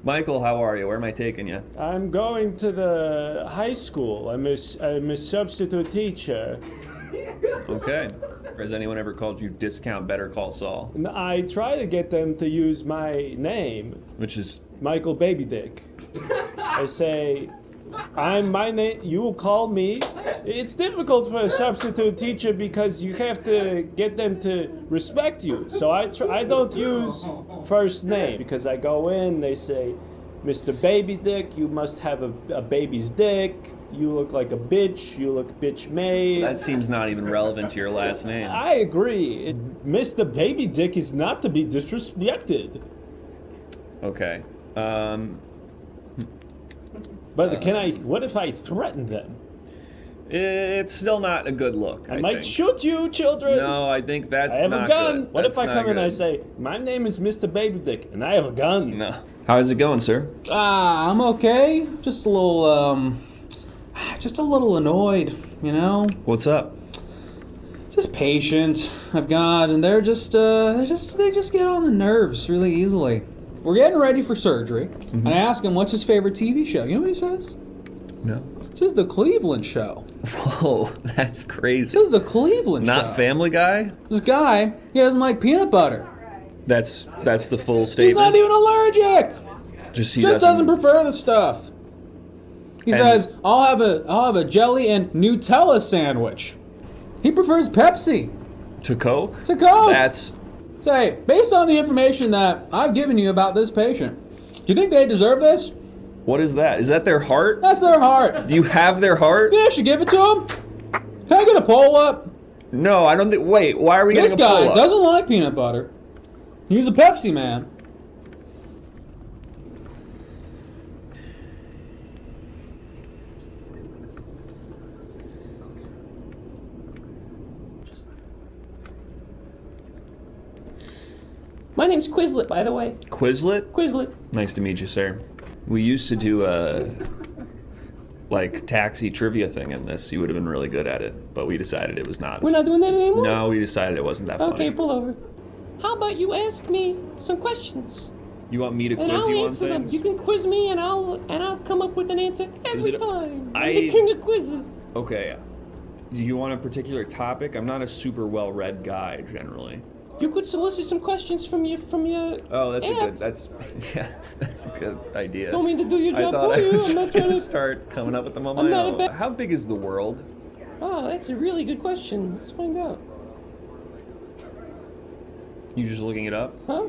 Michael, how are you? Where am I taking you? I'm going to the high school. I'm a substitute teacher. Okay. Has anyone ever called you Discount Better Call Saul? And I try to get them to use my name, Which is... Michael Baby Dick. I say, I'm my name, you will call me. It's difficult for a substitute teacher because you have to get them to respect you. So I don't use first name because I go in, they say, Mr. Baby Dick, you must have a baby's dick. You look like a bitch. You look bitch made. That seems not even relevant to your last name. I agree. Mr. Baby Dick is not to be disrespected. Okay. But what if I threaten them? It's still not a good look. I might shoot you, children. No, I think that's not good. I have a gun. What if I come in and I good. say, my name is Mr. Baby Dick, and I have a gun? No. How's it going, sir? I'm okay. Just a little annoyed, you know? What's up? Just patients I've got, and they just get on the nerves really easily. We're getting ready for surgery, and I ask him what's his favorite TV show. You know what he says? No. He says The Cleveland Show. Whoa, that's crazy. He says The Cleveland Show. Not Family Guy? This guy, he doesn't like peanut butter. That's the full He's statement? not even allergic. Just doesn't prefer the stuff. He says, I'll have a jelly and Nutella sandwich. He prefers Pepsi. To Coke? To Coke. That's... Say, based on the information that I've given you about this patient, do you think they deserve this? What is that? Is that their heart? That's their heart. Do you have their heart? Yeah, I should give it to them. Can I get a poll up? No, I don't think... Wait, why are we getting a poll This guy up? doesn't like peanut butter. He's a Pepsi man. My name's Quizlet, by the way. Quizlet? Quizlet. Nice to meet you, sir. We used to do a... like, taxi trivia thing in this. You would have been really good at it, but we decided it was not. We're not doing that anymore? No, we decided it wasn't that funny. Okay, pull over. How about you ask me some questions? You want me to quiz And I'll you on answer them. things? You can quiz me and I'll come up with an answer every time. I'm the I- king of quizzes. Okay. Do you want a particular topic? I'm not a super well-read guy, generally. You could solicit some questions from your Oh, that's app. a good, that's, yeah, that's a good idea. Don't mean to do your I job thought for I you. was I'm not just trying gonna to... start coming up with them on I'm my not a own. bad- How big is the world? Oh, that's a really good question. Let's find out. You just looking it up? Huh?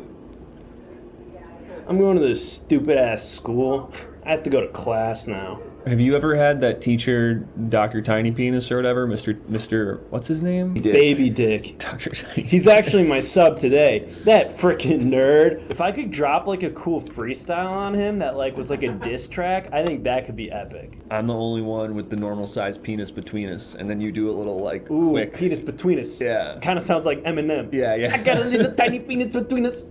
I'm going to this stupid-ass school. I have to go to class now. Have you ever had that teacher, Dr. Tiny Penis or whatever, Mr. What's his name? Baby Dick. Dr. Tiny He's actually my sub today. That freaking nerd. If I could drop like a cool freestyle on him that like was like a diss track, I think that could be epic. I'm the only one with the normal size penis between us, and then you do a little like Ooh, quick. penis between us. Yeah. Kind of sounds like Eminem. Yeah, yeah. I got a little tiny penis between us.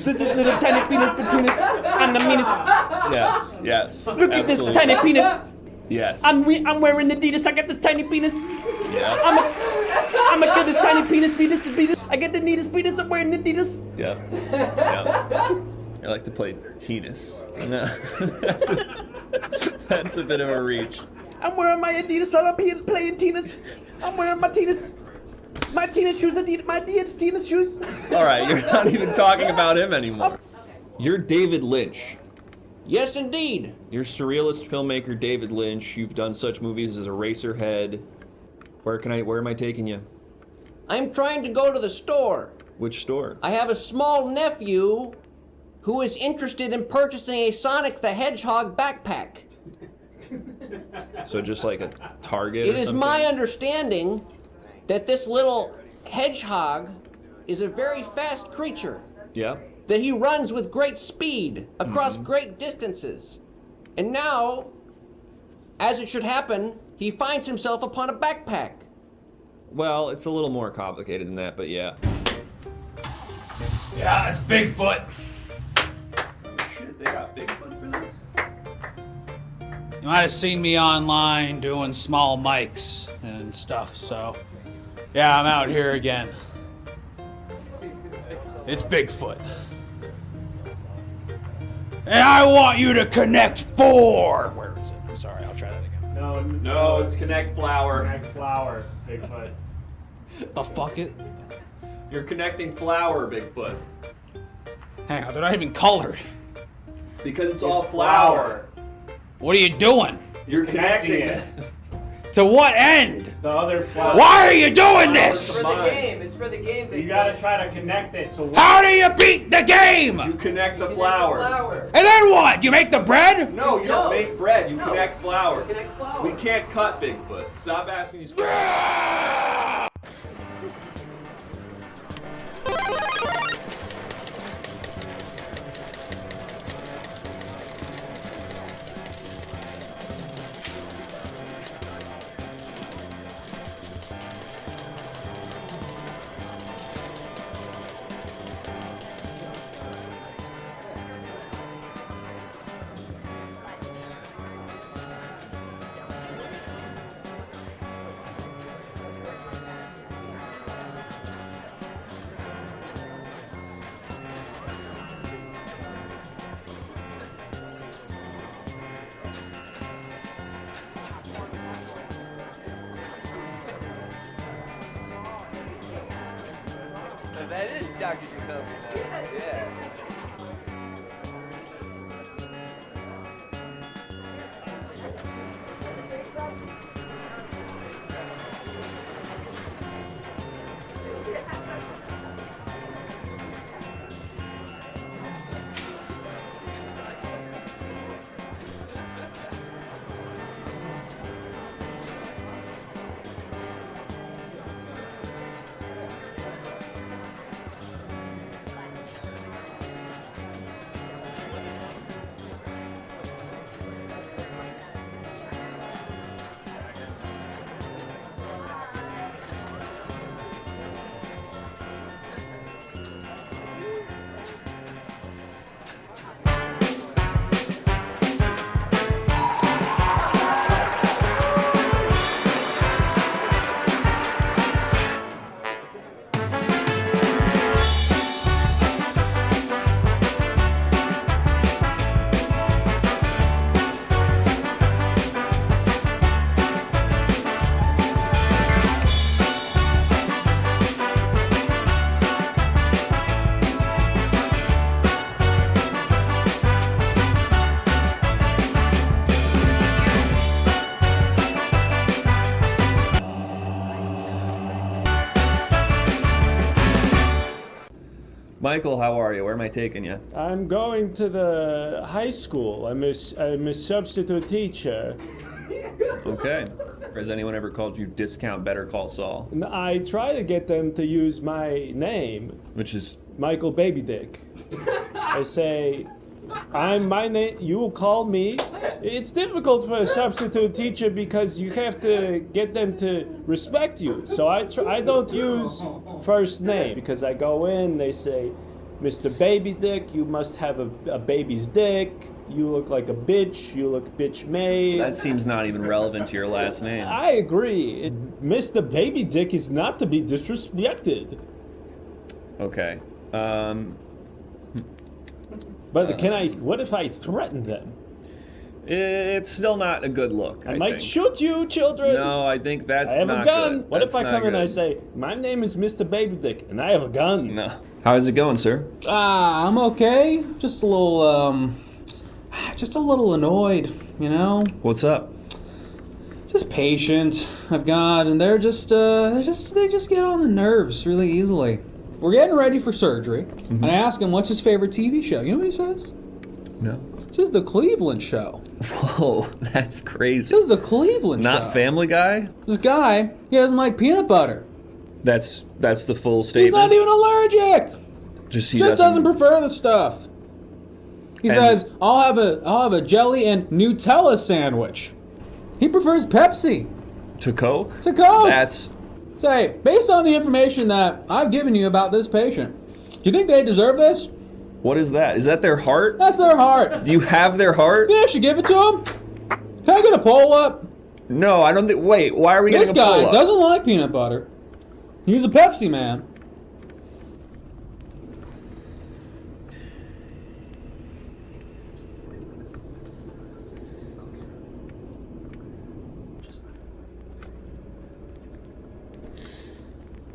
This is little tiny penis between us. I'm the meanest. Yes, yes. Look at this absolutely. tiny penis. Yes. I'm wearing Adidas. I got this tiny penis. Yeah. I'm a kid. This tiny penis. I get the neatest penis. I'm wearing Adidas. Yeah. Yeah. I like to play tennis. No, that's a bit of a reach. I'm wearing my Adidas while I'm playing tennis. I'm wearing my tennis. My tennis shoes. My Adidas tennis shoes. All right, you're not even talking about him anymore. You're David Lynch. Yes, indeed. You're surrealist filmmaker David Lynch. You've done such movies as Eraserhead. Where am I taking you? I'm trying to go to the store. Which store? I have a small nephew who is interested in purchasing a Sonic the Hedgehog backpack. So just like a Target It or is something? my understanding that this little hedgehog is a very fast creature, Yeah. that he runs with great speed across great distances. And now, as it should happen, he finds himself upon a backpack. Well, it's a little more complicated than that, but yeah. Yeah, that's Bigfoot. Shit, they got Bigfoot for this? You might have seen me online doing small mics and stuff, so yeah, I'm out here again. It's Bigfoot. And I want you to connect 4. Where is it? I'm sorry, I'll try that again. No, it's connect flower. Connect flower, Bigfoot. The fuck it? You're connecting flower, Bigfoot. Hang on, they're not even colored. Because it's all flower. What are you doing? You're Connecting connecting it. To what end? The other flower. Why are you doing It's this? for the Mine. game. It's for the game. You gotta try to connect it to How do you beat the game? You connect the Connect flower. The flower. And then what? You make the bread? No, you No. don't make bread. You No. connect flower. Connect flower. We can't cut Bigfoot. Stop asking these questions. That is Dr. Jacoby. Yeah. Michael, how are you? Where am I taking you? I'm going to the high school. I'm a substitute teacher. Okay. Has anyone ever called you discount Better Call Saul? And I try to get them to use my name, Which is Michael Baby Dick. I say, my name. You will call me. It's difficult for a substitute teacher because you have to get them to respect you. So I don't use first name because I go in. They say, Mr. Baby Dick, you must have a baby's dick. You look like a bitch. You look bitch made. that seems not even relevant to your last name. I agree. Mr. Baby Dick is not to be disrespected. Okay. But can I? What if I threaten them? It's still not a good look. I might think. shoot you, children. No, I think that's I have not a gun. good. What if That's I come not in and I good. say, my name is Mr. Baby Dick, and I have a gun? No. How's it going, sir? I'm okay. Just a little annoyed, you know? What's up? Just patient. I've got, and they just get on the nerves really easily. We're getting ready for surgery, and I ask him what's his favorite TV show. You know what he says? No. He says the Cleveland Show. Whoa, that's He crazy. says the Cleveland Show. Not Family Guy? This guy, he doesn't like peanut butter. That's the full He's statement. not even allergic. Just he Just doesn't prefer the stuff. He And- says, I'll have a jelly and Nutella sandwich. He prefers Pepsi to Coke. to Coke. That's Say, based on the information that I've given you about this patient, do you think they deserve this? what is that? Is that their heart? That's their heart. Do you have their heart? Yeah, I should give it to them. Can I get a poll up? No, I don't think. Wait, why are we This getting a guy poll up? doesn't like peanut butter. He's a Pepsi man.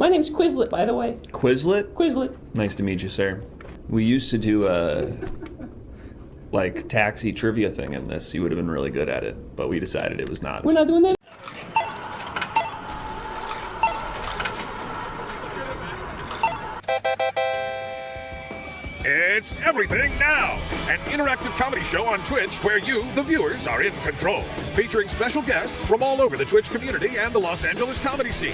My name's Quizlet, by the way. Quizlet? Quizlet. Nice to meet you, sir. We used to do a like taxi trivia thing in this. You would have been really good at it, but we decided it was not. We're not doing that. It's Everything Now, an interactive comedy show on Twitch where you, the viewers, are in control, featuring special guests from all over the Twitch community and the Los Angeles comedy scene.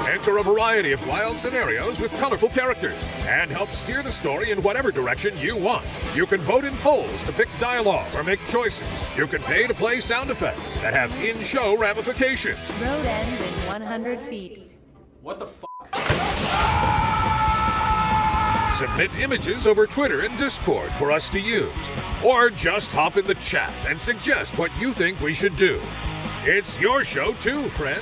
Enter a variety of wild scenarios with colorful characters and help steer the story in whatever direction you want. You can vote in polls to pick dialogue or make choices. You can pay to play sound effects that have in-show ramifications. Road ends in 100 feet. What the fuck? Submit images over Twitter and Discord for us to use. Or just hop in the chat and suggest what you think we should do. It's your show too, friend.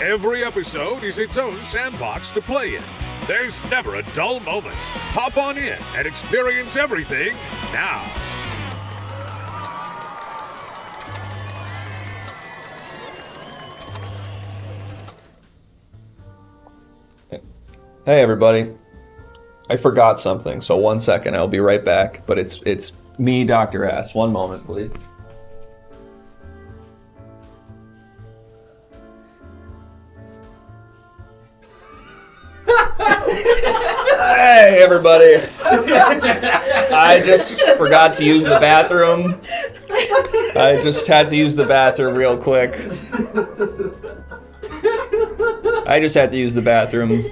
Every episode is its own sandbox to play in. There's never a dull moment. Hop on in and experience everything now. Hey everybody. I forgot something, so 1 second, I'll be right back. But it's me, Dr. Ass. 1 moment, please. Hey everybody. I just forgot to use the bathroom. I just had to use the bathroom real quick. I just had to use the bathroom.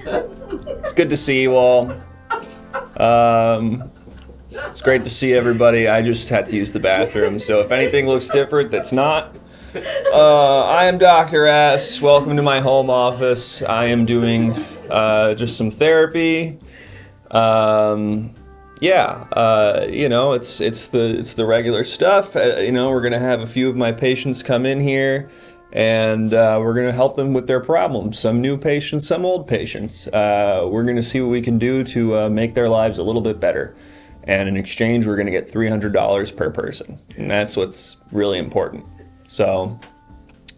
It's good to see you all. It's great to see everybody. I just had to use the bathroom, so if anything looks different, that's not. I am Dr. S. Welcome to my home office. I am doing just some therapy. You know, it's the regular stuff. You know, we're gonna have a few of my patients come in here, and we're gonna help them with their problems. Some new patients, some old patients. We're gonna see what we can do to make their lives a little bit better. And in exchange, we're gonna get $300 per person, and that's what's really important. So,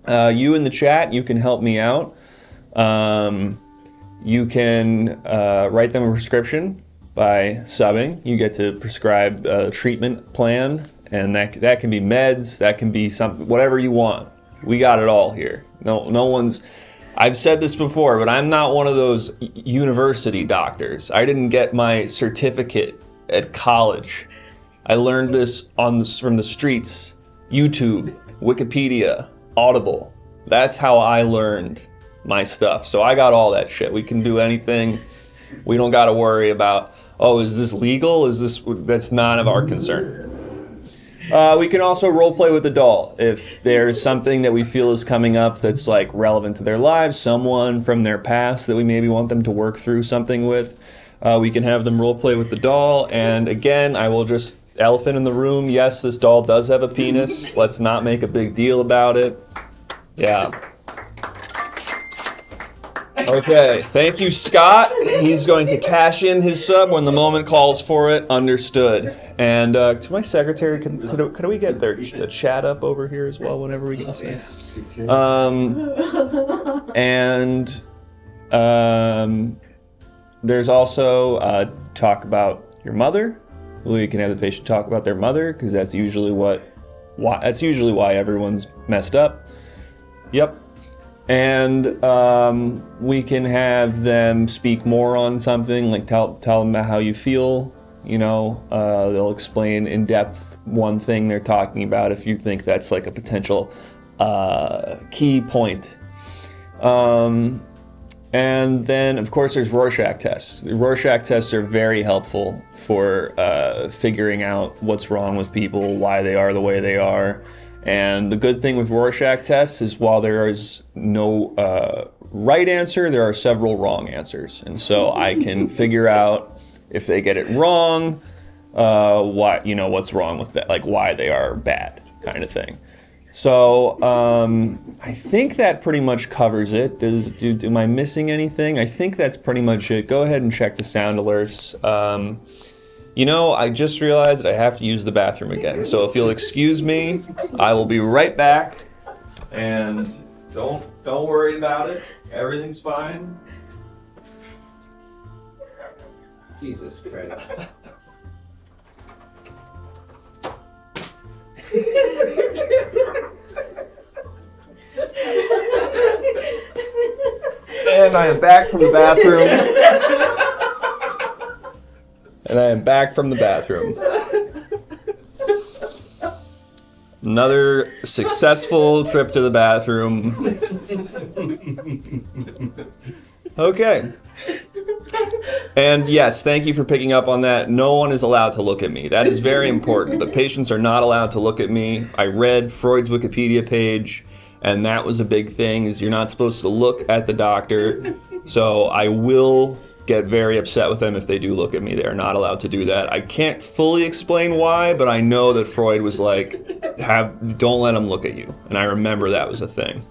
you in the chat, you can help me out. You can write them a prescription by subbing. You get to prescribe a treatment plan, and that can be meds, that can be something, whatever you want. We got it all here. No one's. I've said this before, but I'm not one of those university doctors. I didn't get my certificate at college. I learned this from the streets, YouTube, Wikipedia, Audible. That's how I learned my stuff. So I got all that shit. We can do anything. We don't got to worry about, oh, is this legal? That's none of our concern. We can also role play with the doll. If there's something that we feel is coming up that's like relevant to their lives, someone from their past that we maybe want them to work through something with, we can have them role play with the doll. And again, I will just, elephant in the room, yes, this doll does have a penis. Let's not make a big deal about it. Yeah. Okay, thank you, Scott. He's going to cash in his sub when the moment calls for it. Understood. And to my secretary, could we get the chat up over here as well whenever we get to there's also talk about your mother. We can have the patient talk about their mother, because that's usually why everyone's messed up. Yep. And we can have them speak more on something, like tell them about how you feel. You know, they'll explain in depth one thing they're talking about if you think that's like a potential key point. And then, of course, there's Rorschach tests. The Rorschach tests are very helpful for figuring out what's wrong with people, why they are the way they are. And the good thing with Rorschach tests is while there is no right answer, there are several wrong answers. And so I can figure out if they get it wrong, what's wrong with that, like why they are bad, kind of thing. So I think that pretty much covers it. Am I missing anything? I think that's pretty much it. Go ahead and check the sound alerts. You know, I just realized I have to use the bathroom again. So if you'll excuse me, I will be right back. And Don't worry about it. Everything's fine. Jesus Christ. And I am back from the bathroom. Another successful trip to the bathroom. Okay. And yes, thank you for picking up on that. No one is allowed to look at me. That is very important. The patients are not allowed to look at me. I read Freud's Wikipedia page, and that was a big thing, is you're not supposed to look at the doctor. So I will get very upset with them if they do look at me. They're not allowed to do that. I can't fully explain why, but I know that Freud was like, don't let them look at you. And I remember that was a thing.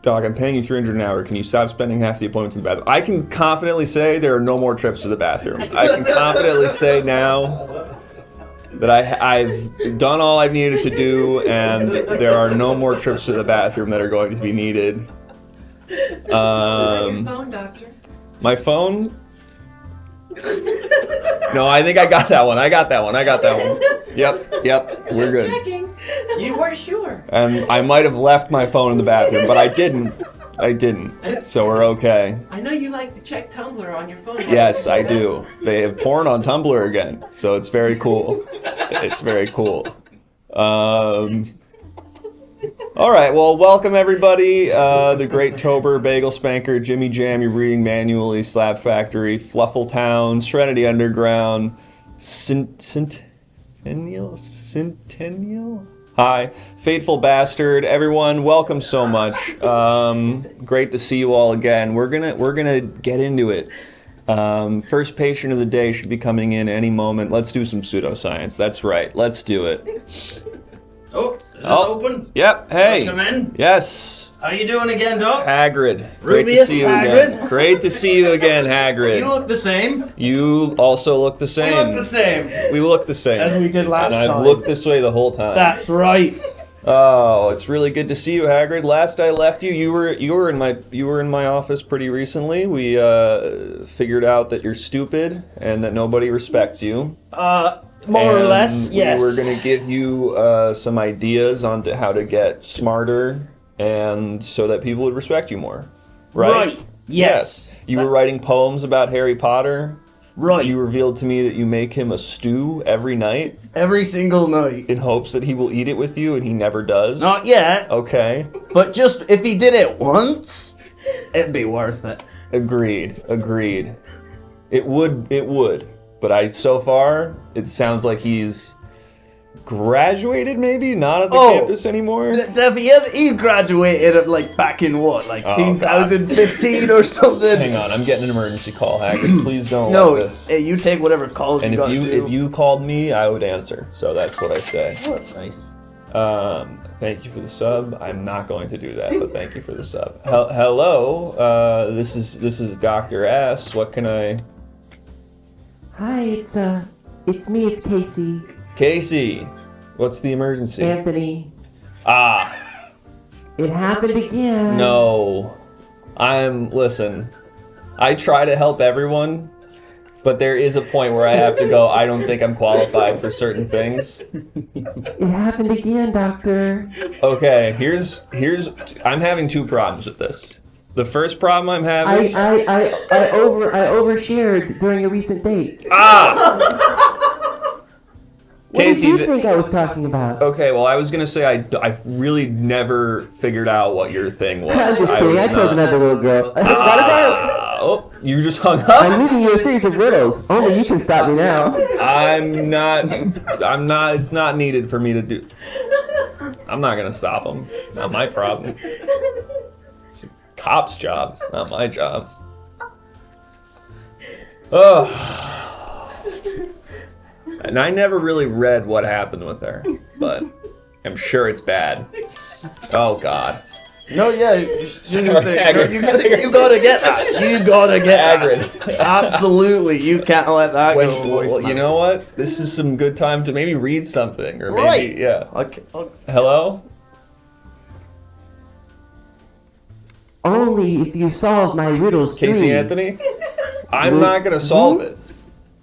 Dog, I'm paying you $300 an hour. Can you stop spending half the appointments in the bathroom? I can confidently say there are no more trips to the bathroom. I can confidently say now that I've done all I've needed to do, and there are no more trips to the bathroom that are going to be needed. Your phone, doctor. My phone? No, I think I got that one. Yep, we're good. Checking. You weren't sure. And I might have left my phone in the bathroom, but I didn't. So we're okay. I know you like to check Tumblr on your phone. Yes, I do. They have porn on Tumblr again, so it's very cool. All right, well, welcome everybody. The Great Tober, Bagel Spanker, Jimmy Jam, You're Reading Manually, Slap Factory, Fluffletown, Serenity Underground, Centennial? Hi, Fateful Bastard, everyone, welcome so much. Great to see you all again. We're gonna get into it. First patient of the day should be coming in any moment. Let's do some pseudoscience. That's right. Let's do it. Oh, is this open? Yep. Hey. Come in. Yes. How you doing again, Doc? Hagrid. Great to Rubius see you Hagrid. again. Great to see you again, Hagrid. You look the same. You also look the same. We look the same. We look the same. As we did last and time. I've looked this way the whole time. That's right. Oh, it's really good to see you, Hagrid. Last I left you, you were in my office pretty recently. We figured out that you're stupid and that nobody respects you. More or less, yes. We were going to give you some ideas on how to get smarter and so that people would respect you more. Right? Yes. You were writing poems about Harry Potter. Right. You revealed to me that you make him a stew every night Every single night. in hopes that he will eat it with you, and he never does. Not yet. Okay. But just if he did it once, it'd be worth it. Agreed. It would. But so far, it sounds like he's graduated, maybe? Not at the campus anymore? He graduated back in what? 2015 or something? Hang on, I'm getting an emergency call, Hagrid. Please don't No, let this. hey, you take whatever calls And you gotta do. if you called me, I would answer. So that's what I say. Oh, that's nice. Thank you for the sub. I'm not going to do that, but thank you for the sub. Hello, this is Dr. S. What can I... Hi, it's me, it's Casey. Casey, what's the emergency? Anthony. It happened again. No. Listen, I try to help everyone, but there is a point where I have to go, I don't think I'm qualified for certain things. It happened again, doctor. Okay, I'm having two problems with this. The first problem I'm having... I overshared during a recent date. Casey, what did you think I was talking about? Okay, well, I was gonna say I really never figured out what your thing was. I was just kidding. I told another little girl. Gotta go. Oh, you just hung up? I'm leaving you a series of riddles. Only you can stop me now. I'm not, it's not needed for me to do. I'm not gonna stop him. Not my problem. It's a cop's job, not my job. Oh. And I never really read what happened with her, but I'm sure it's bad. Oh, God. No, yeah, you gotta get that. You gotta get Hagrid. that. Absolutely, you can't let that go. Well, you know what? This is some good time to maybe read something, or maybe, Right. yeah. Okay. Hello? only if you solve my riddles. Casey 3. Anthony, I'm not gonna solve it.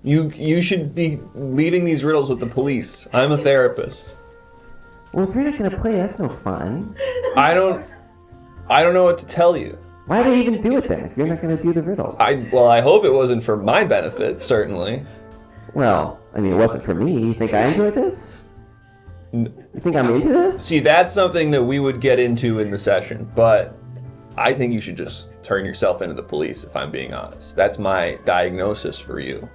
You should be leaving these riddles with the police. I'm a therapist. Well, if you're not gonna play, that's no fun. I don't know what to tell you. Why do you even do it then if you're not gonna do the riddles? I hope it wasn't for my benefit, certainly. Well, I mean, it wasn't for me. You think I enjoyed this? You think I'm into this? See, that's something that we would get into in the session, but I think you should just turn yourself into the police, if I'm being honest. That's my diagnosis for you.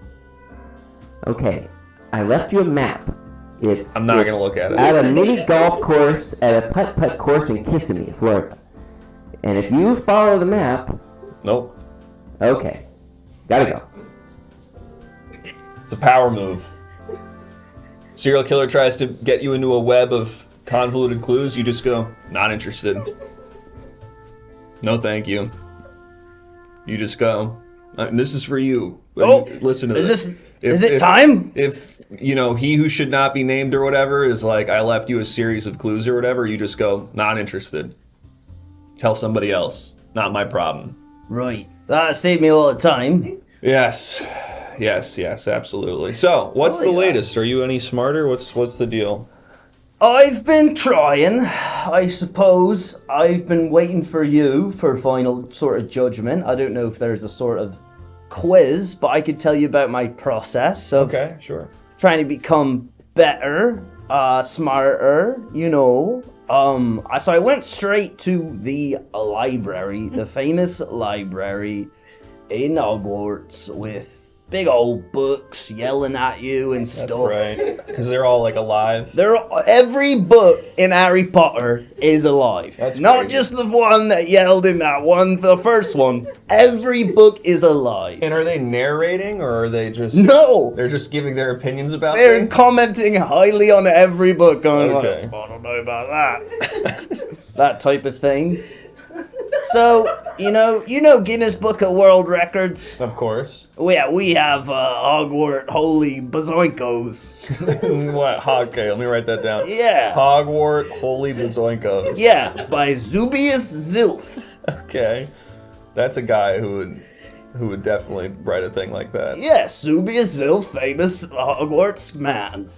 Okay, I left you a map. I'm not gonna look at it. At a mini golf course, at a putt-putt course in Kissimmee, Florida. And if you follow the map... Nope. Okay. Gotta go. It's a power move. Serial killer tries to get you into a web of convoluted clues, you just go, not interested. No thank you. You just go, this is for you. Oh, listen to this. Is it time? If, he who should not be named or whatever is like, I left you a series of clues or whatever, you just go, not interested. Tell somebody else. Not my problem. Right. That saved me a lot of time. Yes, absolutely. So, what's the latest? Are you any smarter? What's the deal? I've been trying. I suppose I've been waiting for you for final sort of judgment. I don't know if there's a sort of quiz, but I could tell you about my process of Okay, sure. trying to become better, smarter, So I went straight to the library, the famous library in Hogwarts with big old books yelling at you and stuff. That's right. Because they're all like alive. Every book in Harry Potter is alive. That's not crazy. just the one that yelled in that one, the first one. Every book is alive. And are they narrating or are they just... No! They're just giving their opinions about They're things? commenting highly on every book, going Okay. like, I don't know about that. That type of thing. So, you know Guinness Book of World Records? Of course. Yeah, we have Hogwarts Holy Bazoinkos. What? Okay, let me write that down. Yeah. Hogwarts Holy Bazoinkos. Yeah, by Zubius Zilth. Okay. That's a guy who would definitely write a thing like that. Yes, Zubius Zilth, famous Hogwarts man.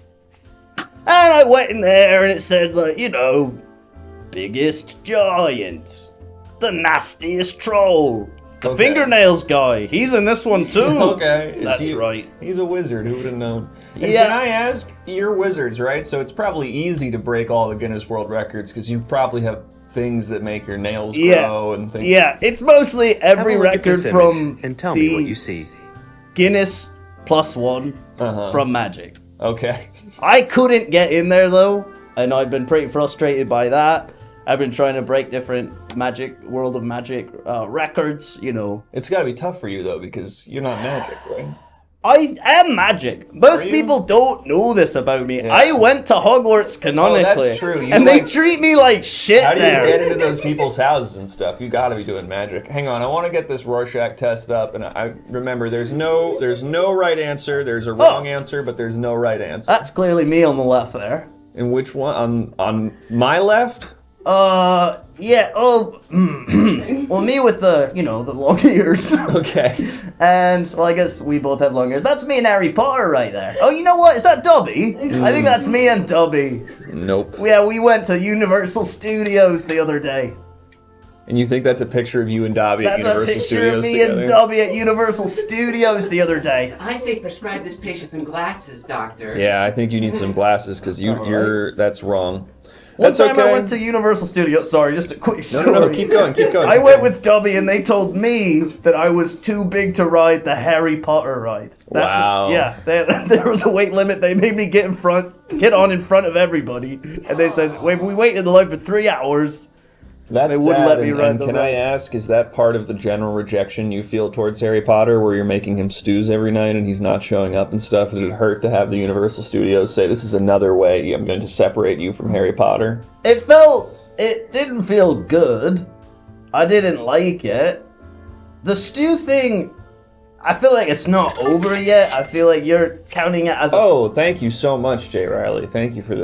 And I went in there and it said, biggest giant, the nastiest troll, the Okay. fingernails guy. He's in this one too. Okay. That's right. He's a wizard. Who would have known? And Yeah. Can I ask? You're wizards, right? So it's probably easy to break all the Guinness World Records because you probably have things that make your nails grow and things. Yeah, it's mostly every record from and tell the me what you see. Guinness +1 from Magic. Okay. I couldn't get in there though, and I've been pretty frustrated by that. I've been trying to break different World of Magic records, It's got to be tough for you though because you're not magic, right? I am magic. Most Are you? people don't know this about me. Yeah. I went to Hogwarts canonically. Oh, that's true. You And they treat me like shit How do you there. get into those people's houses and stuff? You got to be doing magic. Hang on, I want to get this Rorschach test up, and I remember there's no right answer. There's a wrong answer, but there's no right answer. That's clearly me on the left there. And which one? On my left? Yeah, well, me with the long ears. Okay. And, well, I guess we both have long ears. That's me and Harry Potter right there. Oh, you know what? Is that Dobby? I think that's me and Dobby. Nope. Yeah, we went to Universal Studios the other day. And you think that's a picture of you and Dobby at That's a Universal picture Studios of me together? and Dobby at Universal Studios the other day. I say prescribe this patient some glasses, doctor. Yeah, I think you need some glasses because that's wrong. One That's time okay. I went to Universal Studios. Sorry, just a quick story. No, keep going. I went with Dobby and they told me that I was too big to ride the Harry Potter ride. Wow. Yeah, there was a weight limit. They made me get on in front of everybody. And they said, we waited in the line for 3 hours. That's They wouldn't sad. let me and, ride and the can ride. I ask, is that part of the general rejection you feel towards Harry Potter, where you're making him stews every night and he's not showing up and stuff? Did it hurt to have the Universal Studios say, this is another way I'm going to separate you from Harry Potter? It didn't feel good. I didn't like it. The stew thing, I feel like it's not over yet. I feel like you're counting it as Oh, thank you so much, Jay Riley. Thank you for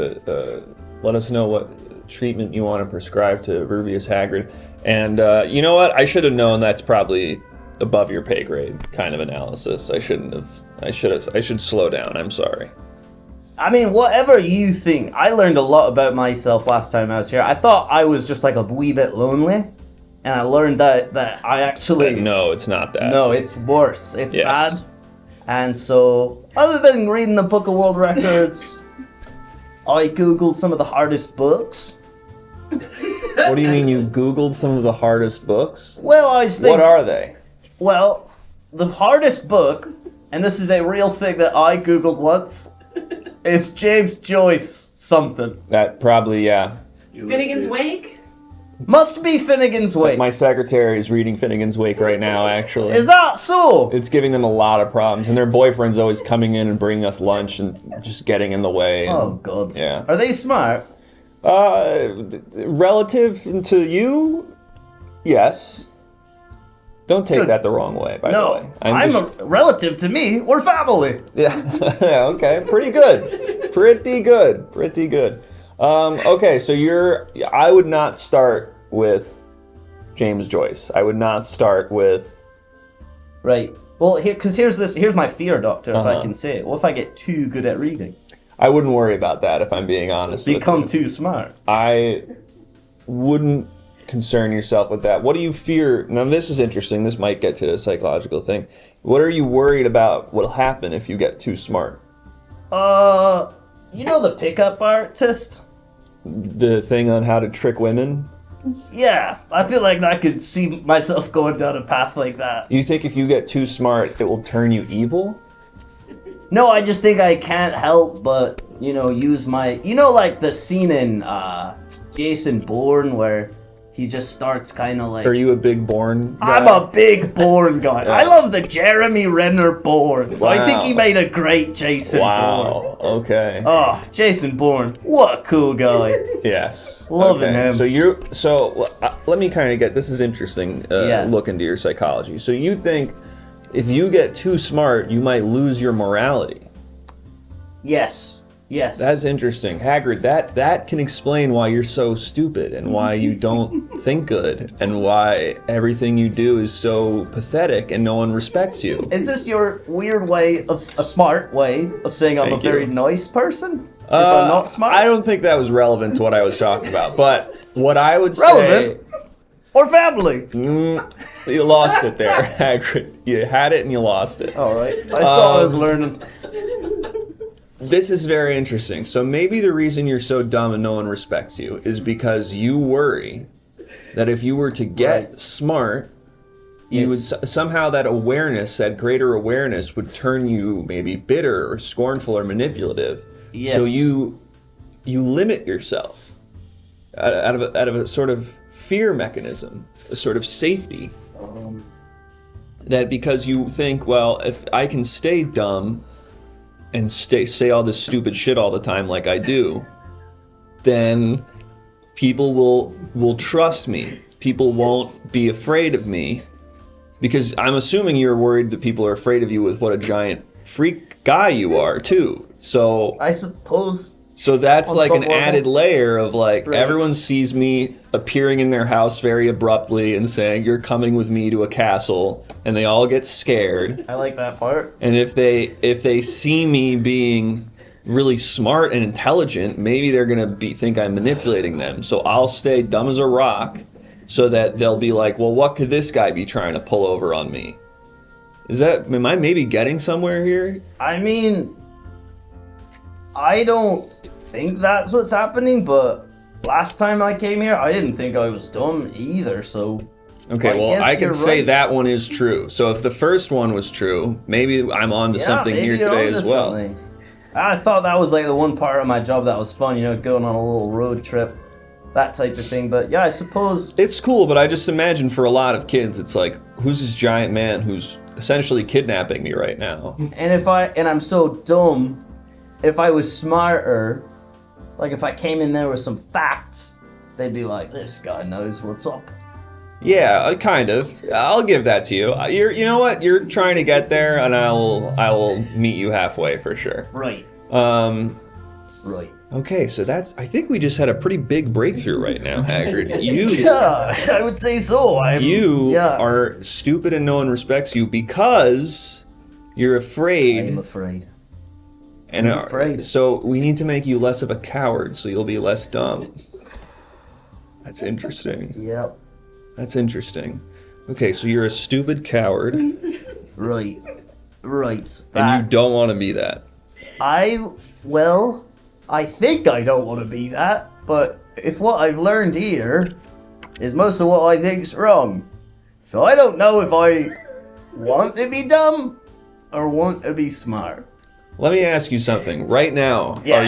let us know what treatment you want to prescribe to Rubius Hagrid. And you know what? I should have known that's probably above your pay grade kind of analysis. I should slow down. I'm sorry. I mean, whatever you think. I learned a lot about myself last time I was here. I thought I was just like a wee bit lonely. And I learned that I actually... No, it's not that. No, it's worse. It's Yes. bad. And so, other than reading the Book of World Records, I googled some of the hardest books. What do you mean you Googled some of the hardest books? Well, I was thinking... What are they? Well, the hardest book, and this is a real thing that I googled once, is James Joyce something. That probably, yeah. Finnegan's Wake? Must be Finnegan's Wake. My secretary is reading Finnegan's Wake right now, actually. Is that so? It's giving them a lot of problems, and their boyfriend's always coming in and bringing us lunch and just getting in the way. And, Oh, God. Yeah. Are they smart? Relative to you, yes. Don't take that the wrong way, by the way. Relative to me. We're family. Yeah. Okay. Pretty good. Pretty good. Okay, so I would not start with James Joyce. I would not start with... Right. Well, here's my fear, Doctor, if I can say it. What if I get too good at reading? I wouldn't worry about that, if I'm being honest. Become too smart. I wouldn't concern yourself with that. What do you fear? Now, this is interesting. This might get to a psychological thing. What are you worried about what'll happen if you get too smart? You know the pickup artist? The thing on how to trick women? Yeah, I feel like I could see myself going down a path like that. You think if you get too smart, it will turn you evil? No, I just think I can't help but, use my... like the scene in Jason Bourne where he just starts kind of like... Are you a big Bourne guy? I'm a big Bourne guy. I love the Jeremy Renner Bourne. So I think he made a great Jason Bourne. Wow, okay. Oh, Jason Bourne. What a cool guy. Yes. Loving him. So let me kind of get... This is interesting, look into your psychology. So you think if you get too smart, you might lose your morality. Yes. That's interesting. Hagrid, that can explain why you're so stupid and why you don't think good and why everything you do is so pathetic and no one respects you. Is this your weird way a smart way of saying I'm a very nice person? If I'm not smart? I don't think that was relevant to what I was talking about, but what I would say... Relevant? Or family? You lost it there, Hagrid. You had it and you lost it. All right. I thought I was learning. This is very interesting. So maybe the reason you're so dumb and no one respects you is because you worry that if you were to get smart, you would somehow that greater awareness would turn you maybe bitter or scornful or manipulative. Yes. So you limit yourself out of a sort of fear mechanism, a sort of safety. That because you think, well, if I can stay dumb and say all this stupid shit all the time like I do, then people will trust me. People won't be afraid of me. Because I'm assuming you're worried that people are afraid of you with what a giant freak guy you are, too. So I suppose... So that's like an level. added layer of like, everyone sees me appearing in their house very abruptly and saying, you're coming with me to a castle, and they all get scared. I like that part. And if they see me being really smart and intelligent, maybe they're gonna think I'm manipulating them. So I'll stay dumb as a rock so that they'll be like, well, what could this guy be trying to pull over on me? Am I maybe getting somewhere here? I mean, I don't think that's what's happening, but last time I came here, I didn't think I was dumb either, so... Okay, well, I can say that one is true. So if the first one was true, maybe I'm on to something here today as well. Something. I thought that was like the one part of my job that was fun, going on a little road trip, that type of thing. But yeah, I suppose... It's cool, but I just imagine for a lot of kids, it's like, who's this giant man who's essentially kidnapping me right now? And I'm so dumb, if I was smarter... Like, if I came in there with some facts, they'd be like, this guy knows what's up. Yeah, kind of. I'll give that to you. You know what? You're trying to get there, and I will meet you halfway for sure. Right. Right. Okay, so I think we just had a pretty big breakthrough right now, Hagrid. Yeah, I would say so. You are stupid and no one respects you because you're afraid. I'm afraid. And I'm afraid. So we need to make you less of a coward so you'll be less dumb. That's interesting. Yep. That's interesting. Okay, so you're a stupid coward. Right. Right. And you don't want to be that. I think I don't want to be that, but if what I've learned here is most of what I think's wrong. So I don't know if I want to be dumb or want to be smart. Let me ask you something. Right now, Yeah.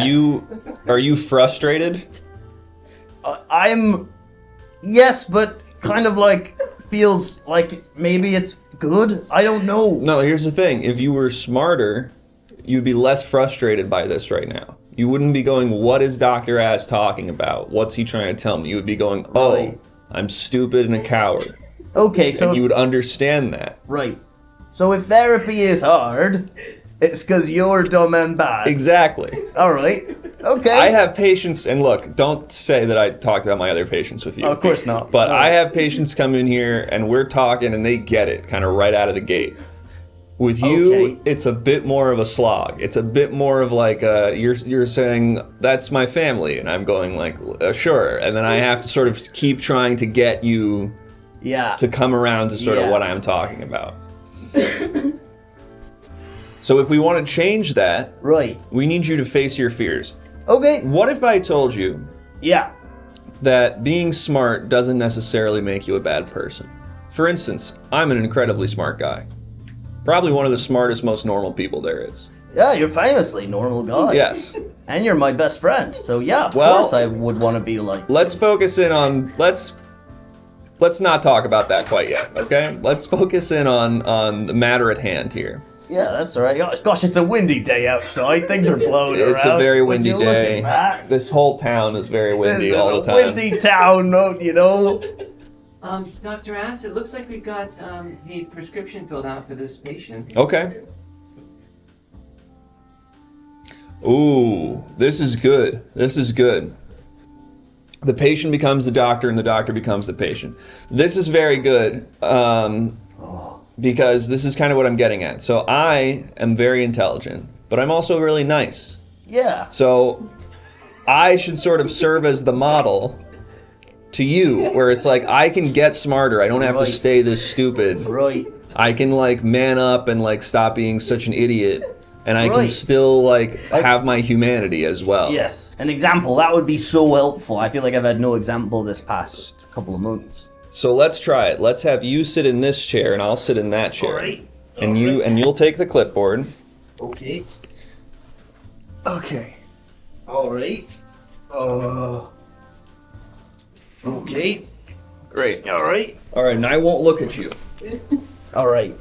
are you frustrated? Yes, but kind of like feels like maybe it's good. I don't know. No, here's the thing. If you were smarter, you'd be less frustrated by this right now. You wouldn't be going, what is Dr. Az talking about? What's he trying to tell me? You would be going, oh, Right. I'm stupid and a coward. Okay, so And you would understand that. right. So if therapy is hard, it's because you're dumb and bad. Exactly. All right. Okay. I have patients, and look, don't say that I talked about my other patients with you. Of course not. But No. I have patients come in here, and we're talking, and they get it kind of right out of the gate. With you, Okay. it's a bit more of a slog. It's a bit more of like you're saying that's my family, and I'm going like sure, and then I have to sort of keep trying to get you to come around to sort of what I'm talking about. So if we want to change that, right, we need you to face your fears. Okay. What if I told you Yeah. that being smart doesn't necessarily make you a bad person? For instance, I'm an incredibly smart guy. Probably one of the smartest, most normal people there is. Yeah, you're famously normal guy. Yes. And you're my best friend, so yeah, of Well, course I would want to be like. Let's focus in on let's not talk about that quite yet, okay? Let's focus in on the matter at hand here. Yeah, that's all right. Gosh, it's a windy day outside. Things are blowing around. It's a very Would windy you look day. at that? This whole town is very windy This all is the a time. windy town, you know. Dr. Ass, it looks like we got a prescription filled out for this patient. Okay. Ooh, this is good. This is good. The patient becomes the doctor and the doctor becomes the patient. This is very good because this is kind of what I'm getting at. So I am very intelligent, but I'm also really nice. Yeah. So I should sort of serve as the model to you, where it's like I can get smarter. I don't have to stay this stupid. Right. I can like man up and like stop being such an idiot, and I can Right. still like have my humanity as well. Yes. An example that would be so helpful. I feel like I've had no example this past couple of months. So let's try it. Let's have you sit in this chair and I'll sit in that chair. Alright. And you'll take the clipboard. Okay. Okay. All right. Okay. Great. All right. All right, and I won't look at you. All right.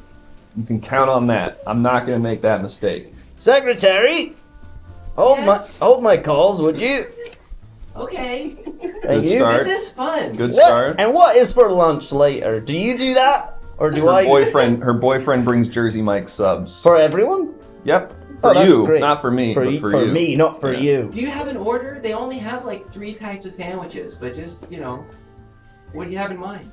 You can count on that. I'm not going to make that mistake. Secretary, hold my calls, would you? Okay. Good start. This is fun. Good start. And what is for lunch later? Do you do that, or do I? Her boyfriend brings Jersey Mike subs. For everyone? Yep. Oh, For that's you, great. not for me, but for you. For me, not for you. Do you have an order? They only have like 3 types of sandwiches, but just, what do you have in mind?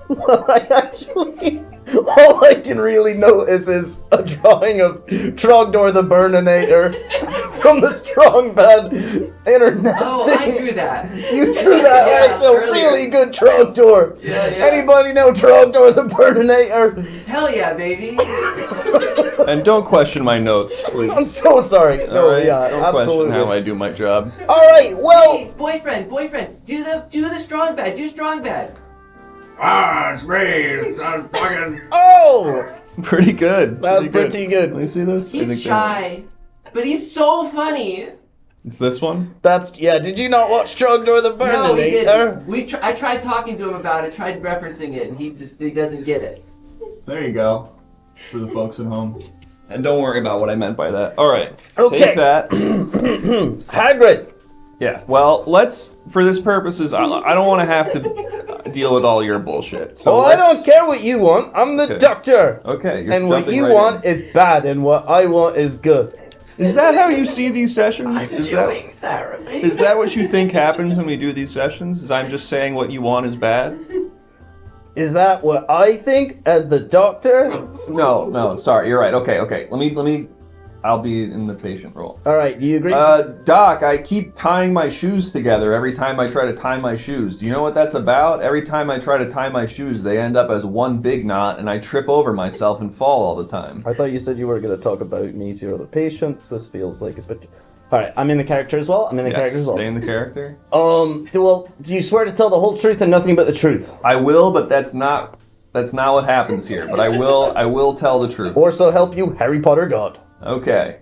Well, I actually, all I can really notice is a drawing of Trogdor the Burninator from the Strong Bad internet Oh, thing. I drew that. You drew that? Yeah, That's a earlier. really good Trogdor. Yeah. Anybody know Trogdor the Burninator? Hell yeah, baby. And don't question my notes, please. I'm so sorry. No, All right? yeah, Don't absolutely. question how I do my job. All right, well, Hey, boyfriend, do the strong bad. Do strong bad. It's me. I'm fucking. oh, Pretty good. that was pretty good. Let me see this. I He's think shy, but he's so funny. It's this one? That's Did you not watch Trogdor the No, he Burninator? didn't. I tried talking to him about it, tried referencing it, and he doesn't get it. There you go. For the folks at home. And don't worry about what I meant by that. All right. Okay. Take that. Hagrid. Yeah. Well, for this purposes, I don't want to have to deal with all your bullshit. So I don't care what you want. I'm the Okay. doctor. Okay. You're And what jumping you right want in. is bad, and what I want is good. Is that how you see these sessions? Therapy. Is that what you think happens when we do these sessions? Is I'm just saying what you want is bad? Is that what I think as the doctor? No, sorry, you're right. Okay. Let me. I'll be in the patient role. All right, do you agree? Doc, I keep tying my shoes together every time I try to tie my shoes. Do you know what that's about? Every time I try to tie my shoes, they end up as one big knot, and I trip over myself and fall all the time. I thought you said you were going to talk about me to your other patients. This feels like a bit... All right, I'm in the character as well. Stay in the character. Well, do you swear to tell the whole truth and nothing but the truth? I will, but that's not what happens here. But I will tell the truth. Or so help you, Harry Potter God. Okay.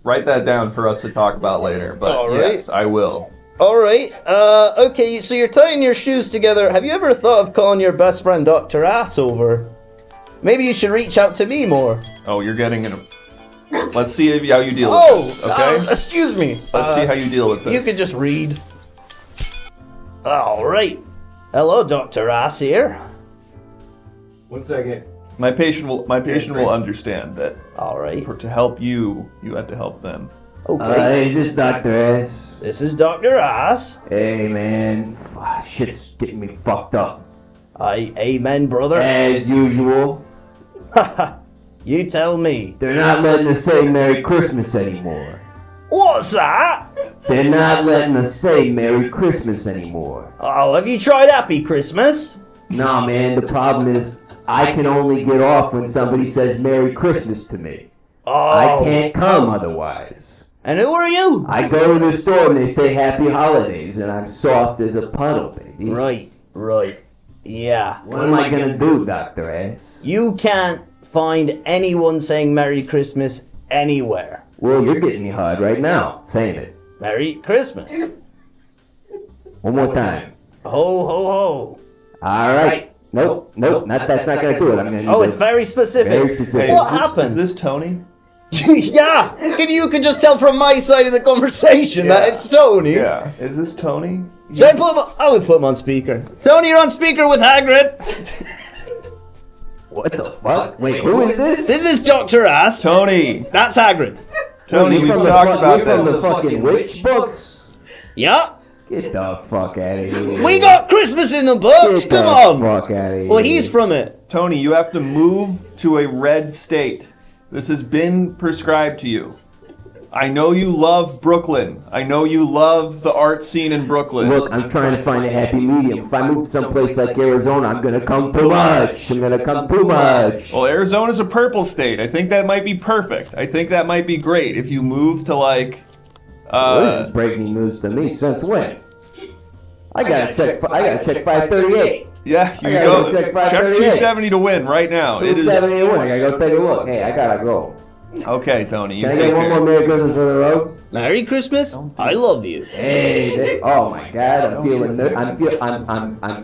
Write that down for us to talk about later. But All right. yes, I will. All right. Okay, so you're tying your shoes together. Have you ever thought of calling your best friend Dr. Ass over? Maybe you should reach out to me more. Oh, you're getting in a... Let's see how you deal with this, okay? Excuse me. Let's see how you deal with this. You can just read. All right. Hello, Dr. Ass here. 1 second. My patient will understand that. All right. To help you, you have to help them. Okay. Is this Dr. S? This is Dr. Ass. Hey, man. Shit's getting me fucked up. Amen, brother. As usual. You tell me. They're not letting us say Merry Christmas anymore. What's that? They're not letting us say Merry Christmas anymore. Oh, have you tried Happy Christmas? Nah, man, the problem is I can only get off when somebody says Merry Christmas to me. Oh. I can't come otherwise. And who are you? I go to the store and they say Happy Holidays, and I'm soft as a puddle, baby. Right. Yeah. What am I gonna do, Dr. S? You can't find anyone saying Merry Christmas anywhere. Well, you're getting me hard right now, saying it. Merry Christmas. One more time. Ho, ho, ho. All right. Nope, that's not gonna do it. I'm gonna it's very specific. Very specific. Hey, What happened? Is this Tony? Yeah, you can just tell from my side of the conversation that it's Tony. Yeah. Is this Tony? I would put him on speaker. Tony, you're on speaker with Hagrid. What the fuck? Wait, who is this? This is Dr. Ass. Tony. That's Hagrid. Tony, we've talked about From the this. fucking witch books? Yeah. Get the fuck out of here. We got Christmas in the books. Get Come the on. fuck out of here. Well, he's from it. Tony, you have to move to a red state. This has been prescribed to you. I know you love Brooklyn. I know you love the art scene in Brooklyn. Look, I'm trying to find a happy medium. If I move someplace like Arizona, I'm gonna come too much. Well, Arizona's a purple state. I think that might be perfect. I think that might be great if you move to like. This is breaking news to me. Since when? I gotta check 538. Yeah, you I go. gotta go check Check 538. 270 to win right now. It is. 270 to win. I gotta go take a look. Hey, I gotta go. Okay, Tony, you Can I take get one care. more Merry Christmas for the road? Merry Christmas. I love you. Hey, oh my God! I'm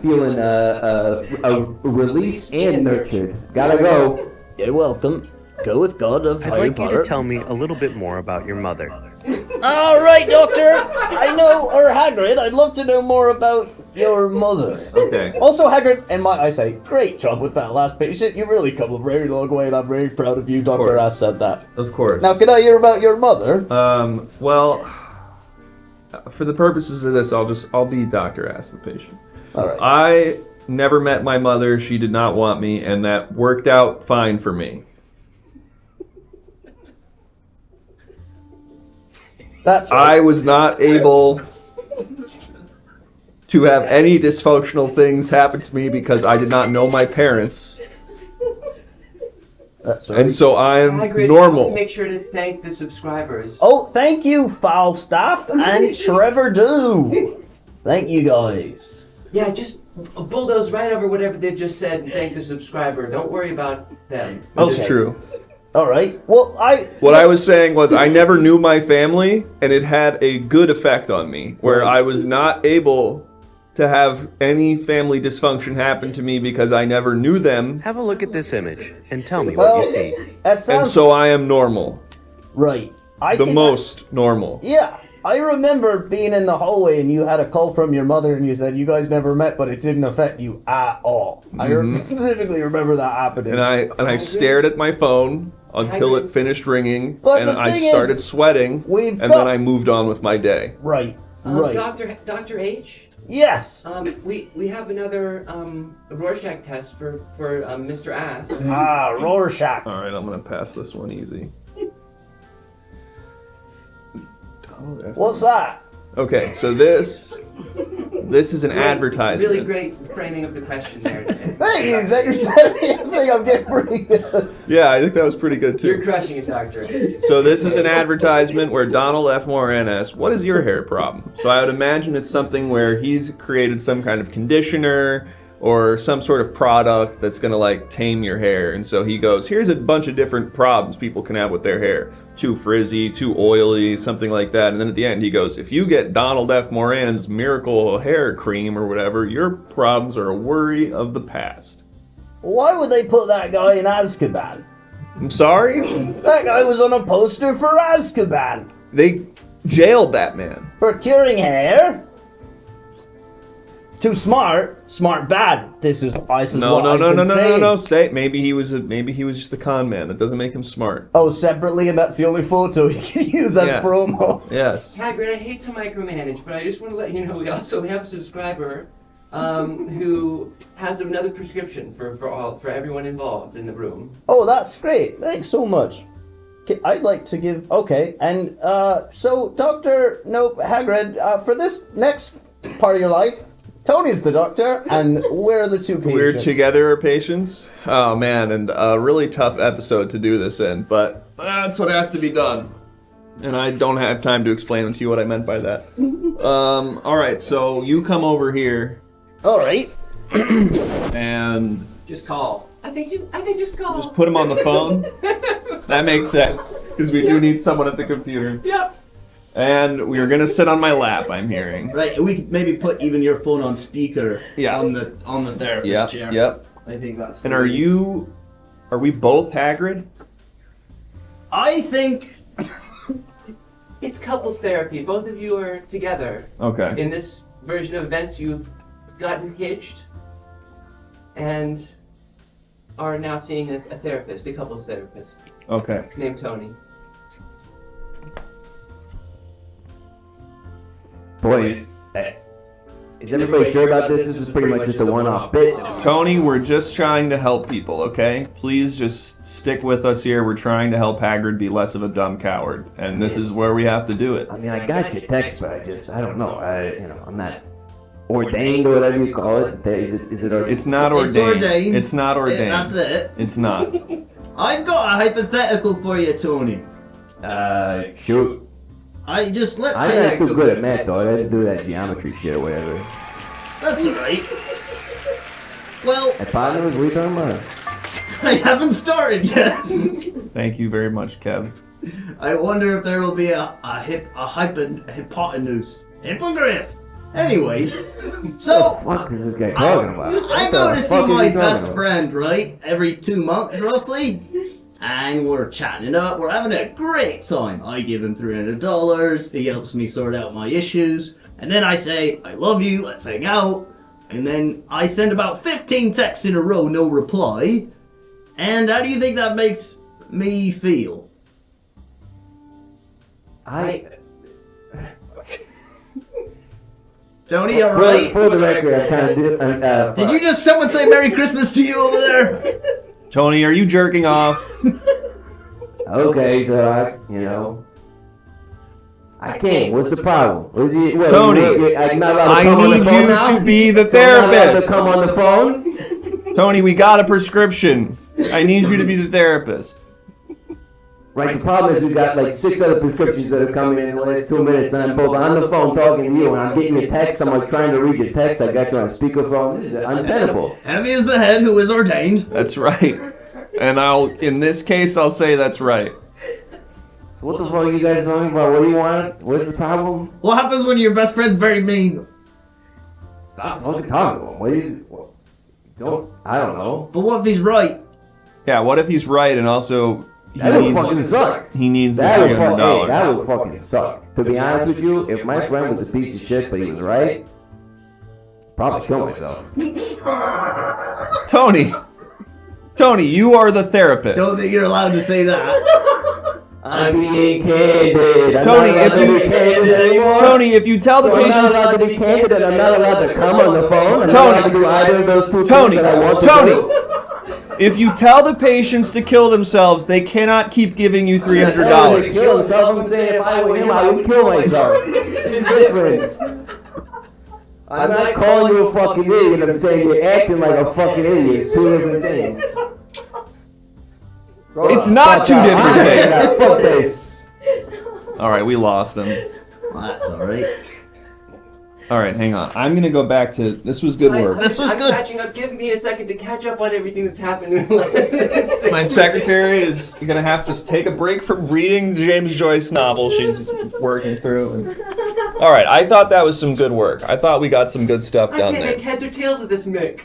feeling a release and nurtured. Gotta go. You're welcome. Go with God of I'd Harry like you Potter. to tell me a little bit more about your mother. All right, Doctor. I know, or Hagrid. I'd love to know more about your mother. Okay. Also, Hagrid, and I say, great job with that last patient. You really come a very long way, and I'm very proud of you. Dr. Ass said that. Of course. Now, can I hear about your mother? Well, for the purposes of this, I'll be Dr. Ass, the patient. All right. I never met my mother. She did not want me, and that worked out fine for me. That's right. I was not able to have any dysfunctional things happen to me because I did not know my parents. That's right. And so I'm Hagrid, normal. make sure to thank the subscribers. Oh, thank you, Falstaff and Trevor Do. Thank you, guys. Yeah, just bulldoze right over whatever they just said and thank the subscriber. Don't worry about them. That's true. All right. Well, What I was saying was I never knew my family, and it had a good effect on me, where I was not able to have any family dysfunction happen to me because I never knew them, Have a look at this image and tell me Well, what you see. that and sounds so I am normal. right. The most normal. Yeah. I remember being in the hallway and you had a call from your mother and you said you guys never met, but it didn't affect you at all. I specifically remember that happening. And I stared at my phone, until it finished ringing, But and the I thing started is, sweating, we've and got- then I moved on with my day. Right. Right. Dr. H? Yes. We have another Rorschach test for Mr. Ass. Rorschach. All right, I'm gonna pass this one easy. What's that? Okay, so this is an advertisement. Really great framing of the question there. Thank you, Secretary. I think I'm getting pretty good. Yeah, I think that was pretty good too. You're crushing it, Doctor. So this is an advertisement where Donald F. Moran asks, "What is your hair problem?" So I would imagine it's something where he's created some kind of conditioner or some sort of product that's gonna like tame your hair. And so he goes, "Here's a bunch of different problems people can have with their hair. Too frizzy, too oily, something like that." And then at the end he goes, "If you get Donald F. Moran's miracle hair cream or whatever, your problems are a worry of the past." Why would they put that guy in Azkaban? I'm sorry? That guy was on a poster for Azkaban. They jailed that man. For curing hair? Too smart. Smart bad. This is No. say. Maybe he was just a con man. That doesn't make him smart. Oh, separately, and that's the only photo he can use as Yeah. promo. Yes. Hagrid, I hate to micromanage, but I just want to let you know we also have a subscriber who has another prescription for everyone involved in the room. Oh, that's great. Thanks so much. Okay, I'd like to give. Okay, and so Dr. Hagrid, for this next part of your life, Tony's the doctor, and we're the two patients. We're together patients. Oh man, and a really tough episode to do this in, but that's what has to be done. And I don't have time to explain to you what I meant by that. All right, so you come over here. All right. And just call. I think just call. Just put him on the phone. That makes sense because we do need someone at the computer. Yep. And we are gonna sit on my lap. I'm hearing. Right, we could maybe put even your phone on speaker. Yeah. On the therapist chair. Yep. I think that's. And are we both Hagrid? I think It's couples therapy. Both of you are together. Okay. In this version of events, you've gotten hitched and are now seeing a therapist, a couples therapist. Okay. Named Tony. Boy, is everybody sure about this? This was pretty much just a one-off bit. Tony, we're just trying to help people, okay? Please just stick with us here. We're trying to help Hagrid be less of a dumb coward, and this is where we have to do it. I mean, I got your text, but I don't know. I'm not ordained or whatever you call it. Is it ordained? It's not ordained. It's ordained. It's not ordained. That's it. It's not. I've got a hypothetical for you, Tony. Shoot. Let's I'm say. not too good at math, though. I didn't do that geometry shit or whatever. That's alright. Well, Hypotenuse, what are you talking about? I haven't started yet. Thank you very much, Kev. I wonder if there will be a hypotenuse. Hippogriff. Anyways, so What is this guy talking about? I go to see my best friend, right? Every 2 months, roughly. And we're chatting it up. We're having a great time. I give him $300. He helps me sort out my issues. And then I say, I love you, let's hang out. And then I send about 15 texts in a row, no reply. And how do you think that makes me feel? Tony, alright? For the record, I'm kind of... Did you just someone say Merry Christmas to you over there? Tony, are you jerking off? Okay, so I can't. What's the problem? Tony, I'm not allowed to I come on the need phone you now? to be the So I'm not allowed therapist. to come on the phone? Tony, we got a prescription. I need you to be the therapist. Right, the problem is we've got like 6 other prescriptions that have come in the last 2 minutes, and I'm both on the phone talking to you, and I'm getting your text. I'm like trying to read your text. I got you on speakerphone. This is untenable. Heavy is the head who is ordained. That's right. And in this case, I'll say that's right. So what the fuck are you guys talking about? What do you want? What's the problem? What happens when your best friend's very mean? Stop fucking talking to him. What is? I don't know. But what if he's right? Yeah, what if he's right and also That would fucking suck. He needs the That $300. that would fucking suck. To be honest with you, if my friend was a piece of shit but he was right, probably kill myself. Tony, Tony, you are the therapist. Don't think you're allowed to say that. I'm being candid. Tony, Tony, if you tell the so patients, I'm not allowed to be candid, and I'm not allowed to come on the phone. I'm not allowed to do either of those two Tony, things that I want to do. if you tell the patients to kill themselves, they cannot keep giving you $300. Kill himself. I'm saying if I were him, I would kill myself. It's different. I'm not calling you a fucking idiot. I'm saying you're acting like a fucking idiot. It's two different things. It's not two different things. Fuck this. All right, we lost him. Well, that's all right. All right, hang on. I'm gonna go back to. This was good work. I'm catching up. Give me a second to catch up on everything that's happened. My secretary is gonna have to take a break from reading the James Joyce novel she's working through. All right, I thought that was some good work. I thought we got some good stuff I done can't there. make heads or tails of this, Mick.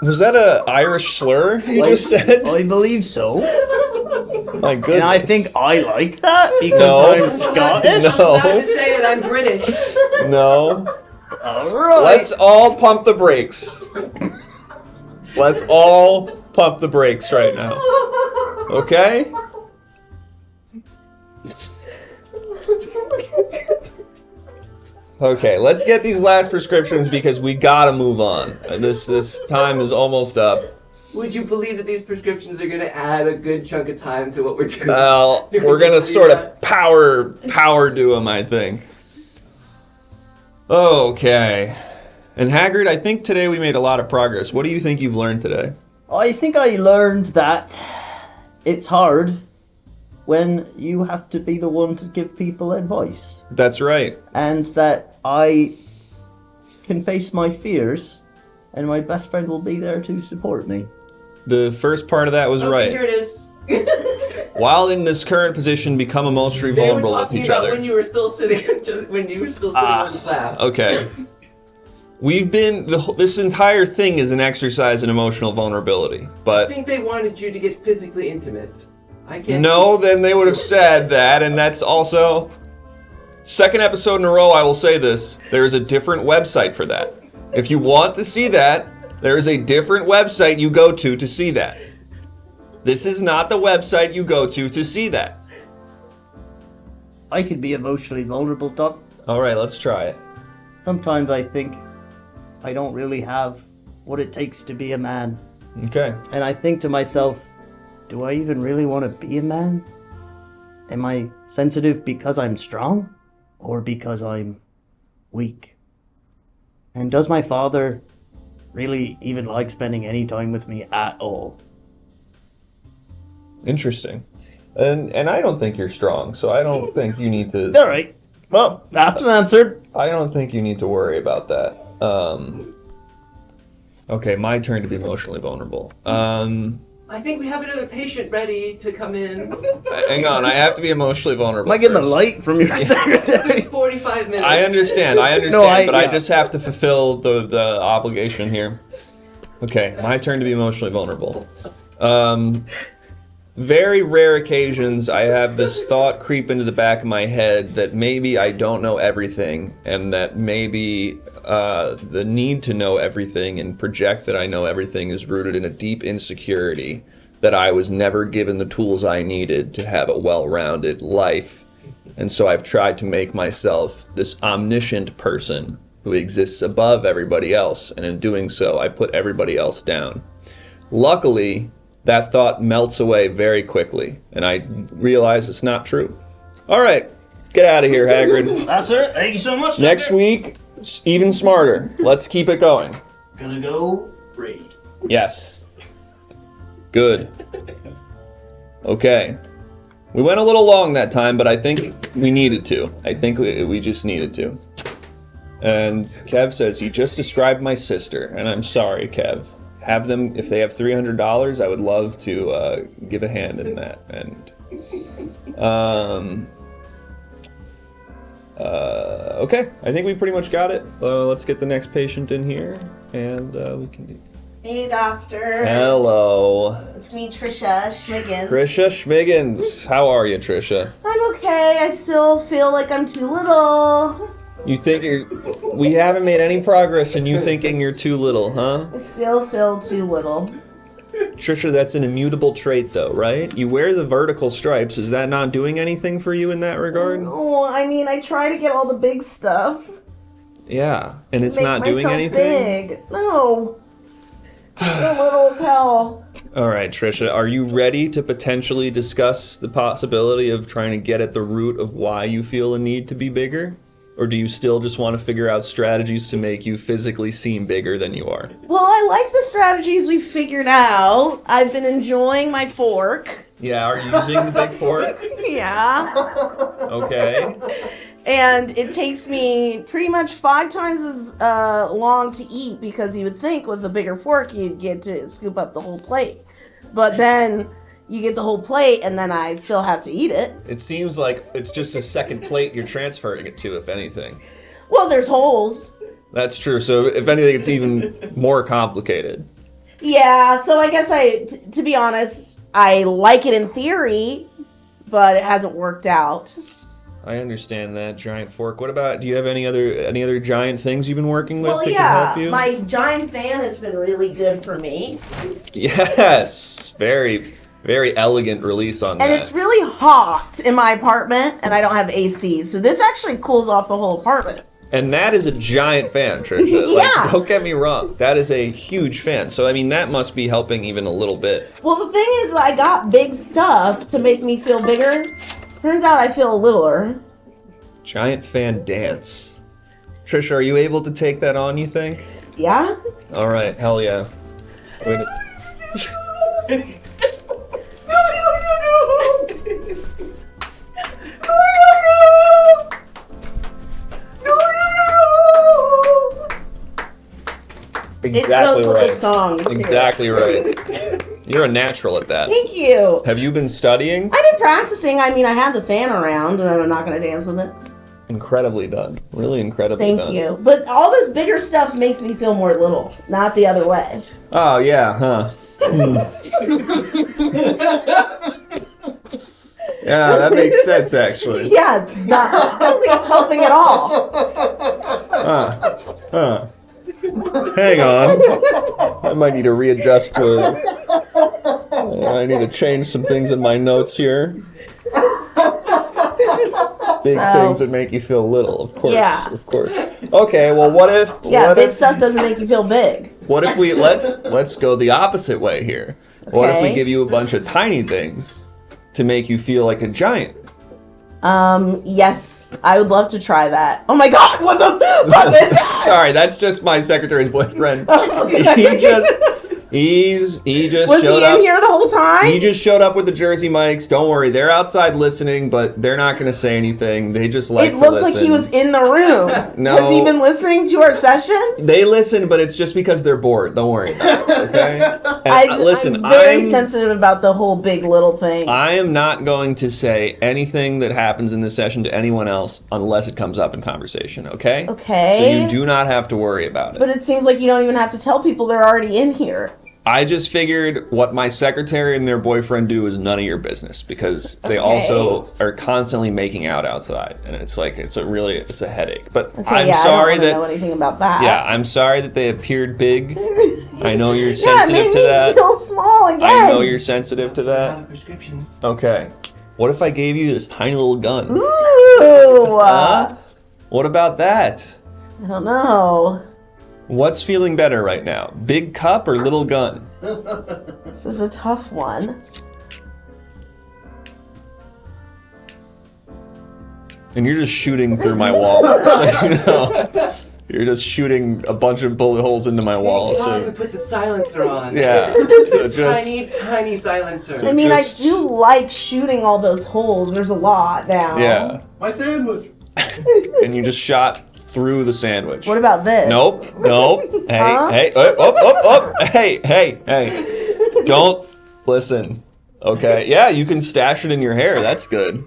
Was that a Irish slur you just said? I believe so. My goodness. And I think I like that because No. I'm Scottish. I'm allowed to say it. I'm British. No. All right. Let's all pump the brakes. Let's all pump the brakes right now. Okay? Okay, let's get these last prescriptions because we gotta move on. This time is almost up. Would you believe that these prescriptions are going to add a good chunk of time to what we're doing? Well, we're gonna sort of power do them, I think. Okay. And Hagrid, I think today we made a lot of progress. What do you think you've learned today? I think I learned that it's hard when you have to be the one to give people advice. That's right. And that I can face my fears and my best friend will be there to support me. The first part of that was right. Here it is. While in this current position, become emotionally They were vulnerable with talking each about other. when you were still sitting on the lap. Okay. We've been this entire thing is an exercise in emotional vulnerability, I but think they wanted you to get physically intimate. I can't. no, then they would have said that, and that's also second episode in a row. I will say this: there is a different website for that. If you want to see that, there is a different website you go to see that. This is not the website you go to see that. I could be emotionally vulnerable, Doc. All right, let's try it. Sometimes I think I don't really have what it takes to be a man. Okay. And I think to myself, do I even really want to be a man? Am I sensitive because I'm strong or because I'm weak? And does my father really even like spending any time with me at all? Interesting. And I don't think you're strong, so I don't think you need to... All right. Well, asked and answered. I don't think you need to worry about that. Okay, my turn to be emotionally vulnerable. I think we have another patient ready to come in. Hang on, I have to be emotionally vulnerable. Am I getting first. the light from your secretary? 45 minutes. I understand, No, but I yeah. just have to fulfill the obligation here. Okay, my turn to be emotionally vulnerable. Very rare occasions I have this thought creep into the back of my head that maybe I don't know everything, and that maybe the need to know everything and project that I know everything is rooted in a deep insecurity that I was never given the tools I needed to have a well-rounded life. And so I've tried to make myself this omniscient person who exists above everybody else, and in doing so, I put everybody else down. Luckily, that thought melts away very quickly, and I realize it's not true. All right, get out of here, Hagrid. That's it. Thank you so much. Next Doctor. week, even smarter. Let's keep it going. Gonna go read. Yes. Good. Okay. We went a little long that time, but I think we needed to. I think we just needed to. And Kev says, he just described my sister, and I'm sorry, Kev. Have them, if they have $300, I would love to give a hand in that. And okay, I think we pretty much got it. Let's get the next patient in here, and we can do. Hey, doctor. Hello, It's me, Trisha Schmiggins. Trisha Schmiggins. How are you, Trisha? I'm okay. I still feel like I'm too little. You think we haven't made any progress in you thinking you're too little, huh? I still feel too little. Trisha, that's an immutable trait, though, right? You wear the vertical stripes. Is that not doing anything for you in that regard? Oh, I mean, I try to get all the big stuff. Yeah, and it's Make not doing myself anything? Big. No. I'm little as hell. All right, Trisha, are you ready to potentially discuss the possibility of trying to get at the root of why you feel a need to be bigger? Or do you still just want to figure out strategies to make you physically seem bigger than you are? Well, I like the strategies we figured out. I've been enjoying my fork. Yeah, are you using the big fork? Yeah. Okay. And it takes me pretty much 5 times as long to eat, because you would think with a bigger fork you'd get to scoop up the whole plate. But then you get the whole plate and then I still have to eat it. It seems like it's just a second plate you're transferring it to, if anything. Well, there's holes. That's true. So if anything, it's even more complicated. Yeah, so I guess to be honest, I like it in theory, but it hasn't worked out. I understand that giant fork. What about? Do you have any other giant things you've been working with Well, that yeah, can help you? my giant fan has been really good for me. Yes, very, very elegant release on that. And it's really hot in my apartment, and I don't have AC, so this actually cools off the whole apartment. And that is a giant fan, Trisha. Yeah. Like, don't get me wrong. That is a huge fan. So, I mean, that must be helping even a little bit. Well, the thing is, I got big stuff to make me feel bigger. Turns out I feel littler. Giant fan dance. Trisha, are you able to take that on, you think? Yeah? All right, hell yeah. Wait Exactly it goes with right. the song, too. Exactly right. You're a natural at that. Thank you. Have you been studying? I've been practicing. I mean, I have the fan around, and I'm not going to dance with it. Incredibly done. Really incredibly done. Thank you. But all this bigger stuff makes me feel more little, not the other way. Oh, yeah, huh. Yeah, that makes sense, actually. Yeah, I don't think it's helping at all. Hang on. I might need to readjust I need to change some things in my notes here. Big things would make you feel little, of course. Yeah. Of course. Okay, well, what if... Yeah, big stuff doesn't make you feel big. What if we... Let's go the opposite way here. What if we Okay. give you a bunch of tiny things to make you feel like a giant? Yes, I would love to try that. Oh my god, what the fuck is that? Sorry, that's just my secretary's boyfriend. He just Was showed he up. in here the whole time? He just showed up with the Jersey mics. Don't worry, they're outside listening, but they're not going to say anything. They just like It to looked listen. like he was in the room. No. Has he been listening to our session? They listen, but it's just because they're bored. Don't worry about it, okay? And, listen, I'm very sensitive about the whole big little thing. I am not going to say anything that happens in this session to anyone else unless it comes up in conversation, okay? Okay. So you do not have to worry about it. But it seems like you don't even have to tell people they're already in here. I just figured what my secretary and their boyfriend do is none of your business because they also are constantly making out outside, and it's like it's a headache. But Okay, I'm yeah, sorry I don't know anything about that. yeah, I'm sorry that they appeared big. I know you're Yeah, it sensitive made to me that. feel small again. I know you're sensitive to that. Prescription. Okay. What if I gave you this tiny little gun? Ooh. Huh? What about that? I don't know. What's feeling better right now? Big cup or little gun? This is a tough one. And you're just shooting through my wall. So you know. You're just shooting a bunch of bullet holes into my wall. Hey, So put the silencer on. yeah. So just Tiny silencer. I mean, just- I do like shooting all those holes. There's a lot now. yeah. My sandwich. And you just shot through the sandwich. What about this? Nope. Hey, Huh? hey, up. Hey. Don't listen. Okay. Yeah, you can stash it in your hair. That's good.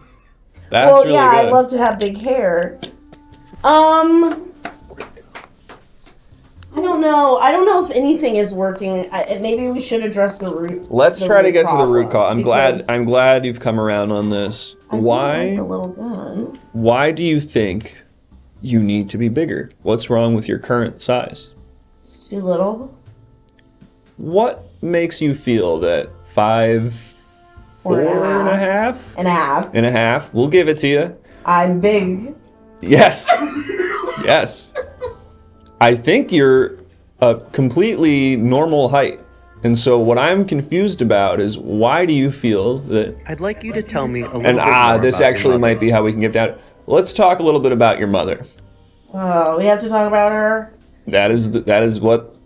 That's Well, really yeah, good. I'd love to have big hair. I don't know if anything is working. Maybe we should address the root. Let's the try to root get to the root problem, cause. because I'm glad you've come around on this. I do Why? like the little gun. Why do you think you need to be bigger. What's wrong with your current size? It's too little. What makes you feel that 4.5 and a half? and a half? We'll give it to you. I'm big. Yes. Yes. I think you're a completely normal height. And so what I'm confused about is why do you feel that... I'd like you to tell me a little and bit more this about actually your mother. might be how we can get down. Let's talk a little bit about your mother. Oh, we have to talk about her? That is what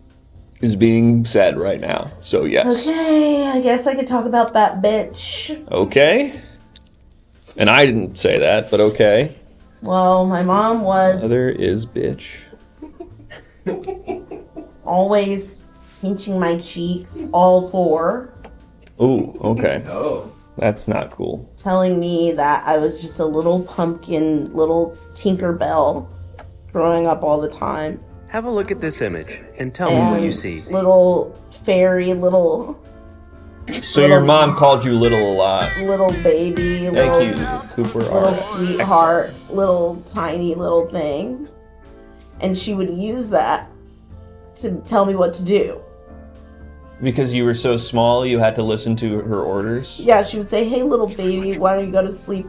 is being said right now. So yes. Okay, I guess I could talk about that bitch. Okay. And I didn't say that, but okay. Well, my mom was... Mother is bitch. always pinching my cheeks, all four. Ooh, okay. Oh. That's not cool. Telling me that I was just a little pumpkin, little Tinkerbell, growing up all the time. Have a look at this image and tell me what you see. Little fairy, little So your mom called you little a lot. little baby, Thank little, you, Cooper. little sweetheart, little tiny little thing. And she would use that to tell me what to do. Because you were so small, you had to listen to her orders? Yeah, she would say, "Hey, little baby, why don't you go to sleep?"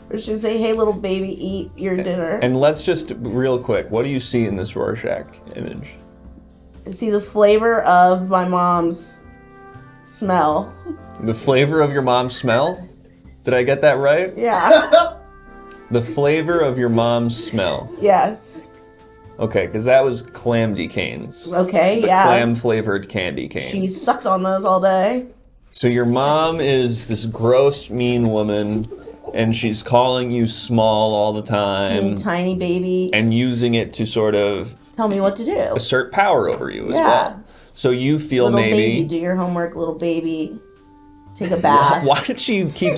Or she'd say, "Hey, little baby, eat your dinner." And let's just, real quick, what do you see in this Rorschach image? I see the flavor of my mom's smell. The flavor of your mom's smell? Did I get that right? Yeah. The flavor of your mom's smell. Yes. Okay, because that was clamdy canes. Okay, the yeah. Clam-flavored candy cane. She sucked on those all day. So your mom is this gross, mean woman, and she's calling you small all the time. Tiny baby. And using it to sort of Tell me what to do. assert power over you as Yeah. well. So you feel Little maybe... baby, do your homework, little baby. Take a bath. Why did she keep...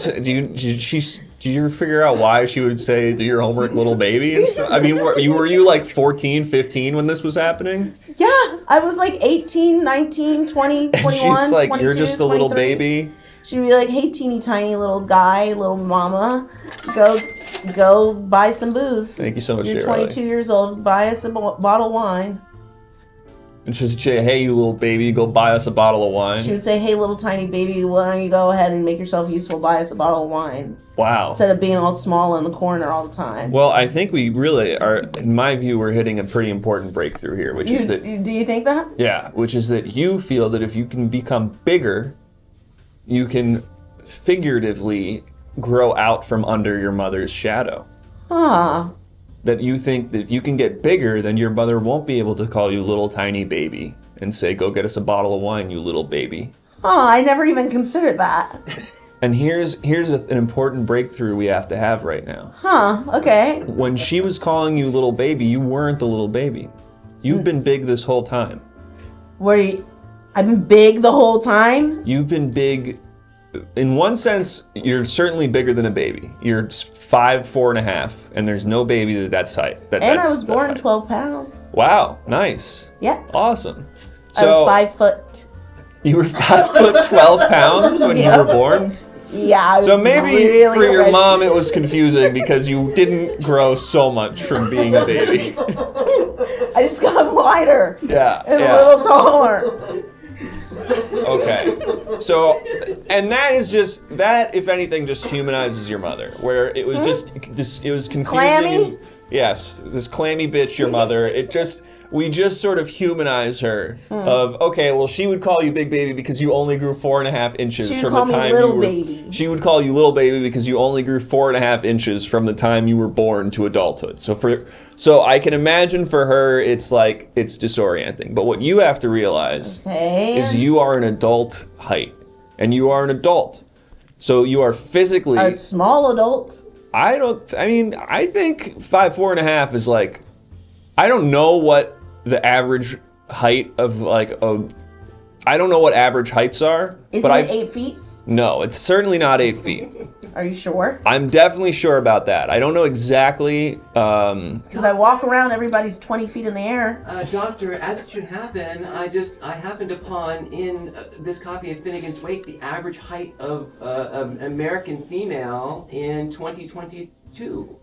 Did you figure out why she would say, do your homework, little baby? And stuff? I mean, were you like 14, 15 when this was happening? Yeah, I was like 18, 19, 20, 21, She's like, 22, you're just a little 23. baby? She'd be like, "Hey, teeny tiny little guy, little mama, go buy some booze. Thank you so much, You're Shirley. 22 years old. Buy us a bottle of wine." And she'd say, hey, you little baby, go buy us a bottle of wine. She would say, "Hey, little tiny baby, why don't you go ahead and make yourself useful? Buy us a bottle of wine." Wow. Instead of being all small in the corner all the time. Well, I think we really are, in my view, we're hitting a pretty important breakthrough here, which is that... Do you think that? Yeah, which is that you feel that if you can become bigger, you can figuratively grow out from under your mother's shadow. Huh. That you think that if you can get bigger, then your mother won't be able to call you little tiny baby and say, go get us a bottle of wine, you little baby. Huh, I never even considered that. And here's an important breakthrough we have to have right now. Huh, okay. When she was calling you little baby, you weren't a little baby. You've been big this whole time. I've been big the whole time? You've been big. In one sense, you're certainly bigger than a baby. You're 4.5, and there's no baby that's height. And I was born 12 pounds. Wow, nice. Yeah. Awesome. I was 5 foot. You were 5 foot 12 pounds when you were born? Yeah, I was So maybe really for your stretchy. mom it was confusing because you didn't grow so much from being a baby. I just got wider. Yeah. And yeah. a little taller. Okay. So, and that is just, that, if anything, just humanizes your mother. Where it was just it was confusing. Clammy? Yes, this clammy bitch, your mother. We just sort of humanize her of, okay, well, she would call you big baby because you only grew 4.5 inches She would from call the me time little you were. baby. She would call you little baby because you only grew 4.5 inches from the time you were born to adulthood. So I can imagine for her, it's like, it's disorienting. But what you have to realize is you are an adult height. And you are an adult. So you are physically... A small adult. I think 4.5 is like... I don't know what the average height of like a... I don't know what average heights are. Is but it 8 feet? No, it's certainly not 8 feet. Are you sure? I'm definitely sure about that. I don't know exactly... Because I walk around, everybody's 20 feet in the air. Doctor, as it should happen, I happened upon in this copy of Finnegan's Wake the average height of an American female in 2022.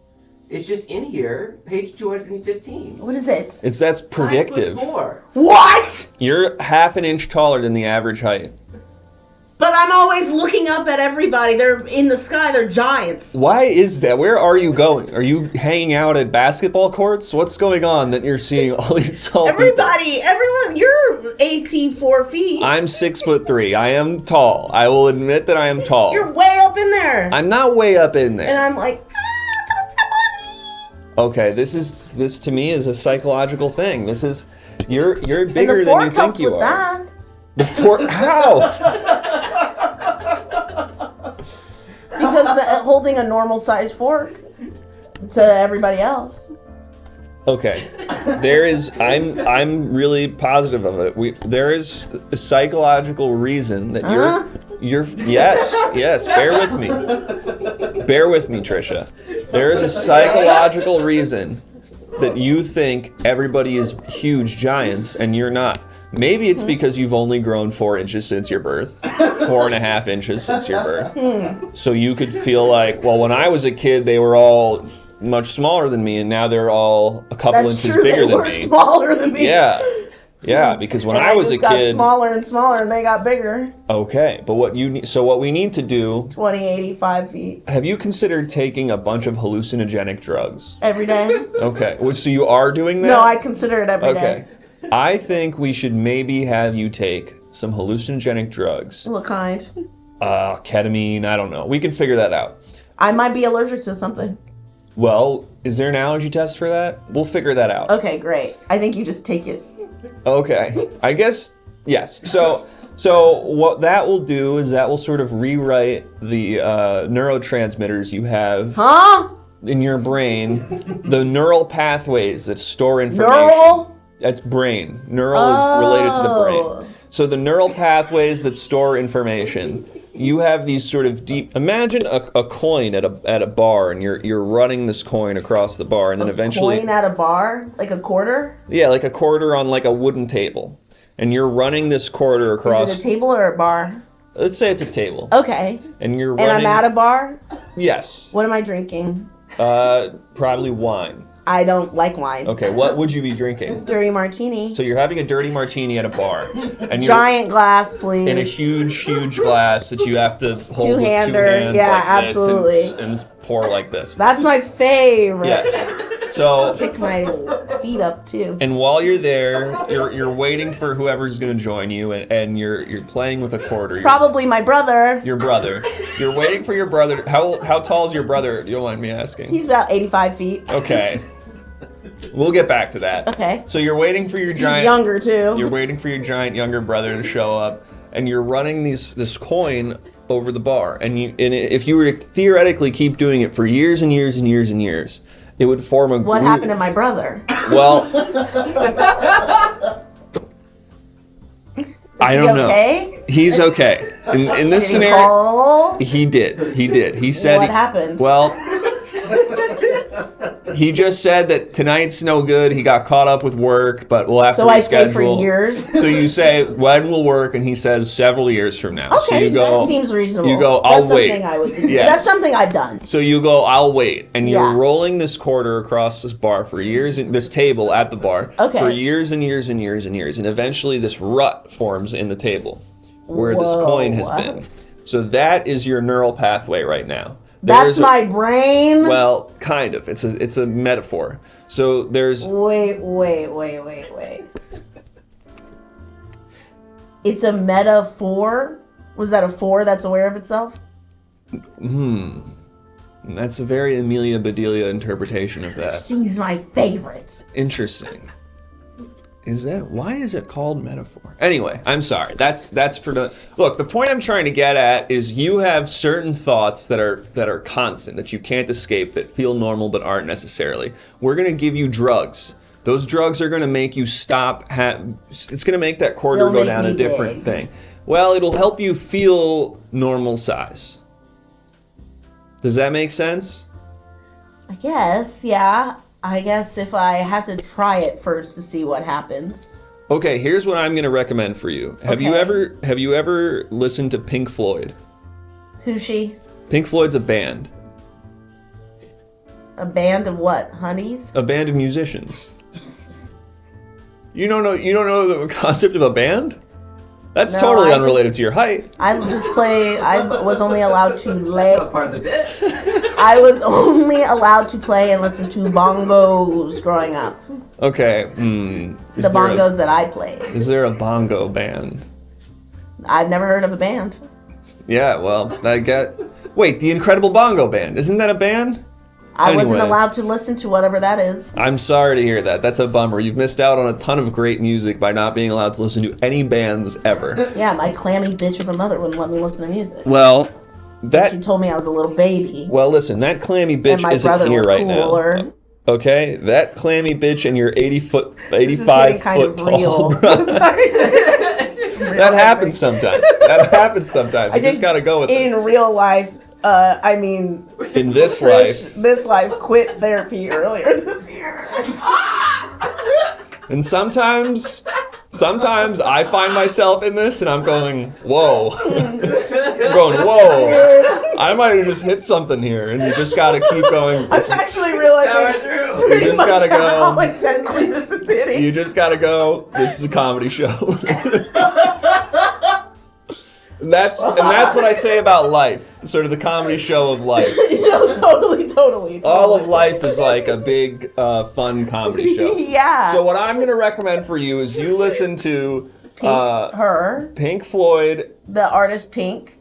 It's just in here, page 215. What is it? That's predictive. 5'4". What? You're half an inch taller than the average height. But I'm always looking up at everybody. They're in the sky. They're giants. Why is that? Where are you going? Are you hanging out at basketball courts? What's going on that you're seeing all these tall Everyone, you're 84 feet. I'm 6'3". I am tall. I will admit that I am tall. You're way up in there. I'm not way up in there. And I'm like, don't step on me. Okay, this to me is a psychological thing. This is you're bigger and the than you fork think helped you with are. That. The fork? How? Because holding a normal size fork to everybody else. Okay, I'm really positive of it. There is a psychological reason that you're yes. Bear with me, Trisha. There is a psychological reason that you think everybody is huge giants and you're not. Maybe it's because you've only grown 4 inches since your birth, 4.5 inches since your birth. So you could feel like, well, when I was a kid, they were all much smaller than me, and now they're all a couple inches bigger than me. Smaller than me. Yeah, because when and I was a got kid, smaller and smaller, and they got bigger. Okay, but what we need to do. 85 feet. Have you considered taking a bunch of hallucinogenic drugs every day? Okay, well, so you are doing that? No, I consider it every day. Okay. I think we should maybe have you take some hallucinogenic drugs. What kind? Ketamine, I don't know. We can figure that out. I might be allergic to something. Well, is there an allergy test for that? We'll figure that out. Okay, great. I think you just take it. Okay. I guess, yes. So what that will do is that will sort of rewrite the neurotransmitters you have in your brain, the neural pathways that store information. Neural? That's brain. Neural is related to the brain. So the neural pathways that store information, you have these sort of deep. Imagine a coin at a bar, and you're running this coin across the bar, and then eventually. Coin at a bar, like a quarter. Yeah, like a quarter on like a wooden table, and you're running this quarter across. Is it a table or a bar? Let's say it's a table. Okay. And you're running. And I'm at a bar. Yes. What am I drinking? Probably wine. I don't like wine. Okay, what would you be drinking? Dirty martini. So you're having a dirty martini at a bar. And Giant glass, please. In a huge glass that you have to hold Two-hander. with 2 hands Yeah, like absolutely. this and pour like this. That's my favorite. Yes. So kick my feet up too. And while you're there, you're waiting for whoever's going to join you, and you're playing with a quarter. Probably my brother. Your brother. You're waiting for your brother. How tall is your brother? You don't mind me asking. He's about 85 feet. Okay. We'll get back to that. Okay. So you're waiting for your giant. He's younger too. You're waiting for your giant younger brother to show up, and you're running this coin over the bar. And if you were to theoretically keep doing it for years and years and years and years, it would form a. What happened to my brother? Well, I don't know. Okay? He's okay. In this scenario, he did. He said. What happened? Well. He just said that tonight's no good. He got caught up with work, but we'll have to reschedule. So I say for years? So you say, when will work? And he says several years from now. Okay, so you go, that seems reasonable. You go, I'll wait. That's something I would do. Yes. That's something I've done. So you go, I'll wait. And you're Yeah. rolling this quarter across this bar for years, this table at the bar, Okay. for years and years and years and years. And eventually this rut forms in the table where this coin has been. So that is your neural pathway right now. That's my brain? Well, kind of. It's a metaphor. So there's. Wait. It's a metaphor? Was that a 4 that's aware of itself? That's a very Amelia Bedelia interpretation of that. She's my favorite. Interesting. Why is it called metaphor? Anyway, I'm sorry. That's for the look. The point I'm trying to get at is you have certain thoughts that are constant, that you can't escape, that feel normal but aren't necessarily. We're gonna give you drugs. Those drugs are gonna make you stop. It's gonna make that quarter go down a different thing. Well, it'll help you feel normal size. Does that make sense? I guess, yeah. I guess if I have to try it first to see what happens. Okay, here's what I'm going to recommend for you. Have you ever listened to Pink Floyd? Who's she? Pink Floyd's a band. A band of what? Honeys? A band of musicians. You don't know the concept of a band? That's No, totally I unrelated to your height. I was only allowed to lay. Part of the bit. I was only allowed to play and listen to bongos growing up. Okay. The bongos that I played. Is there a bongo band? I've never heard of a band. Yeah, well, wait, the Incredible Bongo Band. Isn't that a band? I wasn't Anyway. allowed to listen to whatever that is. I'm sorry to hear that. That's a bummer. You've missed out on a ton of great music by not being allowed to listen to any bands ever. Yeah, my clammy bitch of a mother wouldn't let me listen to music. Well, She told me I was a little baby. Well, listen, that clammy And bitch my isn't brother here was right cooler. now. Okay? That clammy bitch and your 85 kind foot of tall real. brother. That happens sometimes. You just gotta go with it. In real life, I mean, In this Trish, life. this life quit therapy earlier this year. And sometimes I find myself in this and I'm going, whoa. I'm going, whoa. I might have just hit something here. And you just gotta keep going. I'm actually realizing pretty just much gotta go. how intensely this is hitting. You just gotta go, this is a comedy show. And that's what I say about life. Sort of the comedy show of life. Totally. All of life is like a big, fun comedy show. Yeah. So what I'm gonna recommend for you is you listen to Pink Floyd, the artist Pink,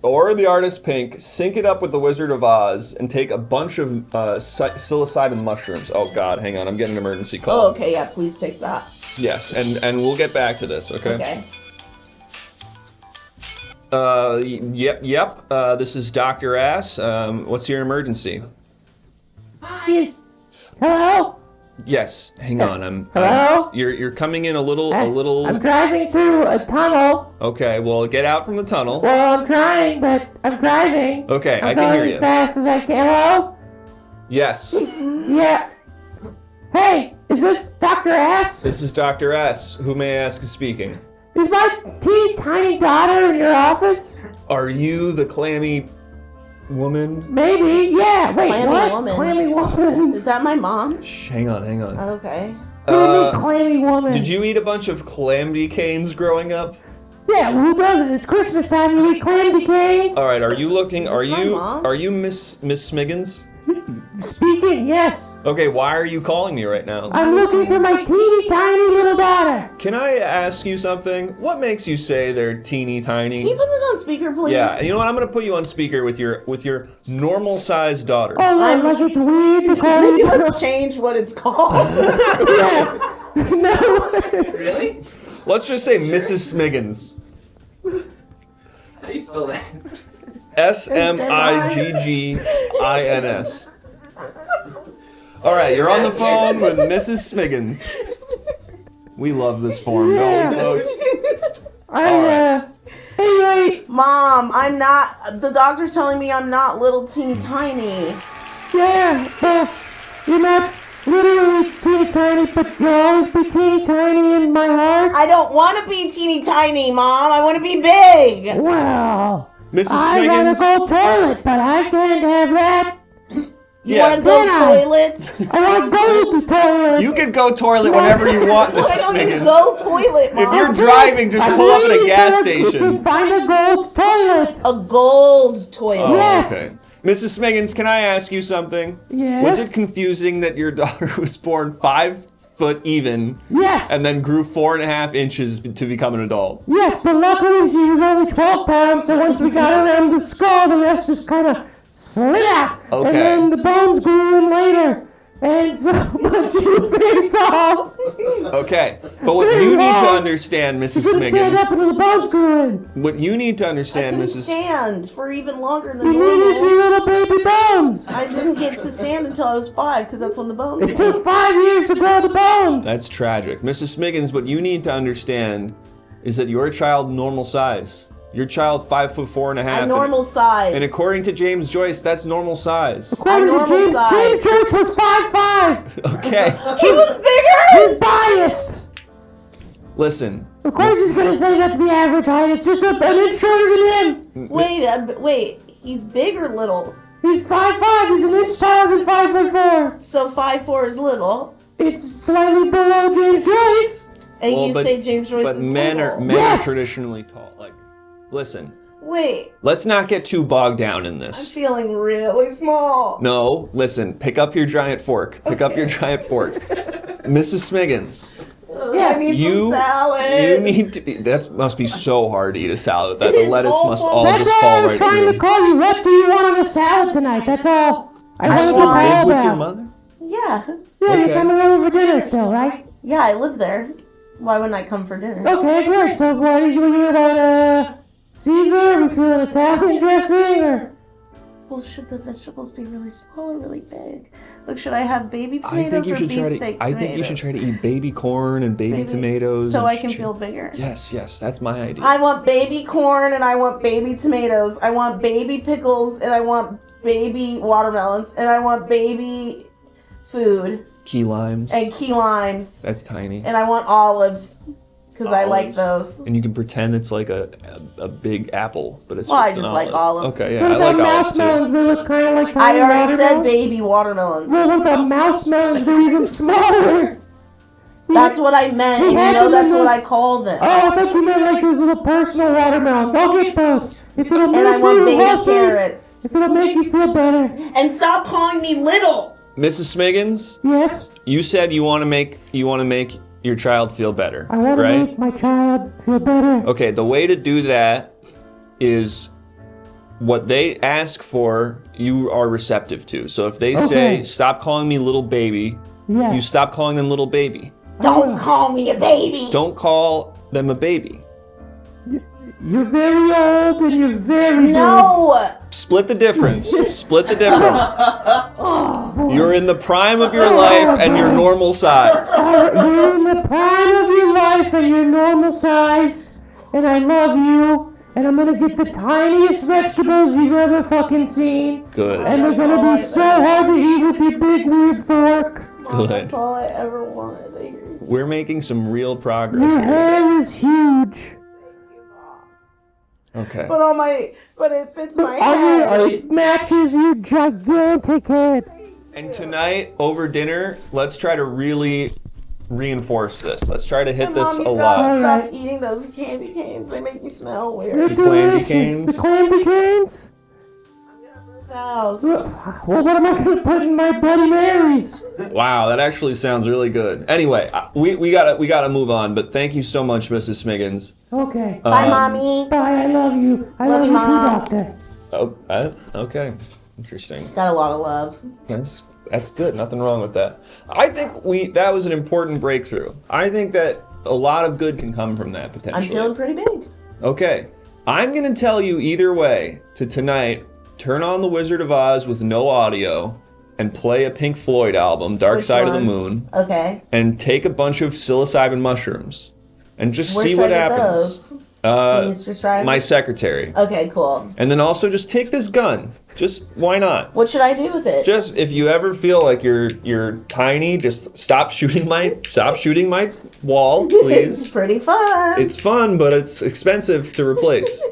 or the artist Pink. Sync it up with the Wizard of Oz and take a bunch of psilocybin mushrooms. Oh God, hang on, I'm getting an emergency call. Oh, okay, yeah, please take that. Yes, and we'll get back to this. Okay. Okay. Yep. This is Dr. Ass. What's your emergency? Yes. Hello? Yes. Hang on. Hello? You're coming in a little. I'm driving through a tunnel. Okay. Well, get out from the tunnel. Well, I'm trying, but I'm driving. Okay, I'm I can hear going you. as fast as I can. Hello? Yes. Yeah. Hey, is this Dr. Ass? This is Dr. S. Who may I ask is speaking? Is my teeny tiny daughter in your office? Are you the clammy woman? Maybe, yeah. Wait, Clammy what? woman. Clammy woman. Is that my mom? Shh, hang on. Okay. What do you mean, clammy woman? Did you eat a bunch of calamity canes growing up? Yeah, well, who doesn't? It's Christmas time. You eat calamity canes. All right. Are you looking? Are my you? mom? Are you Miss Smiggins? Speaking, yes. Okay. Why are you calling me right now? I'm looking for my teeny tiny little daughter. Can I ask you something? What makes you say they're teeny tiny? Can you put this on speaker, please? Yeah, you know what? I'm gonna put you on speaker with your normal sized daughter. Oh, like it's weird to call Maybe you. let's change what it's called. Really? Let's just say Mrs. Smiggins. How do you spell that? Smiggins. All right, you're on the phone with Mrs. Smiggins. We love this form, don't we, folks? Anyway. Mom, I'm not. The doctor's telling me I'm not little teeny tiny. Yeah, you're not literally teeny tiny, but you'll always be teeny tiny in my heart. I don't want to be teeny tiny, Mom. I want to be big. Well, Mrs. I got a Smiggins. gold toilet, but I can't have that. You want to go toilet? I want to go to the toilet. You can go toilet whenever you want, Mrs. Why don't you Smiggins. go toilet, Mom? If you're driving, just pull up at a gas station. Find a gold toilet. A gold toilet. Oh, okay. Mrs. Smiggins, can I ask you something? Yes. Was it confusing that your daughter was born 5 foot even? Yes. And then grew 4.5 inches to become an adult? Yes, but luckily she was only 12 pounds, so once we got her around the skull, the rest just kind of slid out. Okay. And then the bones grew in later. And so, but she was very tall. Okay, but what you need to understand, Mrs. She couldn't stand up Smiggins, until the bones grew in. what you need to I understand, couldn't Mrs. stand for even longer than You needed your normal. little baby bones. I didn't get to stand until I was 5 because that's when the bones It took 5 years to grow the bones. That's tragic. Mrs. Smiggins, what you need to understand is that you're a child normal size. Your child 5'4.5". I'm normal size. And according to James Joyce, that's normal size. I'm normal size. James Joyce was 5'5". Okay. He was bigger. He's biased. Listen. Of course he's gonna say that's the average height. It's just an inch shorter than him. Wait, he's big or little? He's 5'5". He's an inch taller than 5'4". So 5'4" is little. It's slightly below James Joyce. And you say James Joyce But is men little. are traditionally tall. Like, listen. Wait, Let's not get too bogged down in I'm this. feeling really small. No, listen. Pick up your giant fork. Pick up your giant fork. Mrs. Smiggins. I need some salad. You need to be. That must be so hard to eat a salad. That the lettuce must all That's just all I fall was right trying through. to call you. What do you want on the salad tonight? That's all. I You wanted to still call live with your about. mother? Yeah. Yeah, Okay. you're coming over for dinner still, right? Yeah, I live there. Why wouldn't I come for dinner? Okay, great. So what are you about, Caesar? Are we feeling Italian dressing, or? Well, should the vegetables be really small or really big? Like, should I have baby I think tomatoes you or should try beefsteak to. I think you should try to eat baby corn and baby tomatoes. So and I can feel bigger. Yes, that's my idea. I want baby corn and I want baby tomatoes. I want baby pickles and I want baby watermelons and I want baby food Key limes. and key limes That's tiny. and I want olives because I like those. And you can pretend it's like a big apple, but it's Well, just I just an like olives. Okay, yeah, I like olives too. Melons, they look kind of like I tiny already said watermelons. baby watermelons. Well, the mouse melons, they're even smaller. That's what I meant, and you know that's what I call them. Oh, I thought you meant like those little personal watermelons. I'll get those. If it'll make And I want you baby healthy, carrots. If it'll make you feel better. And stop calling me little. Mrs. Smiggins, Yes, you said you want to make your child feel better, I want to right? make my child feel better. Okay, the way to do that is what they ask for, you are receptive to. So if they say, stop calling me little baby, Yes. you stop calling them little baby. Don't call me a baby. Don't call them a baby. You're very old and you're very No. Split the difference. Split the difference. You're in the prime of your life and your normal size. You're in the prime of your life and you're normal size, and I love you, and I'm gonna get the tiniest vegetables you've ever fucking seen. Good. And they're gonna be so hard to eat with your big weird fork. Good. That's all I ever wanted. We're making some real progress Your here. hair is huge. Okay. But it fits my It matches your gigantic head. And tonight, over dinner, let's try to really reinforce this. Let's try to hit this a Mom, you lot. gotta stop eating those candy canes. They make me smell weird. The candy canes? The candy canes? Out. Well, what am I gonna put in my Bloody Marys? Wow, that actually sounds really good. Anyway, we gotta move on. But thank you so much, Mrs. Smiggins. Okay. Bye, Mommy. Bye, I love you. I love you too, Mom. Doctor. Oh, okay, interesting. She's got a lot of love. That's good. Nothing wrong with that. I think that was an important breakthrough. I think that a lot of good can come from that potentially. I'm feeling pretty big. Okay, I'm gonna tell you either way to tonight. Turn on the Wizard of Oz with no audio and play a Pink Floyd album, Dark Which Side of the one? Moon, Okay. and take a bunch of psilocybin mushrooms and just Where see should what I get happens. those? Can you describe My it? secretary. Okay, cool. And then also just take this gun. Just why not? What should I do with it? Just if you ever feel like you're tiny, just stop shooting my wall, It's please. pretty fun. It's fun, but it's expensive to replace.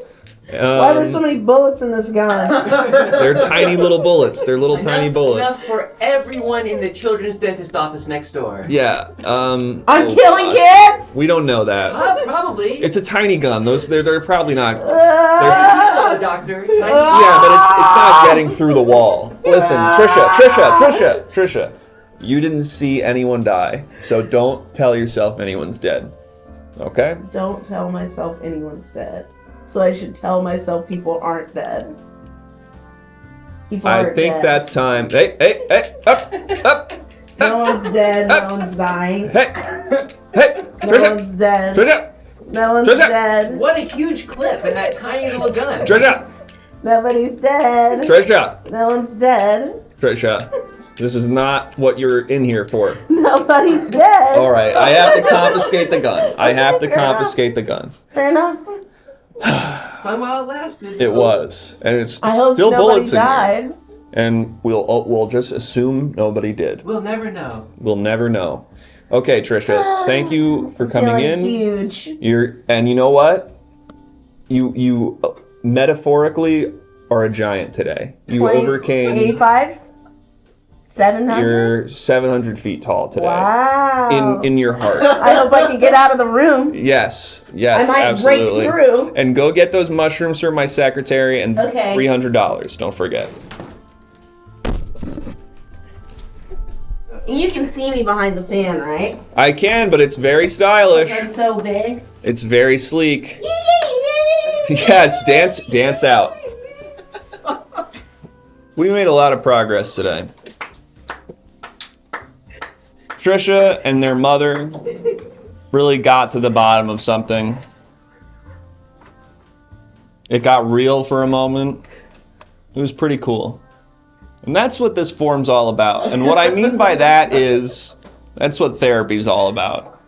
Why are there so many bullets in this gun? They're tiny little bullets. They're little tiny Enough bullets. for everyone in the children's dentist office next door. Yeah. I'm killing kids. We don't know that. Probably. It's a tiny gun. They're probably not. Doctor. Yeah, but it's not getting through the wall. Listen, Trisha. You didn't see anyone die, so don't tell yourself anyone's dead. Okay? Don't tell myself anyone's dead. So I should tell myself people aren't dead. People aren't I think dead. that's time. Hey, up. No one's dead. No one's dying. Hey, No one's dead. Trisha. No one's Trisha. dead. What a huge clip in that tiny little gun. Trisha. Nobody's dead. Trisha. No one's dead. Trisha. This is not what you're in here for. Nobody's dead. All right, I have to confiscate the gun. I have to confiscate the gun. Fair enough. It's fun while it lasted. It was, and it's I hope still nobody bullets in here. died. And we'll just assume nobody did. We'll never know. We'll never know. Okay, Trisha, thank you for coming in. Huge. And you know what? You metaphorically are a giant today. You 20, overcame. 85? 700? You're 700 feet tall today. Wow. In your heart. I hope I can get out of the room. Yes, I might absolutely. break through. And go get those mushrooms from my secretary and Okay. $300. Don't forget. You can see me behind the fan, right? I can, but it's very stylish. I'm so big. It's very sleek. Yes, dance out. We made a lot of progress today. Trisha and their mother really got to the bottom of something. It got real for a moment. It was pretty cool. And that's what this forum's all about. And what I mean by that is, that's what therapy's all about.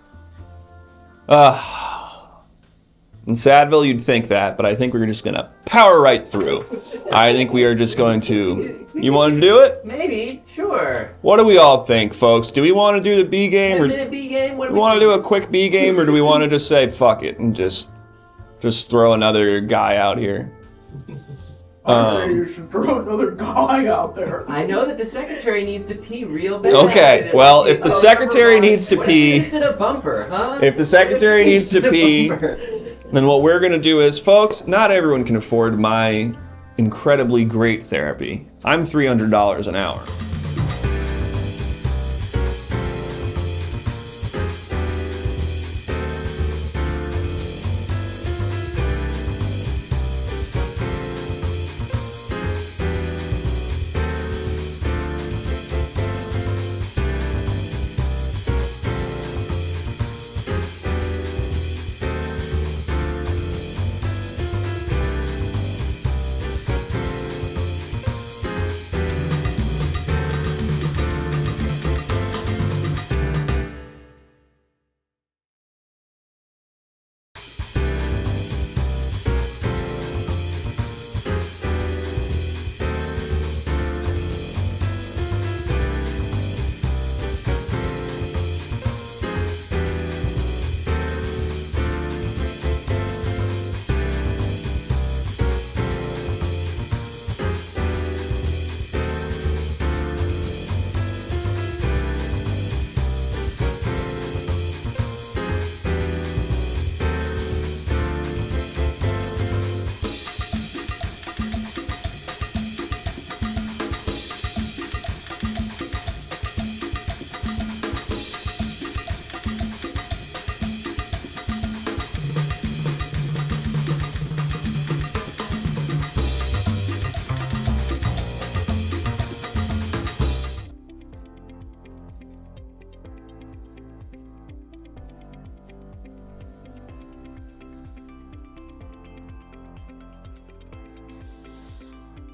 In Sadville, you'd think that, but I think we're just gonna power right through. I think we are just going to... You want to do it? Maybe, sure. What do we all think, folks? Do we want to do the B game, or 10-minute B game? What do we want to do a quick B game, or do we want to just say fuck it and just throw another guy out here? I say you should throw another guy out there. I know that the secretary needs to pee real bad. Okay, well, if the secretary needs to pee, What if we just did a bumper, huh? if the secretary What if we needs to just did a pee, bumper? then what we're gonna do is, folks, not everyone can afford my incredibly great therapy. I'm $300 an hour.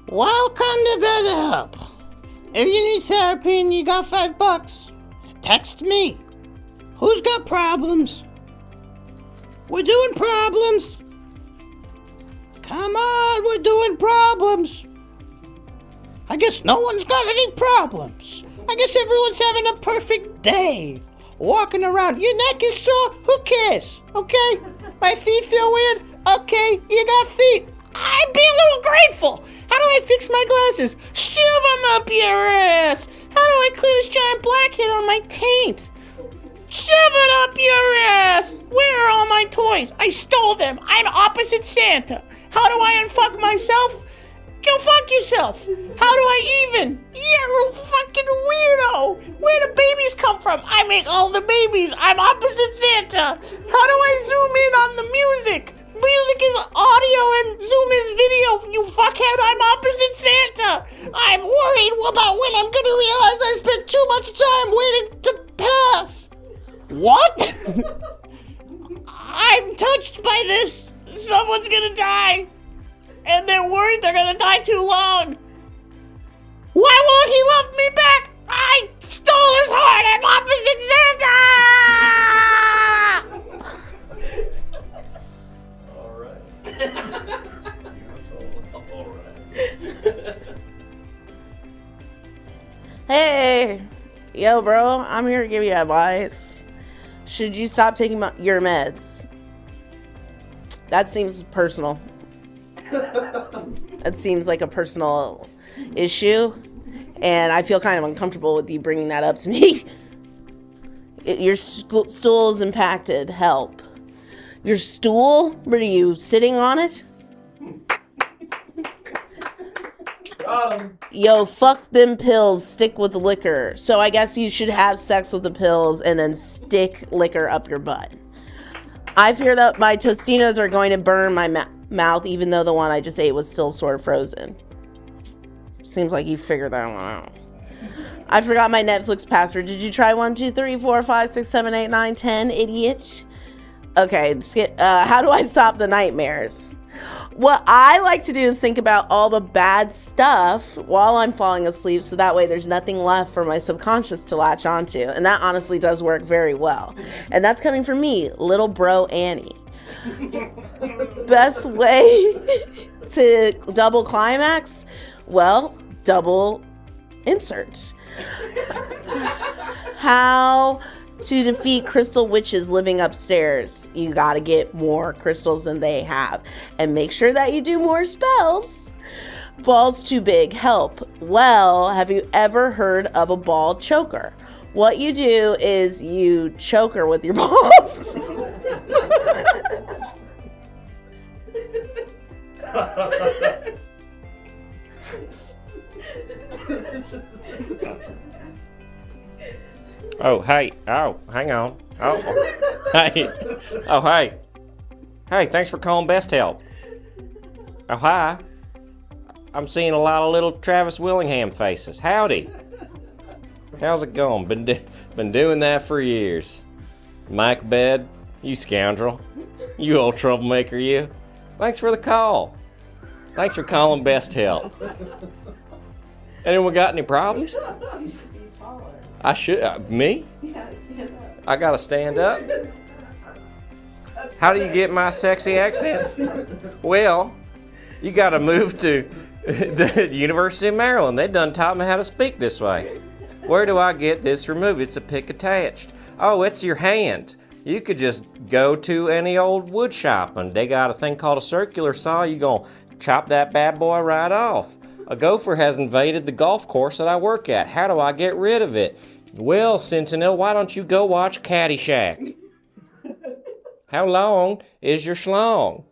Welcome to BetterHelp. If you need therapy and you got $5, text me. Who's got problems? We're doing problems. Come on, we're doing problems. I guess no one's got any problems. I guess everyone's having a perfect day. Walking around. Your neck is sore? Who cares? Okay? My feet feel weird? Okay, you got feet. I'd be a little grateful. How do I fix my glasses? Shove them up your ass. How do I clear this giant blackhead on my taint? Shove it up your ass. Where are all my toys? I stole them. I'm opposite Santa. How do I unfuck myself? Go fuck yourself. How do I even? You fucking weirdo. Where do babies come from? I make all the babies. I'm opposite Santa. How do I zoom in on the music? Music is audio and Zoom is video, you fuckhead. I'm opposite Santa. I'm worried about when I'm gonna realize I spent too much time waiting to pass. What? I'm touched by this. Someone's gonna die. And they're worried they're gonna die too long. Why won't he love me back? I stole his heart. I'm opposite Santa! Hey, yo, bro, I'm here to give you advice. Should you stop taking your meds? That seems personal. It seems like a personal issue, and I feel kind of uncomfortable with you bringing that up to me. Your stool is impacted. Help. Your stool? Were you sitting on it? Yo, fuck them pills. Stick with liquor. So I guess you should have sex with the pills and then stick liquor up your butt. I fear that my Tostinos are going to burn my mouth, even though the one I just ate was still sort of frozen. Seems like you figured that one out. I forgot my Netflix password. Did you try 1, 2, 3, 4, 5, 6, 7, 8, 9, 10, idiot? Okay, how do I stop the nightmares? What I like to do is think about all the bad stuff while I'm falling asleep, so that way there's nothing left for my subconscious to latch onto. And that honestly does work very well. And that's coming from me, little bro Annie. Best way to double climax? Well, double insert. How to defeat crystal witches living upstairs. You gotta get more crystals than they have. And make sure that you do more spells. Balls too big. Help. Well, have you ever heard of a ball choker? What you do is you choke her with your balls. Oh, hey. Oh, hang on. Oh, hey. Oh, hey. Hey, thanks for calling Best Help. Oh, hi. I'm seeing a lot of little Travis Willingham faces. Howdy. How's it going? Been doing that for years. Mike Bed, you scoundrel. You old troublemaker, you. Thanks for the call. Thanks for calling Best Help. Anyone got any problems? I should. Me? I gotta stand up? How do you get my sexy accent? Well, you gotta move to the University of Maryland. They done taught me how to speak this way. Where do I get this removed? It's a pick attached. Oh, it's your hand. You could just go to any old wood shop and they got a thing called a circular saw. You gonna chop that bad boy right off. A gopher has invaded the golf course that I work at. How do I get rid of it? Well, Sentinel, why don't you go watch Caddyshack? How long is your schlong?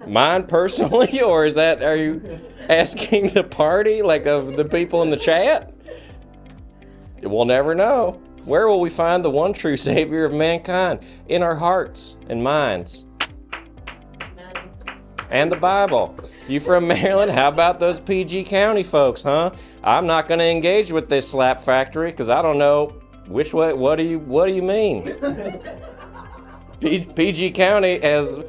Mine personally, or are you asking the party, like of the people in the chat? We'll never know. Where will we find the one true savior of mankind? In our hearts and minds. And the Bible. You from Maryland? How about those PG County folks, huh? I'm not going to engage with this slap factory because I don't know which way. What do you mean? PG County is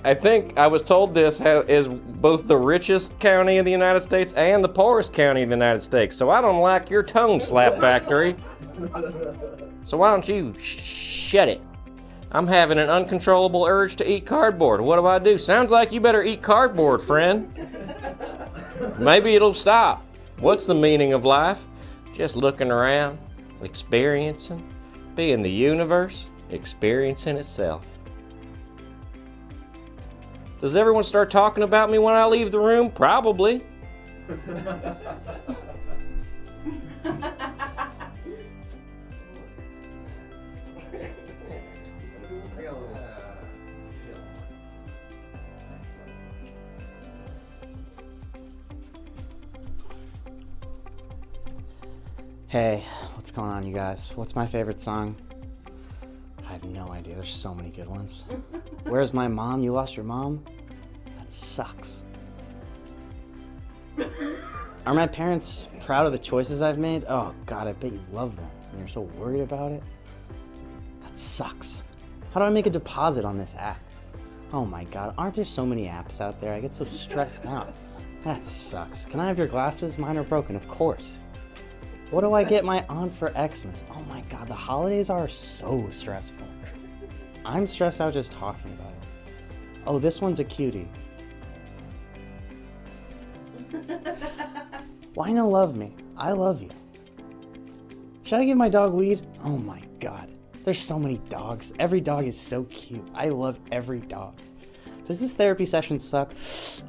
I think I was told this is both the richest county in the United States and the poorest county in the United States. So I don't like your tone, slap factory. So why don't you shut it? I'm having an uncontrollable urge to eat cardboard. What do I do? Sounds like you better eat cardboard, friend. Maybe it'll stop. What's the meaning of life? Just looking around, experiencing, being the universe, experiencing itself. Does everyone start talking about me when I leave the room? Probably. Hey, what's going on, you guys? What's my favorite song? I have no idea. There's so many good ones. Where's my mom? You lost your mom? That sucks. Are my parents proud of the choices I've made? Oh, God, I bet you love them. And you're so worried about it? That sucks. How do I make a deposit on this app? Oh, my God. Aren't there so many apps out there? I get so stressed out. That sucks. Can I have your glasses? Mine are broken, of course. What do I get my aunt for Xmas? Oh my God, the holidays are so stressful. I'm stressed out just talking about it. Oh, this one's a cutie. Why not love me? I love you. Should I give my dog weed? Oh my God, there's so many dogs. Every dog is so cute. I love every dog. Does this therapy session suck?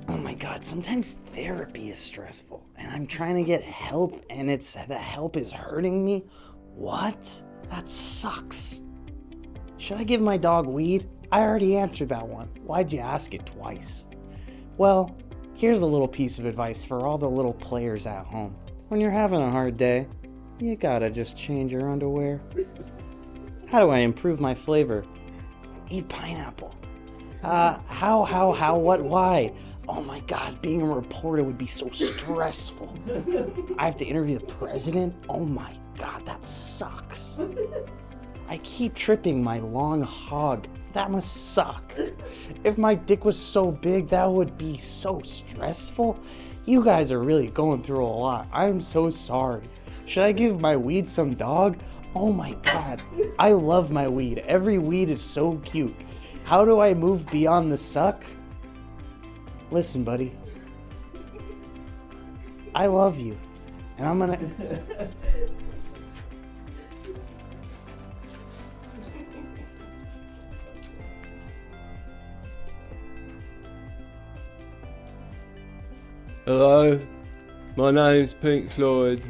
Oh my god, sometimes therapy is stressful, and I'm trying to get help, and the help is hurting me? What? That sucks. Should I give my dog weed? I already answered that one. Why'd you ask it twice? Well, here's a little piece of advice for all the little players at home. When you're having a hard day, you gotta just change your underwear. How do I improve my flavor? Eat pineapple. What, why? Oh my god, being a reporter would be so stressful. I have to interview the president? Oh my god, that sucks. I keep tripping my long hog. That must suck. If my dick was so big, that would be so stressful. You guys are really going through a lot. I'm so sorry. Should I give my weed some dog? Oh my god, I love my weed. Every weed is so cute. How do I move beyond the suck? Listen, buddy. I love you. And I'm gonna... Hello, my name's Pink Floyd.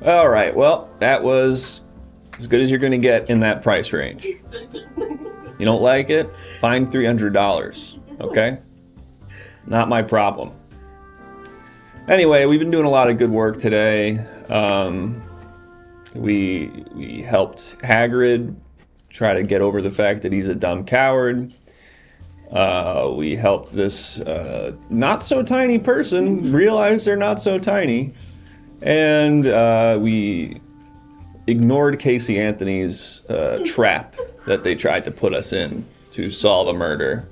All right, well, that was as good as you're going to get in that price range. You don't like it? Fine $300, okay? Not my problem. Anyway, we've been doing a lot of good work today. We helped Hagrid try to get over the fact that he's a dumb coward. We helped this not so tiny person realize they're not so tiny. And we ignored Casey Anthony's trap that they tried to put us in to solve a murder.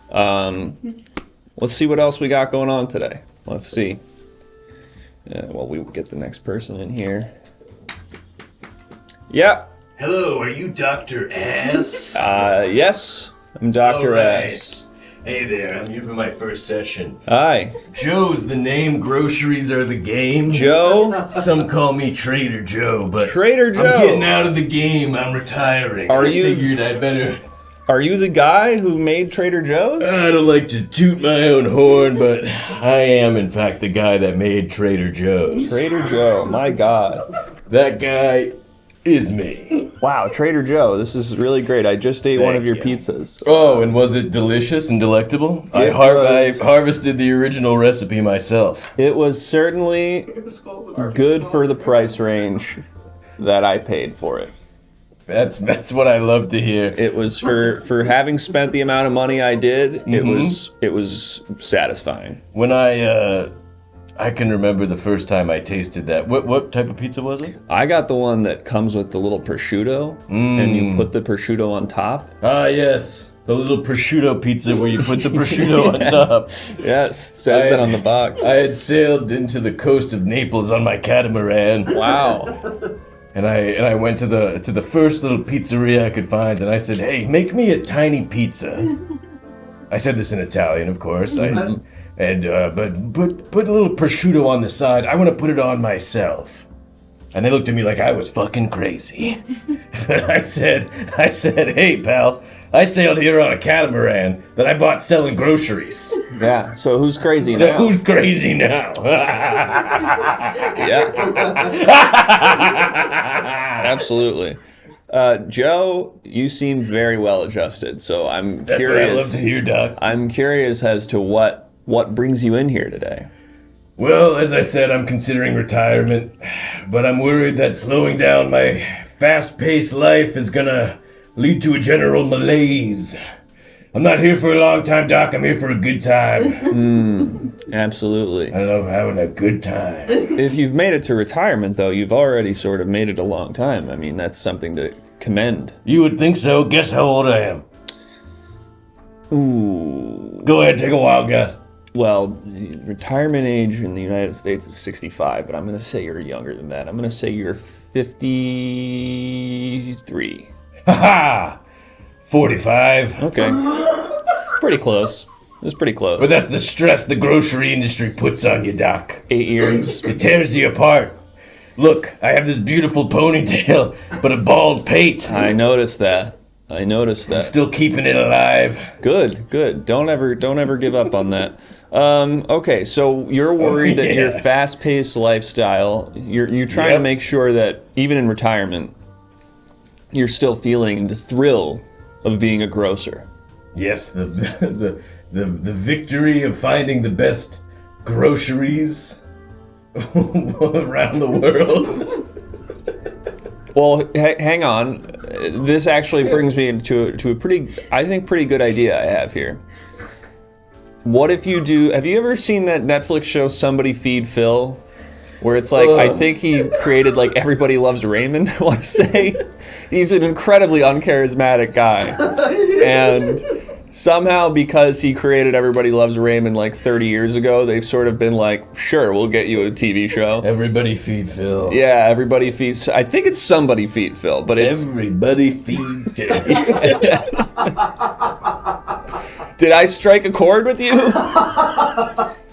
Let's see what else we got going on today. Let's see. Well, we will get the next person in here. Yep. Hello, are you Dr. Ass? Yes, I'm Dr. Alright. S. Hey there, I'm here for my first session. Hi. Joe's the name, groceries are the game. Joe? Some call me Trader Joe, but Trader Joe. I'm getting out of the game, I'm retiring. I figured I'd better... Are you the guy who made Trader Joe's? I don't like to toot my own horn, but I am in fact the guy that made Trader Joe's. Trader Joe, my God. That guy is me. Wow, Trader Joe, this is really great. I just ate one of your pizzas. Oh, and was it delicious and delectable? I harvested the original recipe myself. It was certainly good for the price range that I paid for it. That's what I love to hear. It was for having spent the amount of money I did. Mm-hmm. It was satisfying. When I can remember the first time I tasted that. What type of pizza was it? I got the one that comes with the little prosciutto, and you put the prosciutto on top. Ah, yes. The little prosciutto pizza where you put the prosciutto on top. Yes, says that on the box. I had sailed into the coast of Naples on my catamaran. Wow. And I went to the first little pizzeria I could find, and I said, "Hey, make me a tiny pizza." I said this in Italian, of course. But put a little prosciutto on the side. I want to put it on myself. And they looked at me like I was fucking crazy. But I said, "Hey, pal, I sailed here on a catamaran that I bought selling groceries." Yeah. So who's crazy So now? who's crazy now? Yeah. Absolutely. Joe, you seem very well adjusted, so I'm That's curious. what I love to hear, Doc. I'm curious as to what brings you in here today. Well, as I said, I'm considering retirement, but I'm worried that slowing down my fast-paced life is gonna lead to a general malaise. I'm not here for a long time, Doc. I'm here for a good time. Absolutely. I love having a good time. If you've made it to retirement, though, you've already sort of made it a long time. I mean, that's something to commend. You would think so. Guess how old I am. Ooh. Go ahead, take a wild guess. Well, the retirement age in the United States is 65, but I'm going to say you're younger than that. I'm going to say you're 53. Ha-ha! 45. Okay. Pretty close. It's pretty close. But that's the stress the grocery industry puts on you, Doc. 8 years. It tears you apart. Look, I have this beautiful ponytail, but a bald pate. I noticed that. I'm still keeping it alive. Good. Don't ever give up on that. Okay, so you're worried that your fast-paced lifestyle, you're trying to make sure that even in retirement, you're still feeling the thrill of being a grocer. Yes, the victory of finding the best groceries around the world. Well, hang on. This actually brings me into a pretty good idea I have here. What if you do? Have you ever seen that Netflix show Somebody Feed Phil? Where it's like, I think he created like Everybody Loves Raymond, I want to say. He's an incredibly uncharismatic guy. And somehow because he created Everybody Loves Raymond like 30 years ago, they've sort of been like, sure, we'll get you a TV show. Everybody Feed Phil. Yeah, Everybody Feeds... I think it's Somebody Feed Phil, but it's... Everybody Feed Phil. Did I strike a chord with you?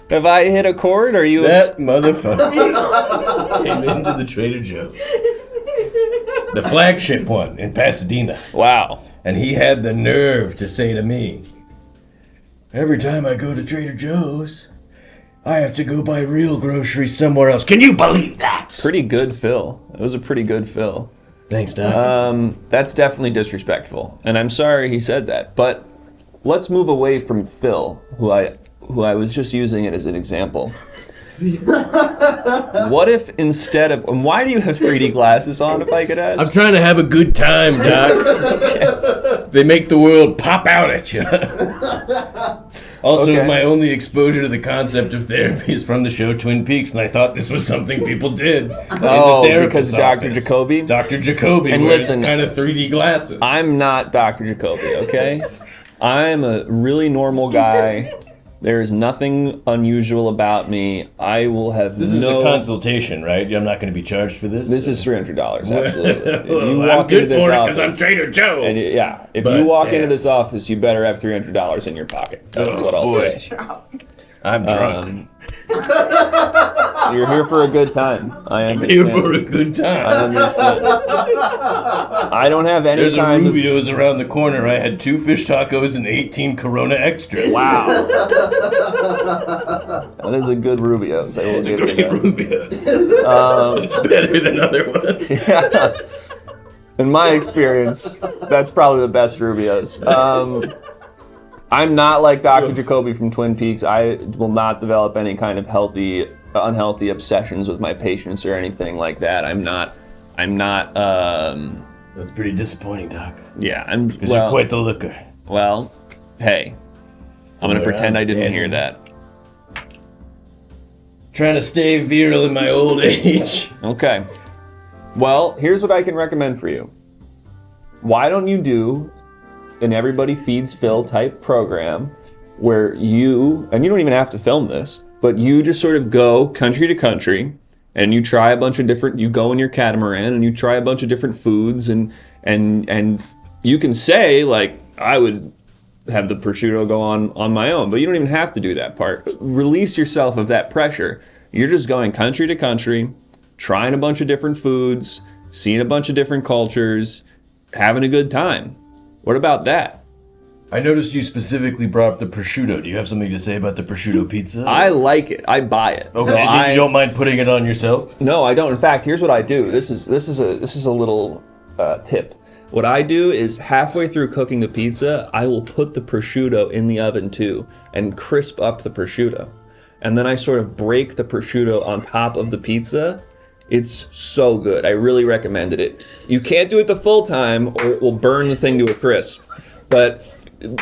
Have I hit a chord? Are you... That motherfucker came into the Trader Joe's. The flagship one in Pasadena. Wow. And he had the nerve to say to me, "Every time I go to Trader Joe's, I have to go buy real groceries somewhere else." Can you believe that? Pretty good Phil. It was a pretty good Phil. Thanks, Doc. That's definitely disrespectful. And I'm sorry he said that. But let's move away from Phil, who I was just using it as an example. What if instead of... And why do you have 3D glasses on, if I could ask? I'm trying to have a good time, Doc. They make the world pop out at you. Also, my only exposure to the concept of therapy is from the show Twin Peaks, and I thought this was something people did. Oh, because Dr. Jacoby? Dr. Jacoby And wears listen, kind of 3D glasses. I'm not Dr. Jacoby, okay? I'm a really normal guy. There is nothing unusual about me. I will have This is a consultation, right? I'm not going to be charged for this? This is $300, absolutely. Well, I'm good for it because I'm Trader Joe. And if you walk into this office, you better have $300 in your pocket. That's what I'll say. I'm drunk. You're here for a good time. I understand. Here for a good time. I understand. I don't have any There's kind a Rubio's around the corner. I had 2 fish tacos and 18 Corona extras. Wow. That is a good Rubio's. It's a great Rubio's. It's better than other ones. Yeah. In my experience, that's probably the best Rubio's. I'm not like Dr. Jacoby from Twin Peaks. I will not develop any kind of unhealthy obsessions with my patients or anything like that. I'm not. That's pretty disappointing, Doc. Yeah, Because you're quite the looker. Well, hey, I'm gonna pretend I didn't hear that. Trying to stay virile in my old age. Okay. Well, here's what I can recommend for you. Why don't you do an Everybody Feeds Phil type program where you don't even have to film this, but you just sort of go country to country and you try a bunch of different, you go in your catamaran and you try a bunch of different foods and you can say, like, I would have the prosciutto go on my own, but you don't even have to do that part. Release yourself of that pressure. You're just going country to country, trying a bunch of different foods, seeing a bunch of different cultures, having a good time. What about that? I noticed you specifically brought up the prosciutto. Do you have something to say about the prosciutto pizza? I like it. I buy it. Okay, So you don't mind putting it on yourself? No, I don't. In fact, here's what I do. This is a little tip. What I do is halfway through cooking the pizza, I will put the prosciutto in the oven too and crisp up the prosciutto. And then I sort of break the prosciutto on top of the pizza. It's so good. I really recommended it. You can't do it the full time or it will burn the thing to a crisp. But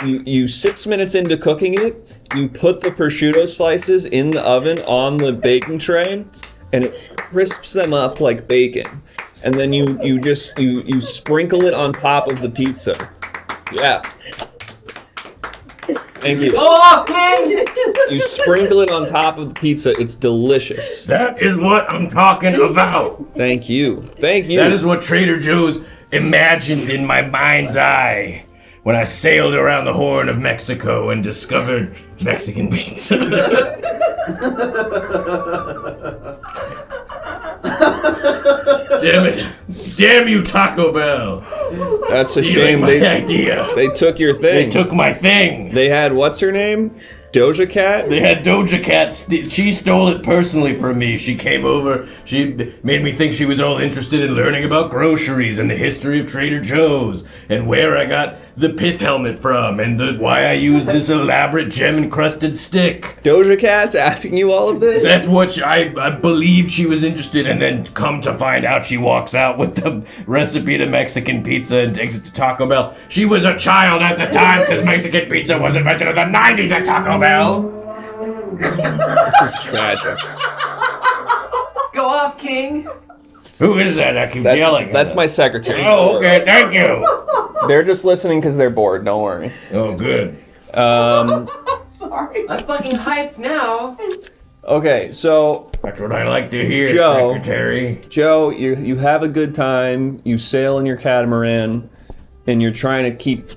you 6 minutes into cooking it, you put the prosciutto slices in the oven on the baking tray and it crisps them up like bacon. And then you sprinkle it on top of the pizza. Yeah. Thank you. Oh, King! You sprinkle it on top of the pizza. It's delicious. That is what I'm talking about. Thank you. Thank you. That is what Trader Joe's imagined in my mind's eye when I sailed around the Horn of Mexico and discovered Mexican pizza. Damn it. Damn you, Taco Bell. That's a Stealing shame. my idea. They took your thing. They took my thing. They had, what's her name? Doja Cat? They had Doja Cat. She stole it personally from me. She came over. She made me think she was all interested in learning about groceries and the history of Trader Joe's and where I got the pith helmet from and why I used this elaborate gem-encrusted stick. Doja Cat's asking you all of this? That's what I believed she was interested in, and then come to find out she walks out with the recipe to Mexican pizza and takes it to Taco Bell. She was a child at the time because Mexican pizza wasn't invented in the 90s at Taco Bell. This is tragic. Go off, King! Who is that? I keep yelling. That's my secretary. Oh, okay, thank you. They're just listening because they're bored, don't worry. Oh, good. Sorry. I'm fucking hyped now. Okay, so... That's what I like to hear, Joe, Secretary. Joe, you have a good time, you sail in your catamaran, and you're trying to keep,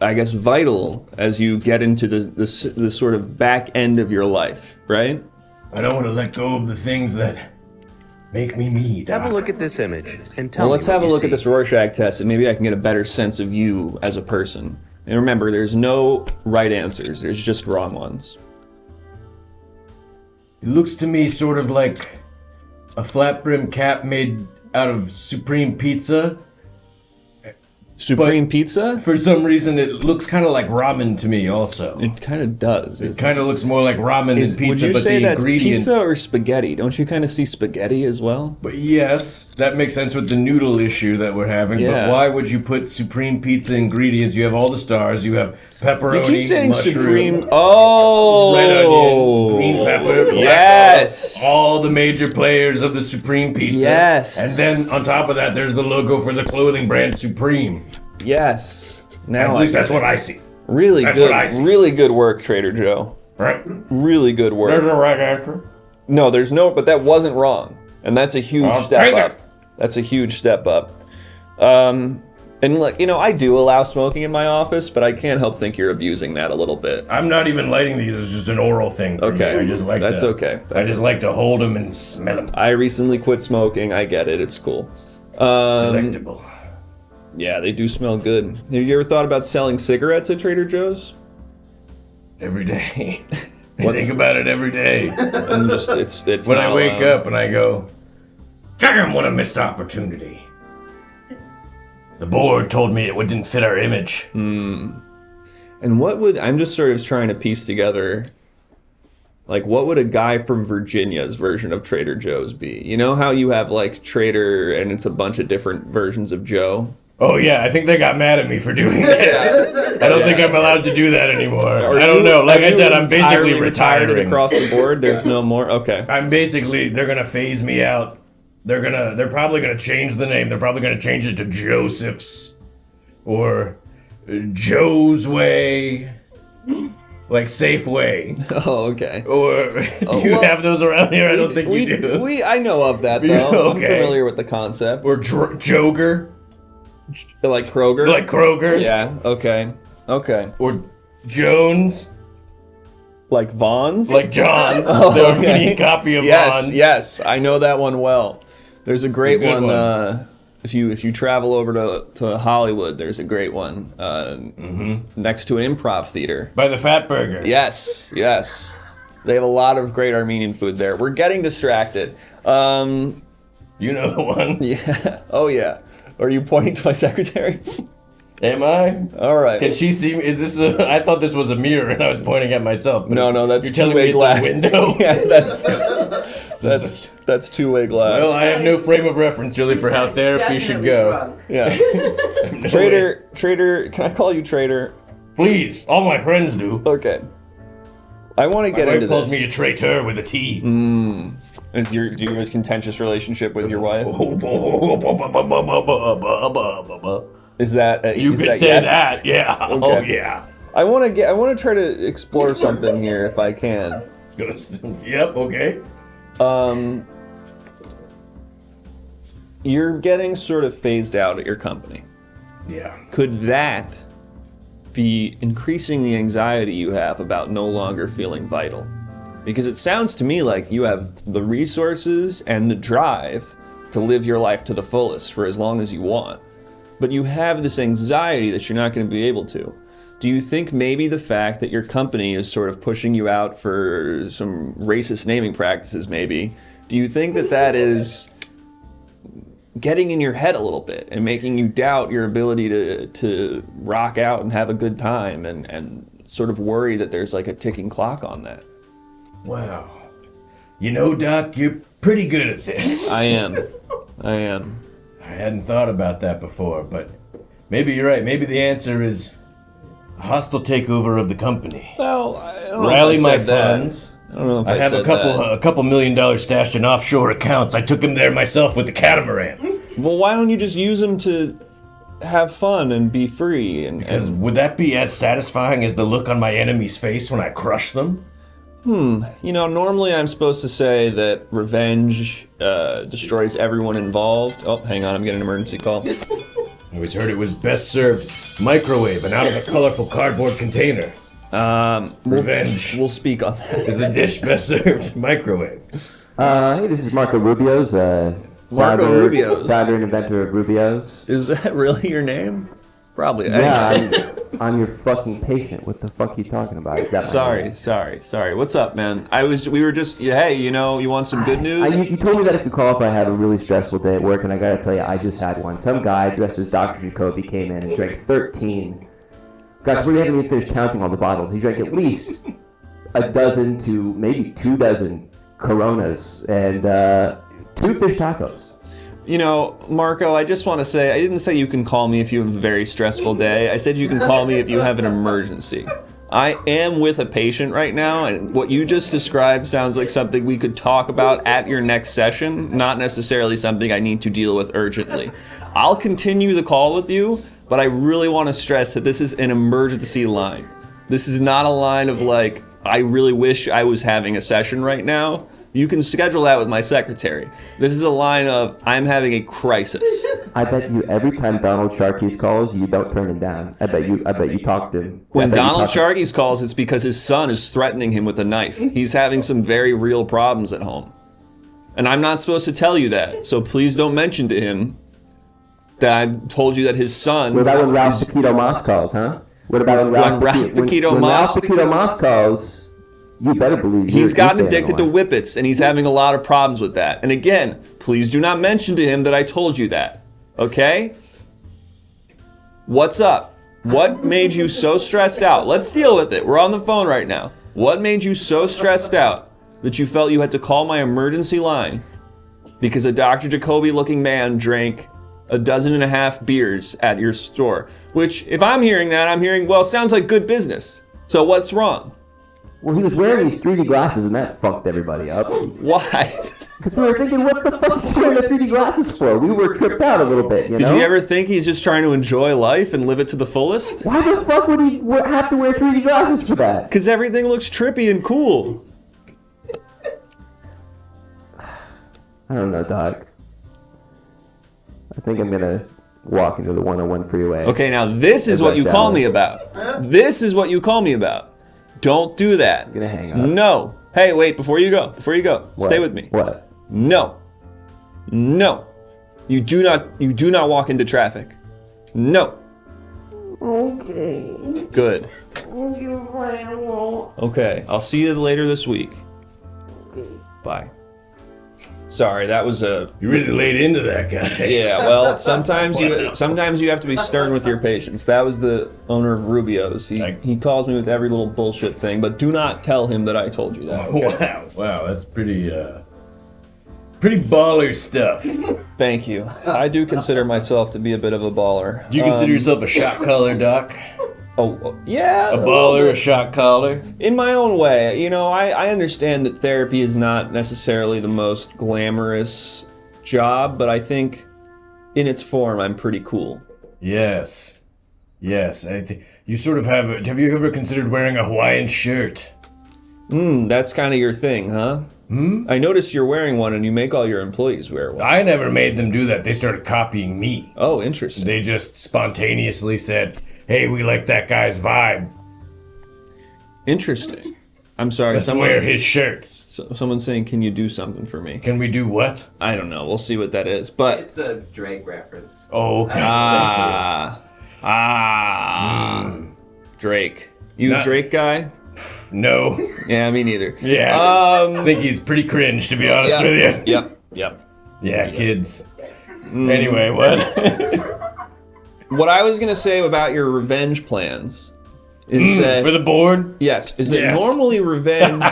I guess, vital as you get into the sort of back end of your life, right? I don't want to let go of the things that make me me, Doc. Have a look at this image and tell Well, me let's what have a you look see. at this Rorschach test, and maybe I can get a better sense of you as a person. And remember, there's no right answers, there's just wrong ones. It looks to me sort of like a flat brim cap made out of Supreme Pizza. Supreme Pizza? For some reason, it looks kind of like ramen to me also. It kind of does. It kind of looks more like ramen than pizza, Would you but say the that's ingredients... pizza or spaghetti? Don't you kind of see spaghetti as well? But yes, that makes sense with the noodle issue that we're having. Yeah. But why would you put Supreme Pizza ingredients? You have all the stars. You have pepperoni, You keep saying mushroom, Supreme. Oh! red onion, green pepper, black Yes! pepper, all the major players of the Supreme Pizza. Yes! And then on top of that, there's the logo for the clothing brand Supreme. Yes. Now At least I that's get what it. I see. Really That's good. what I see. Really good work, Trader Joe. Right? Really good work. There's a right answer. No, there's no, but that wasn't wrong. And that's a huge I'll step take it. up. That's a huge step up. And look, I do allow smoking in my office, but I can't help think you're abusing that a little bit. I'm not even lighting these. It's just an oral thing. For Okay. me. I just like That's to, okay. I just like to hold them and smell them. I recently quit smoking. I get it. It's cool. Delectable. Yeah, they do smell good. Have you ever thought about selling cigarettes at Trader Joe's? Every day. I think about it every day. And just it's when not I wake allowed. up and I go, damn, what a missed opportunity. The board told me it didn't fit our image. And I'm just sort of trying to piece together, like, what would a guy from Virginia's version of Trader Joe's be? You know how you have, like, Trader and it's a bunch of different versions of Joe? Oh yeah, I think they got mad at me for doing that. I don't think I'm allowed to do that anymore. Are I don't you- know. Like are I you said, I'm entirely basically retired retiring. across the board. There's no more. Okay. They're gonna phase me out. They're probably gonna change the name. They're probably gonna change it to Joseph's, or Joe's Way, like Safeway. Oh, okay. Or do you have those around here? I don't think you do. I know of that, though. Okay. I'm familiar with the concept. Or Joger. Like Kroger? Like Kroger. Yeah, okay. Okay. Or Jones. Like Vaughn's? Like John's. Oh, The okay. Armenian copy of Vaughn's. Yes, I know that one well. There's a great good one. If you travel over to Hollywood, there's a great one next to an improv theater. By the Fat Burger. Yes. They have a lot of great Armenian food there. We're getting distracted. You know the one? Yeah. Oh, yeah. Are you pointing to my secretary? Am I? All right. Can she see me? Is this a... I thought this was a mirror and I was pointing at myself. But No, that's you're telling two-way me glass. It's a window? Yeah, that's two-way glass. Well, I have no frame of reference really for how therapy should go. Yeah. Trader, can I call you Trader? Please, all my friends do. Okay. I want to get my into wife calls this. me a traitor with a T. Do you have a contentious relationship with your wife? Is that you is could that say yes? that? Yeah. Okay. Oh yeah. I want to try to explore something here if I can. Yep. Okay. You're getting sort of phased out at your company. Yeah. Could that be increasing the anxiety you have about no longer feeling vital? Because it sounds to me like you have the resources and the drive to live your life to the fullest for as long as you want. But you have this anxiety that you're not going to be able to. Do you think maybe the fact that your company is sort of pushing you out for some racist naming practices maybe, do you think that is getting in your head a little bit and making you doubt your ability to rock out and have a good time and sort of worry that there's like a ticking clock on that? Wow. You know, Doc, you're pretty good at this. I am. I hadn't thought about that before, but maybe you're right. Maybe the answer is a hostile takeover of the company. Well, I don't know Rally if I my said that. funds. I don't know if I have said a couple $1 million stashed in offshore accounts. I took them there myself with the catamaran. Well, why don't you just use them to have fun and be free? Because would that be as satisfying as the look on my enemy's face when I crush them? You know, normally I'm supposed to say that revenge destroys everyone involved. Oh, hang on, I'm getting an emergency call. I always heard it was best served microwave and out of a colorful cardboard container. Revenge. We'll speak on that. Is a dish best served microwave. Hey, this is Marco Rubio's. Founder and inventor of Rubio's. Is that really your name? Probably. Yeah, I'm your fucking patient. What the fuck are you talking about? Is that my name? Sorry. What's up, man? We were just, hey, you know, you want some good news? You told me that I could call if I have a really stressful day at work, and I gotta tell you, I just had one. Some guy dressed as Dr. Jacoby came in and drank 13. Gosh, we haven't even finished counting all the bottles. He drank at least a dozen to maybe 2 dozen Coronas and 2 fish tacos. You know, Marco, I just want to say, I didn't say you can call me if you have a very stressful day. I said you can call me if you have an emergency. I am with a patient right now, and what you just described sounds like something we could talk about at your next session, not necessarily something I need to deal with urgently. I'll continue the call with you, but I really want to stress that this is an emergency line. This is not a line of like, I really wish I was having a session right now. You can schedule that with my secretary. This is a line of, I'm having a crisis. I bet you every time Donald Sharkey's calls, you don't turn him down. I bet you talk to him. When Donald Sharkey's calls, it's because his son is threatening him with a knife. He's having some very real problems at home. And I'm not supposed to tell you that, so please don't mention to him that I told you that his son... What about when Ralph Taquito Moss calls, huh? What about when Ralph Taquito Moss calls... You better believe he's gotten addicted to whippets, and he's having a lot of problems with that. And again, please do not mention to him that I told you that. Okay? What's up? What made you so stressed out? Let's deal with it. We're on the phone right now. What made you so stressed out that you felt you had to call my emergency line because a Dr. Jacoby-looking man drank 1.5 dozen beers at your store? Which, if I'm hearing that, I'm hearing, well, sounds like good business. So what's wrong? Well, he was wearing these 3D glasses, and that fucked everybody up. Why? Because we were thinking, what the fuck is he wearing the 3D glasses for? We were tripped out a little bit, you know? Did you ever think he's just trying to enjoy life and live it to the fullest? Why the fuck would he have to wear 3D glasses for that? Because everything looks trippy and cool. I don't know, Doc. I think I'm gonna walk into the 101 freeway. Okay, now this is what you call me about. This is what you call me about. Don't do that. I'm gonna hang up. No. Hey, wait, before you go, What? stay with me. What? No. No. You do not walk into traffic. No. Okay. Good. Thank you, Grandma. Okay, I'll see you later this week. Bye. Sorry, that was a... You really laid into that guy. Yeah, well, sometimes you have to be stern with your patients. That was the owner of Rubio's. He calls me with every little bullshit thing, but do not tell him that I told you that. Okay? Wow, that's pretty baller stuff. Thank you. I do consider myself to be a bit of a baller. Do you consider yourself a shot caller, Doc? Oh, yeah. A baller, a shot caller? In my own way. You know, I understand that therapy is not necessarily the most glamorous job, but I think in its form, I'm pretty cool. Yes. Yes. You sort of have you ever considered wearing a Hawaiian shirt? That's kind of your thing, huh? I noticed you're wearing one and you make all your employees wear one. I never made them do that. They started copying me. Oh, interesting. They just spontaneously said, hey, we like that guy's vibe. Interesting. I'm sorry. Let's wear his shirts. Someone's saying, can you do something for me? Can we do what? I don't know. We'll see what that is. But It's a Drake reference. Oh, okay. Drake. You a Drake guy? No. Yeah, me neither. Yeah. I think he's pretty cringe, to be honest with you. Yep. Yeah, kids. Anyway, what? What I was gonna say about your revenge plans is that for the board. Yes, is that normally revenge,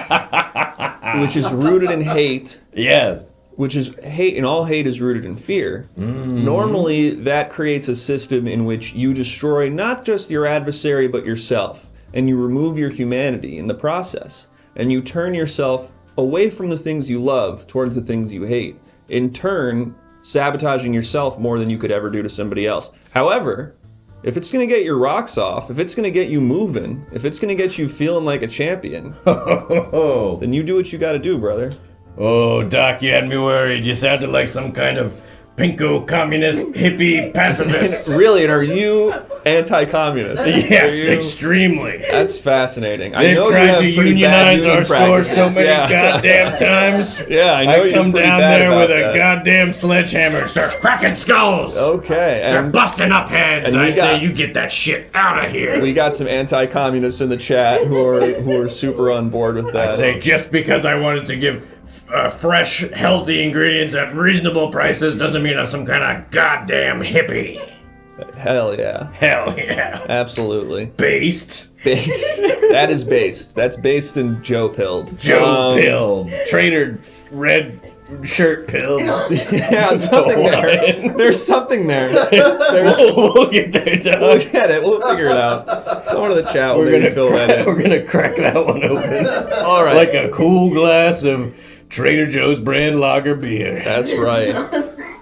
which is rooted in hate. Yes. Which is hate, and all hate is rooted in fear. Normally, that creates a system in which you destroy not just your adversary but yourself, and you remove your humanity in the process, and you turn yourself away from the things you love towards the things you hate. In turn, sabotaging yourself more than you could ever do to somebody else. However, if it's gonna get your rocks off, if it's gonna get you moving, if it's gonna get you feeling like a champion, then you do what you gotta do, brother. Oh, Doc, you had me worried. You sounded like some kind of pinko communist hippie pacifist. Really, and are you anti-communist? Yes, extremely. That's fascinating. I They've know tried you have to pretty bad unionize union our store so practices. many goddamn times. Yeah, I know I you're come pretty down bad there about with that. a goddamn sledgehammer and start cracking skulls. Okay. Start busting up heads. and I we say, got- you get that shit out of here. We got some anti-communists in the chat who are super on board with that. I say, just because I wanted to give fresh, healthy ingredients at reasonable prices doesn't mean I'm some kind of goddamn hippie. Hell yeah. Hell yeah. Absolutely. Based. That is based. That's based in Joe Pilled. Joe Pilled. Trader Red Shirt Pilled. Yeah, something there. There's something there. We'll get there, Doug. We'll get it. We'll figure it out. Someone in the chat will maybe fill that in. We're gonna crack that one open. All right. Like a cool glass of Trader Joe's brand lager beer. That's right.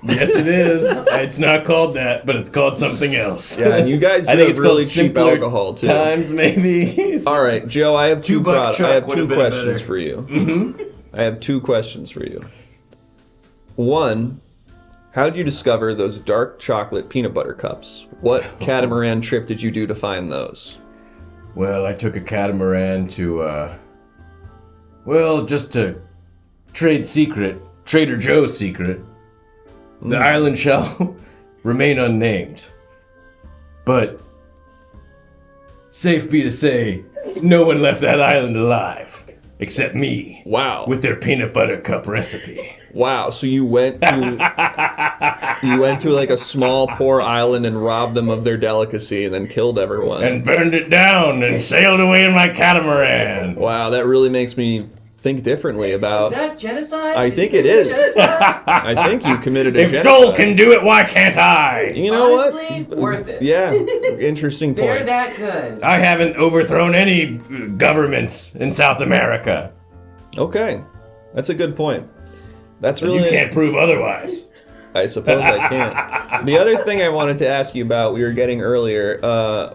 Yes, it is. It's not called that, but it's called something else. Yeah, and you guys I do think have it's really called cheap Simpler alcohol too. Times, maybe. All right, Joe, I have two $2 I have truck two would've been questions better. for you. Mm-hmm. I have two questions for you. One, how did you discover those dark chocolate peanut butter cups? What catamaran trip did you do to find those? Well, I took a catamaran to, just to trade secret, Trader Joe's secret. The island shall remain unnamed. But, safe be to say, no one left that island alive. Except me. Wow. With their peanut butter cup recipe. Wow, so you went to like a small poor island and robbed them of their delicacy and then killed everyone. And burned it down and sailed away in my catamaran. Wow, that really makes me think differently about. Is that genocide? I Did think you it commit is. genocide? I think you committed a If genocide. Dole can do it, why can't I? You know Honestly, what? worth it. Yeah, interesting They're point. that good. I haven't overthrown any governments in South America. Okay, that's a good point. That's And really. you can't prove otherwise. I suppose I can't. The other thing I wanted to ask you about, we were getting earlier,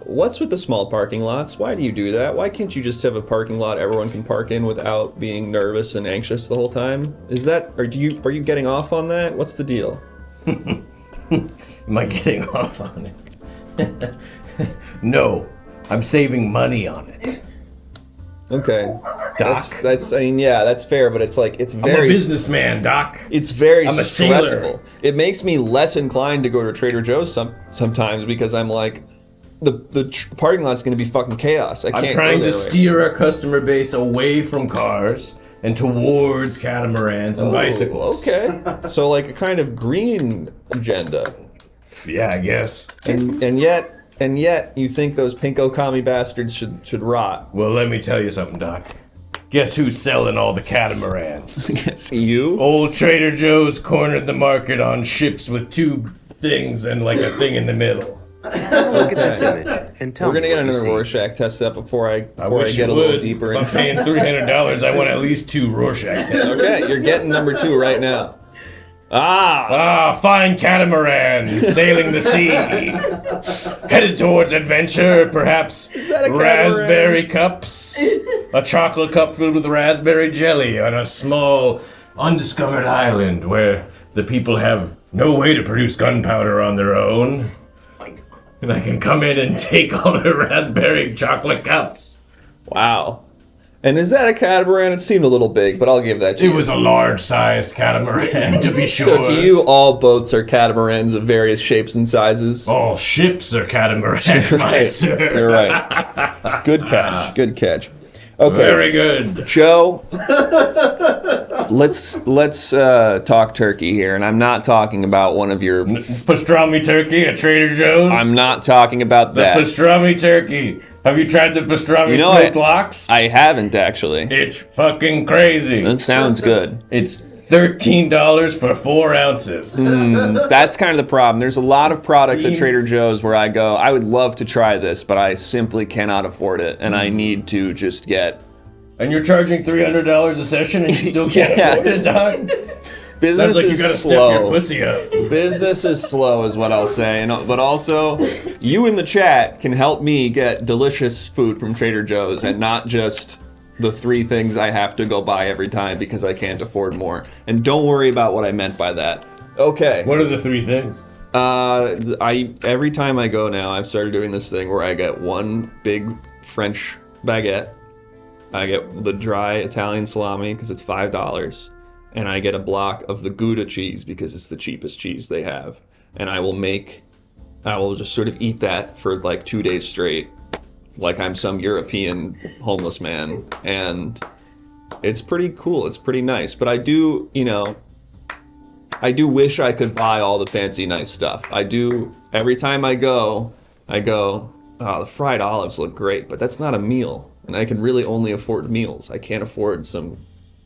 what's with the small parking lots? Why do you do that? Why can't you just have a parking lot everyone can park in without being nervous and anxious the whole time? Is that, are you getting off on that? What's the deal? Am I getting off on it? No, I'm saving money on it. Okay. Doc. That's I mean, yeah, that's fair, but it's like, it's very... I'm a businessman, Doc. It's very I'm a stressful. sailor. It makes me less inclined to go to Trader Joe's sometimes because I'm like, the parking lot's going to be fucking chaos. I can't I'm trying go to there right steer our customer base away from cars and towards catamarans and bicycles. Okay. So like a kind of green agenda. Yeah, I guess. And yet you think those pinko commie bastards should rot. Well, let me tell you something, Doc. Guess who's selling all the catamarans? Yes, you? Old Trader Joe's cornered the market on ships with two things and like a thing in the middle. Look at this image and tell We're gonna me get what you another see. Rorschach test set before I wish get you a little would. deeper. If I'm paying $300, I want at least 2 Rorschach tests. Okay, you're getting number 2 right now. Fine catamaran sailing the sea, headed towards adventure. Perhaps that a catamaran? raspberry cups, a chocolate cup filled with raspberry jelly on a small, undiscovered island where the people have no way to produce gunpowder on their own. And I can come in and take all the raspberry chocolate cups. Wow. And is that a catamaran? It seemed a little big, but I'll give that to you. It was a large-sized catamaran, to be sure. So to you, all boats are catamarans of various shapes and sizes? All ships are catamarans, my sir. You're right. Good catch. Good catch. Okay. Very good. Joe, let's talk turkey here, and I'm not talking about one of your pastrami turkey at Trader Joe's. I'm not talking about The that. pastrami turkey. Have you tried the pastrami smoked lox? I haven't actually. It's fucking crazy. That sounds good. It's $13 for 4 ounces. That's kind of the problem. There's a lot of products at Trader Joe's where I go, I would love to try this, but I simply cannot afford it, and I need to just get... And you're charging $300 a session and you still can't afford it, Doc? Business Sounds like you is gotta slow. step your pussy up. Business is slow is what I'll say. But also, you in the chat can help me get delicious food from Trader Joe's and not just the 3 things I have to go buy every time because I can't afford more. And don't worry about what I meant by that. Okay. What are the 3 things? Every time I go now, I've started doing this thing where I get 1 big French baguette. I get the dry Italian salami because it's $5. And I get a block of the Gouda cheese because it's the cheapest cheese they have. And I will just sort of eat that for like 2 days straight, like I'm some European homeless man. And it's pretty cool, it's pretty nice. But I do wish I could buy all the fancy nice stuff. Every time I go, oh, the fried olives look great, but that's not a meal. And I can really only afford meals. I can't afford some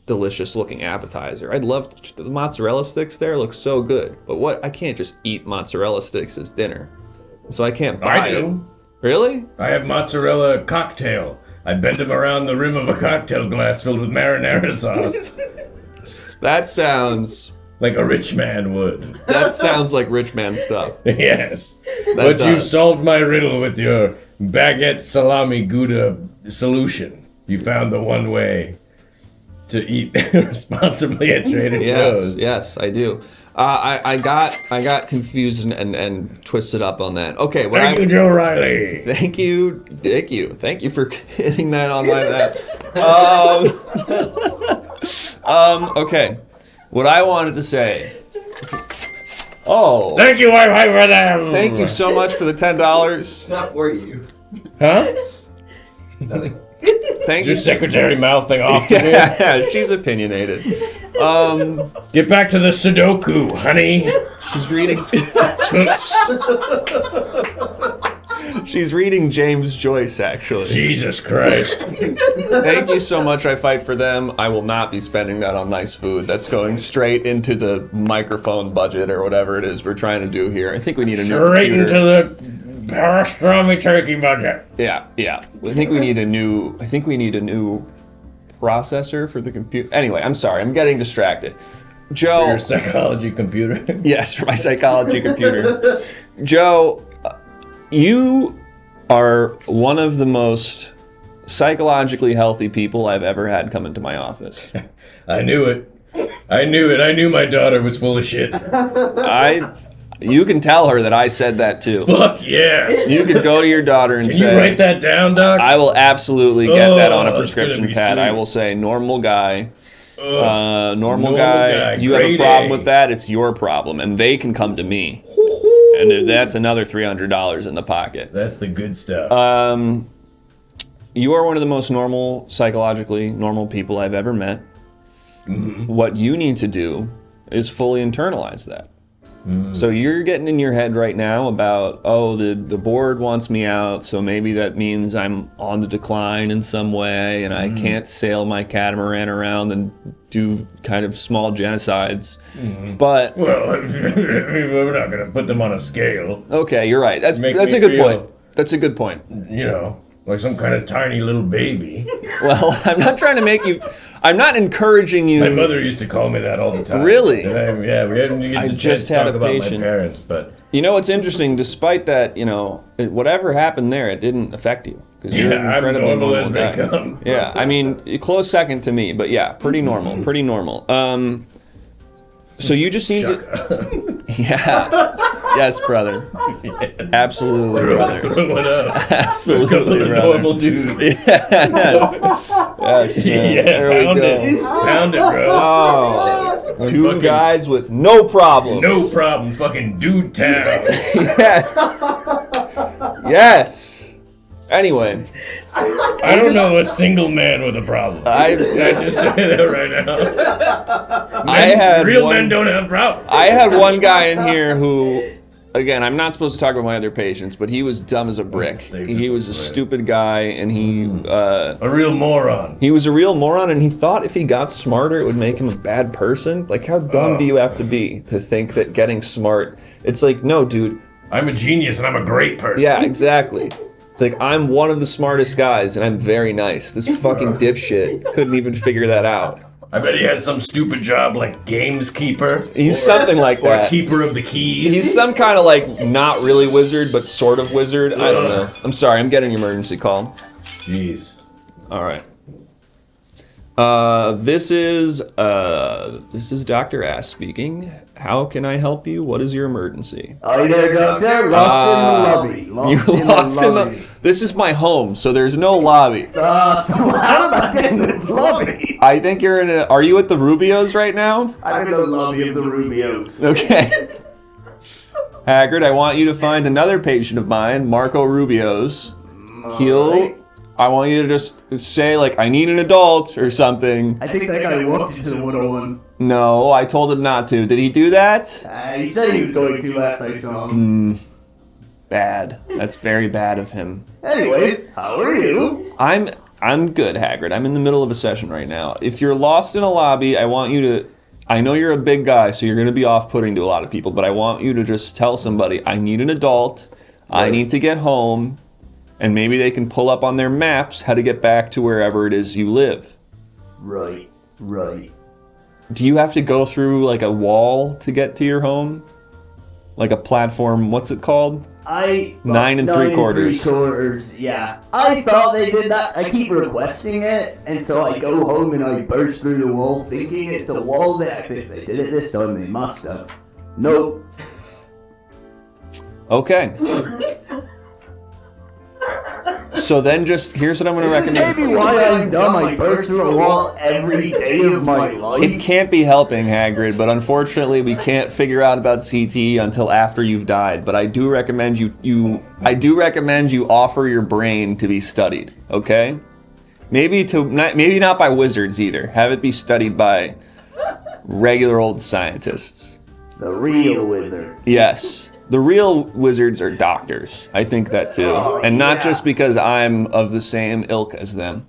delicious looking appetizer. I'd love the mozzarella sticks there look so good, but I can't just eat mozzarella sticks as dinner, so I can't buy I do. it. Really? I have mozzarella cocktail. I bend them around the rim of a cocktail glass filled with marinara sauce. That sounds like a rich man would. That sounds like rich man stuff. Yes. That But you've does. solved my riddle with your baguette salami Gouda solution. You found the one way to eat responsibly at Trader Joe's. Yes, I do. I got confused and twisted up on that. Okay, Thank you, Joe Riley. Thank you for hitting that on my that. Okay, what I wanted to say. Oh, thank you, Wi-Fi for them. Thank you so much for the $10. Not for you. Huh? Nothing. Thank Is you. your secretary mouthing off to me? Yeah, she's opinionated. Get back to the Sudoku, honey. She's reading. She's reading James Joyce, actually. Jesus Christ. Thank you so much, I fight for them. I will not be spending that on nice food. That's going straight into the microphone budget or whatever it is we're trying to do here. I think we need a new Straight computer. into the pastrami turkey budget. Yeah. I think we need a new processor for the computer. Anyway, I'm sorry. I'm getting distracted. Joe. For your psychology computer. Yes, for my psychology computer. Joe, you are one of the most psychologically healthy people I've ever had come into my office. I knew it. I knew my daughter was full of shit. You can tell her that I said that too. Fuck yes. You could go to your daughter and Can say, you write that down, Doc? I will absolutely get that on a it's prescription gonna be pad. sweet. I will say, normal guy. Normal guy, guy. You have a grade problem A. with that, it's your problem. And they can come to me. And that's another $300 in the pocket. That's the good stuff. You are one of the most normal, psychologically normal people I've ever met. Mm-hmm. What you need to do is fully internalize that. So you're getting in your head right now about, the board wants me out, so maybe that means I'm on the decline in some way, and I can't sail my catamaran around and do kind of small genocides. But well, we're not gonna put them on a scale. Okay, you're right. That's Make a me good feel, point. That's a good point. You know, like some kind of tiny little baby. Well, I'm not trying to make you. I'm not encouraging you. My mother used to call me that all the time. Really? And yeah, we haven't get I a just chance to had talk a about patient. my parents, but You know what's interesting? Despite that, whatever happened there, it didn't affect you because you're an I'm incredibly normal as they guy. come. Yeah, I mean, a close second to me, but yeah, pretty normal. Pretty normal. So you just need to. Yeah. Yes, brother. Absolutely, brother. Throw it up. Absolutely, Couple of brother. normal dudes. Yes, man. Yeah, There we pound go. it. Pound it, bro. Oh, two guys with no problems. No problem. Fucking dude town. Yes. Yes. Anyway. I don't know a single man with a problem. I just say that right now. Men don't have problems. I had one guy in here who, again, I'm not supposed to talk about my other patients, but he was dumb as a brick. He was a stupid guy, and he a real moron. He was a real moron, and he thought if he got smarter, it would make him a bad person. Like, how dumb do you have to be to think that getting smart? It's like, no, dude. I'm a genius, and I'm a great person. Yeah, exactly. It's like, I'm one of the smartest guys, and I'm very nice. This fucking dipshit couldn't even figure that out. I bet he has some stupid job like gameskeeper. He's something like that. Or keeper of the keys. He's some kind of like not really wizard, but sort of wizard. I don't know. I'm sorry. I'm getting an emergency call. Jeez. All right. This is Dr. Ass speaking. How can I help you? What is your emergency? Hi there, Doctor. Lost in the lobby. This is my home, so there's no lobby. So how am I getting this lobby? I think you're in a. Are you at the Rubios right now? I'm in the lobby of the Rubios. Okay. Hagrid, I want you to find another patient of mine, Marco Rubio's. I want you to just say, like, I need an adult or something. I think that guy walked into the 101. No, I told him not to. Did he do that? He said he was going to last I saw him. Bad. That's very bad of him. Anyways, how are you? I'm good, Hagrid. I'm in the middle of a session right now. If you're lost in a lobby, I want you to... I know you're a big guy, so you're going to be off-putting to a lot of people, but I want you to just tell somebody, I need an adult, I need to get home, and maybe they can pull up on their maps how to get back to wherever it is you live. Right. Do you have to go through, like, a wall to get to your home? Like a platform, what's it called? 9 3/4. Yeah. I thought they did that. I keep requesting it, and so I go home and I burst through the wall thinking it's a wall that if they did it this time, they must have. Nope. Okay. So then here's what I'm going to recommend. Maybe why I'm dumb, I burst through a wall every day of my life. It can't be helping, Hagrid, but unfortunately we can't figure out about CTE until after you've died. But I do recommend you offer your brain to be studied, okay? Maybe not by wizards either. Have it be studied by regular old scientists. The real wizards. Yes. The real wizards are doctors. I think that too. And not just because I'm of the same ilk as them.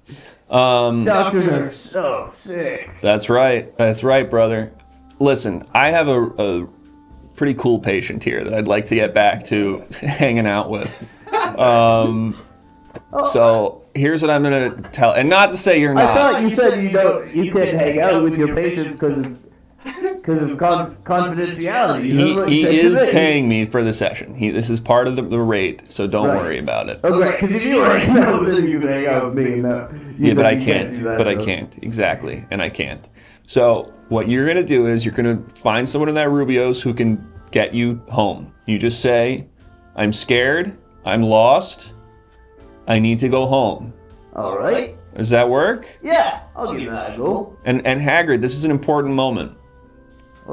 Doctors are so sick. That's right. That's right, brother. Listen, I have a pretty cool patient here that I'd like to get back to hanging out with. So here's what I'm gonna tell, and not to say you're not. I thought you said you couldn't hang out with your patients because of confidentiality. He is paying me for the session. This is part of the rate, so don't worry about it. Oh, right, because if you already know that you can hang out with me, Yeah, but I can't. Exactly, and I can't. So what you're gonna do is you're gonna find someone in that Rubio's who can get you home. You just say, "I'm scared. I'm lost. I need to go home." All right. Does that work? Yeah, I'll give that a go. And Hagrid, this is an important moment.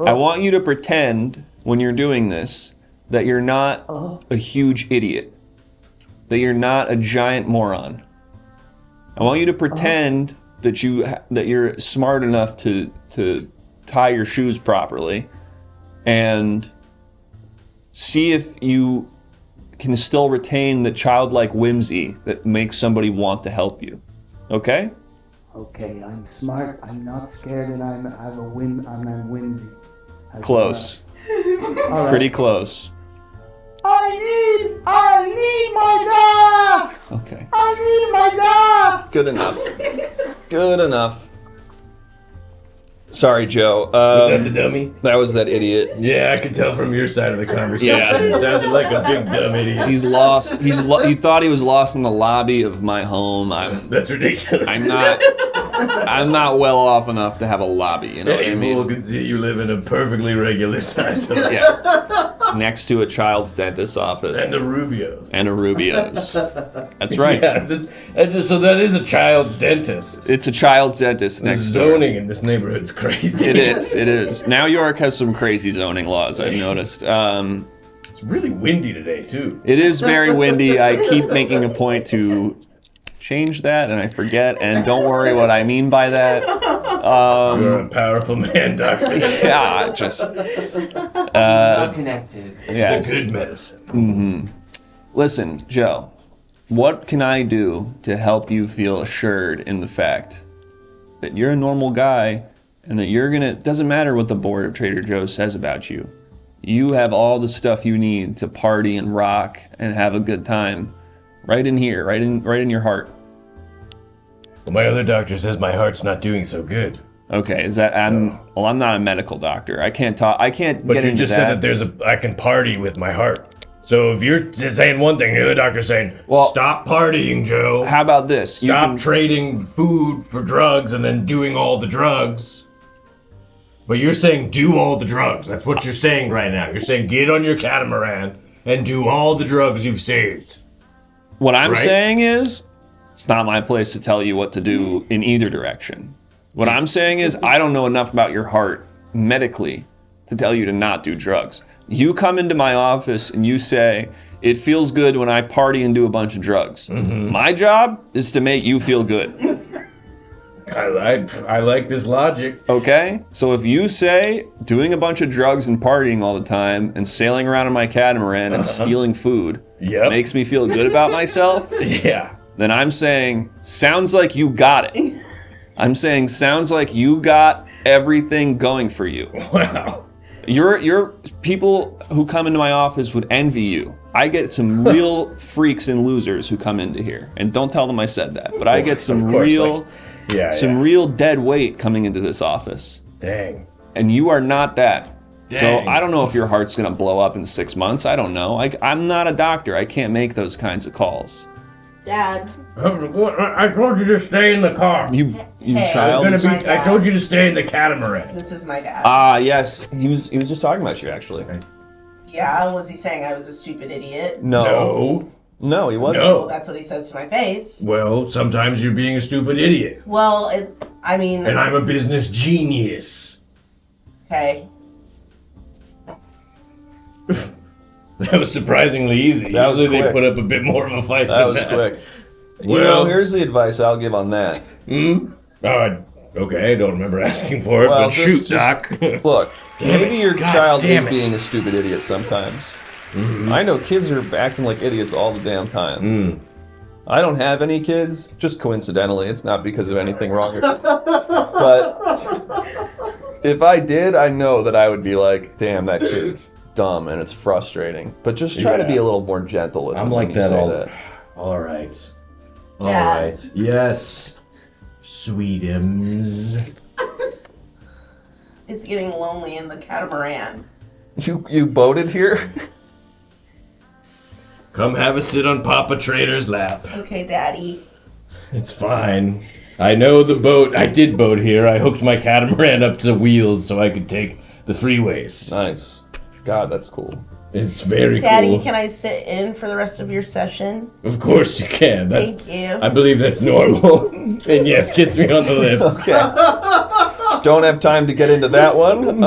I want you to pretend when you're doing this that you're not a huge idiot, that you're not a giant moron. I want you to pretend that you're smart enough to tie your shoes properly, and see if you can still retain the childlike whimsy that makes somebody want to help you. Okay? Okay, I'm smart. I'm not scared, and I'm whimsy. Close. All right. Pretty close. I need my dog! Okay. I need my dog! Good enough. Good enough. Sorry, Joe. Was that the dummy? That was that idiot. Yeah, I could tell from your side of the conversation. Yeah. It sounded like a big dumb idiot. He's lost. He thought he was lost in the lobby of my home. That's ridiculous. I'm not well off enough to have a lobby. You know what I mean? Fool can see you live in a perfectly regular size home. Yeah. Next to a child's dentist's office. And a Rubio's. That's right. Yeah, so that is a child's dentist. It's a child's dentist The next door. zoning in this neighborhood's crazy. It is. Now York has some crazy zoning laws, I've noticed. It's really windy today, too. It is very windy. I keep making a point to change that, and I forget, and don't worry what I mean by that. You're a powerful man, doctor. Yeah, just... connected. Yes. The good medicine. Mm-hmm. Listen, Joe, what can I do to help you feel assured in the fact that you're a normal guy and that you're gonna... Doesn't matter what the board of Trader Joe's says about you. You have all the stuff you need to party and rock and have a good time. Right in here, right in your heart. Well, my other doctor says my heart's not doing so good. Okay, is that I'm not a medical doctor. I can't talk. I can't. But get you into just said that I can party with my heart. So if you're saying one thing, the other doctor's saying, stop partying, Joe. How about this? Stop trading food for drugs and then doing all the drugs. But you're saying do all the drugs. That's what you're saying right now. You're saying get on your catamaran and do all the drugs you've saved. What I'm saying is, it's not my place to tell you what to do in either direction. What I'm saying is, I don't know enough about your heart medically to tell you to not do drugs. You come into my office and you say, it feels good when I party and do a bunch of drugs. Mm-hmm. My job is to make you feel good. I like this logic. Okay? So if you say doing a bunch of drugs and partying all the time and sailing around in my catamaran and stealing food makes me feel good about myself, then I'm saying, sounds like you got it. I'm saying, sounds like you got everything going for you. Wow. Your people who come into my office would envy you. I get some real freaks and losers who come into here. And don't tell them I said that. But I get some real dead weight coming into this office. Dang. And you are not that. Dang. So I don't know if your heart's gonna blow up in 6 months. I don't know. I'm not a doctor. I can't make those kinds of calls. Dad. I told you to stay in the car. You child. I told you to stay in the catamaran. This is my dad. Ah, yes. He was just talking about you, actually. Yeah, was he saying I was a stupid idiot? No, he wasn't. Well, that's what he says to my face. Well, sometimes you're being a stupid idiot. Well, And I'm a business genius. Okay. That was surprisingly easy. That was Usually quick. they put up a bit more of a fight That than was that. quick. You know, here's the advice I'll give on that. Okay, I don't remember asking for it, but shoot, Doc. Look, Damn maybe it. your God child damn is it. being a stupid idiot sometimes. I know kids are acting like idiots all the damn time. I don't have any kids, just coincidentally. It's not because of anything wrong. But if I did, I know that I would be like, damn, that kid's dumb and it's frustrating. But just try to be a little more gentle with them. I'm when like you that say all. that. All right. All Yeah. right. Yes. Sweetums. It's getting lonely in the catamaran. You boated here? Come have a sit on Papa Trader's lap. Okay, Daddy. It's fine. I know the boat. I did boat here. I hooked my catamaran up to wheels so I could take the freeways. Nice. God, that's cool. It's very Daddy, cool. can I sit in for the rest of your session? Of course you can. Thank you. I believe that's normal. And yes, kiss me on the lips. Okay. Don't have time to get into that one.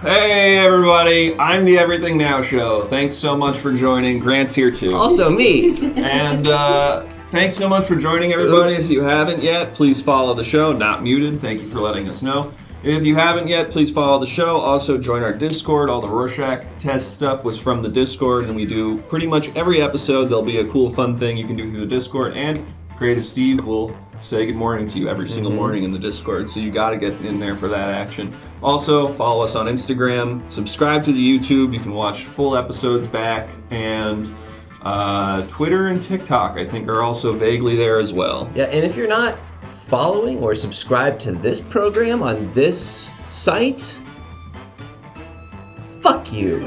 Hey everybody, I'm the Everything Now Show. Thanks so much for joining. Grant's here too. Also me. And thanks so much for joining everybody. If you haven't yet, please follow the show. Not muted. Thank you for letting us know. If you haven't yet, please follow the show. Also join our Discord. All the Rorschach test stuff was from the Discord, and we do pretty much every episode. There'll be a cool, fun thing you can do through the Discord, and Creative Steve will say good morning to you every single morning in the Discord, so you gotta get in there for that action. Also, follow us on Instagram, subscribe to the YouTube, you can watch full episodes back, and Twitter and TikTok, I think, are also vaguely there as well. Yeah, and if you're not following or subscribed to this program on this site, fuck you.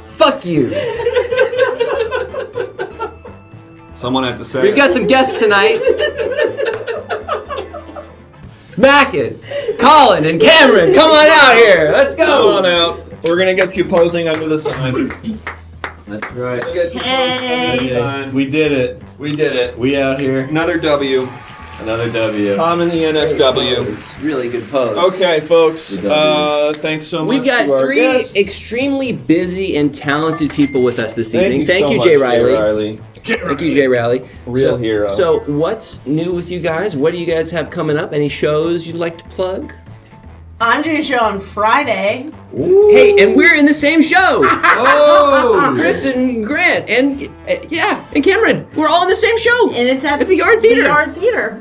Fuck you. Someone had to say We've got some guests tonight. Mackin, Collin, and Camirin, come on out here. Let's go. Come on out. We're gonna get you posing under the sign. That's right. Hey. We did it. We did it. We out here. Another W. Another W. Tom in the NSW. Really good pose. Okay, folks. Thanks so much. We've got to our three guests. extremely busy and talented people with us this evening. Thank you so Jay much, Riley. Jay Riley. Thank you, Jay Riley. Real hero. So, what's new with you guys? What do you guys have coming up? Any shows you'd like to plug? I'm doing a show on Friday. Hey, and we're in the same show. Oh, Chris and Grant and and Camirin. We're all in the same show. And it's at the Yard Theater. The Yard Theater.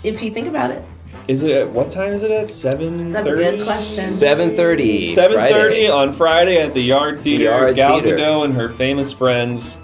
If you think about it. Is it at what time is it at? 7:30? That's a good question. 7:30. 7:30 on Friday at the Yard Theater. Yard Gal Theater. Gadot and her famous friends.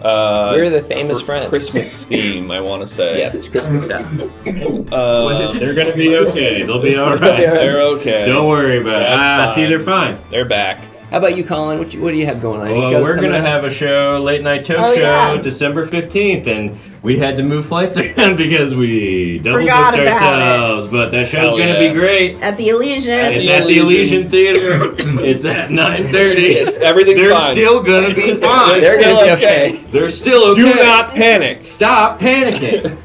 We're the famous friends. Christmas theme, I want to say. Yeah, it's Christmas. They're gonna be okay. They'll be all right. They're okay. Don't worry about it. That's See, fine. they're fine. They're back. How about you, Collin? What do you have going on? Any Well, shows we're coming gonna up? have a show, late night talk Oh, show, yeah. December 15th, and we had to move flights around because we double Forgot booked about ourselves. But that show's Hell gonna yeah. be great. At the Elysian. It's at the Elysian Theater. It's at 9:30. Everything's They're fine. still gonna be fine. They're still okay. They're still okay. Do not panic. Stop panicking.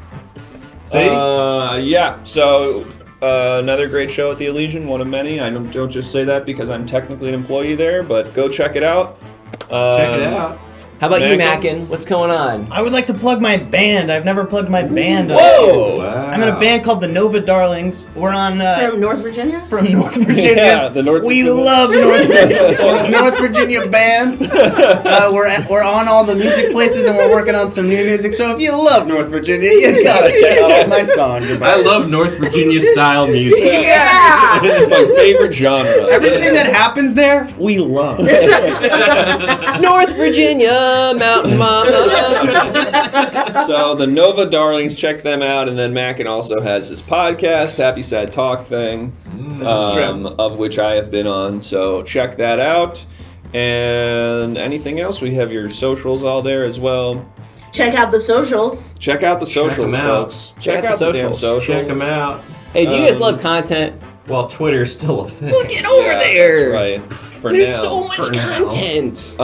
See? Yeah, so another great show at the Elysian, one of many. I don't just say that because I'm technically an employee there, but go check it out. Check it out. How about you, Mackin? Mackin? What's going on? I would like to plug my band. I've never plugged my band. Whoa! I'm in a band called the Nova Darlings. We're on From North Virginia? from North Virginia. Yeah, the North We Virginia. love North Virginia. North Virginia band. We're on all the music places and we're working on some new music. So if you love North Virginia, you gotta check out all my songs. I love North Virginia style music. Yeah! It's my favorite genre. Everything that happens there, we love. North Virginia, Mountain Mama. So the Nova Darlings, check them out, and then Mackin also has his podcast, Happy Sad Talk thing, of which I have been on. So check that out. And anything else? We have your socials all there as well. Check out the socials. Check out the socials, folks. Check out the damn socials. Check them out. Hey, do you guys love content? Well, Twitter's still a thing. Well, get over there. That's right. For There's now. so much content.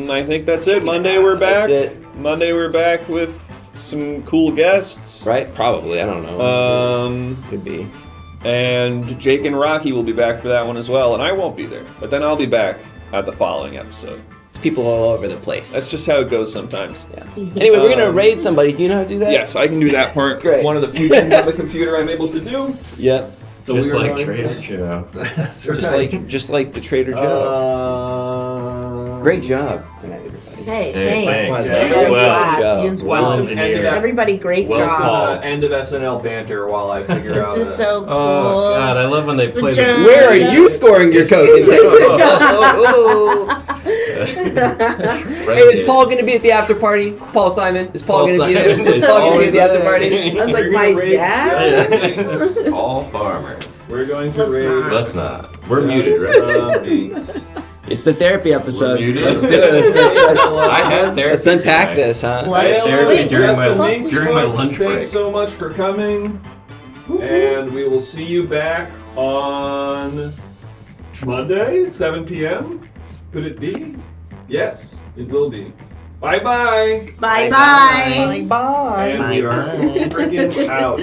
I think that's it. Monday we're back. Monday we're back with some cool guests. Right? Probably. I don't know. Could be. And Jake and Rocky will be back for that one as well, and I won't be there. But then I'll be back at the following episode. It's people all over the place. That's just how it goes sometimes. Yeah. Anyway, we're gonna raid somebody. Do you know how to do that? Yes, I can do that part. Great. One of the few things on the computer I'm able to do. Yep. So Just we are like going Trader to- Joe. That's Just like the Trader Joe. Great job tonight, everybody. Hey, Hey, thanks. thanks. Very Well class. done. He is Well well. engineered. Everybody, great Well job. called. End of SNL banter while I figure out. This is so cool. Oh God, I love when they play the. Where are you scoring your coke? Hey, is Paul going to be at the after party? Paul Simon? Is Paul going to be there? Is Paul going to be at the after party? I was like, my dad? Paul Farmer. We're going to raid. Let's not. We're muted, right? It's the therapy episode. Muted. Let's do it. I had therapy. Let's unpack today. this, huh? I had therapy during my Thanks, lunch break. Thanks so much for coming, and we will see you back on Monday at 7 p.m. Could it be? Yes, it will be. Bye-bye. Bye-bye. And we are freaking out.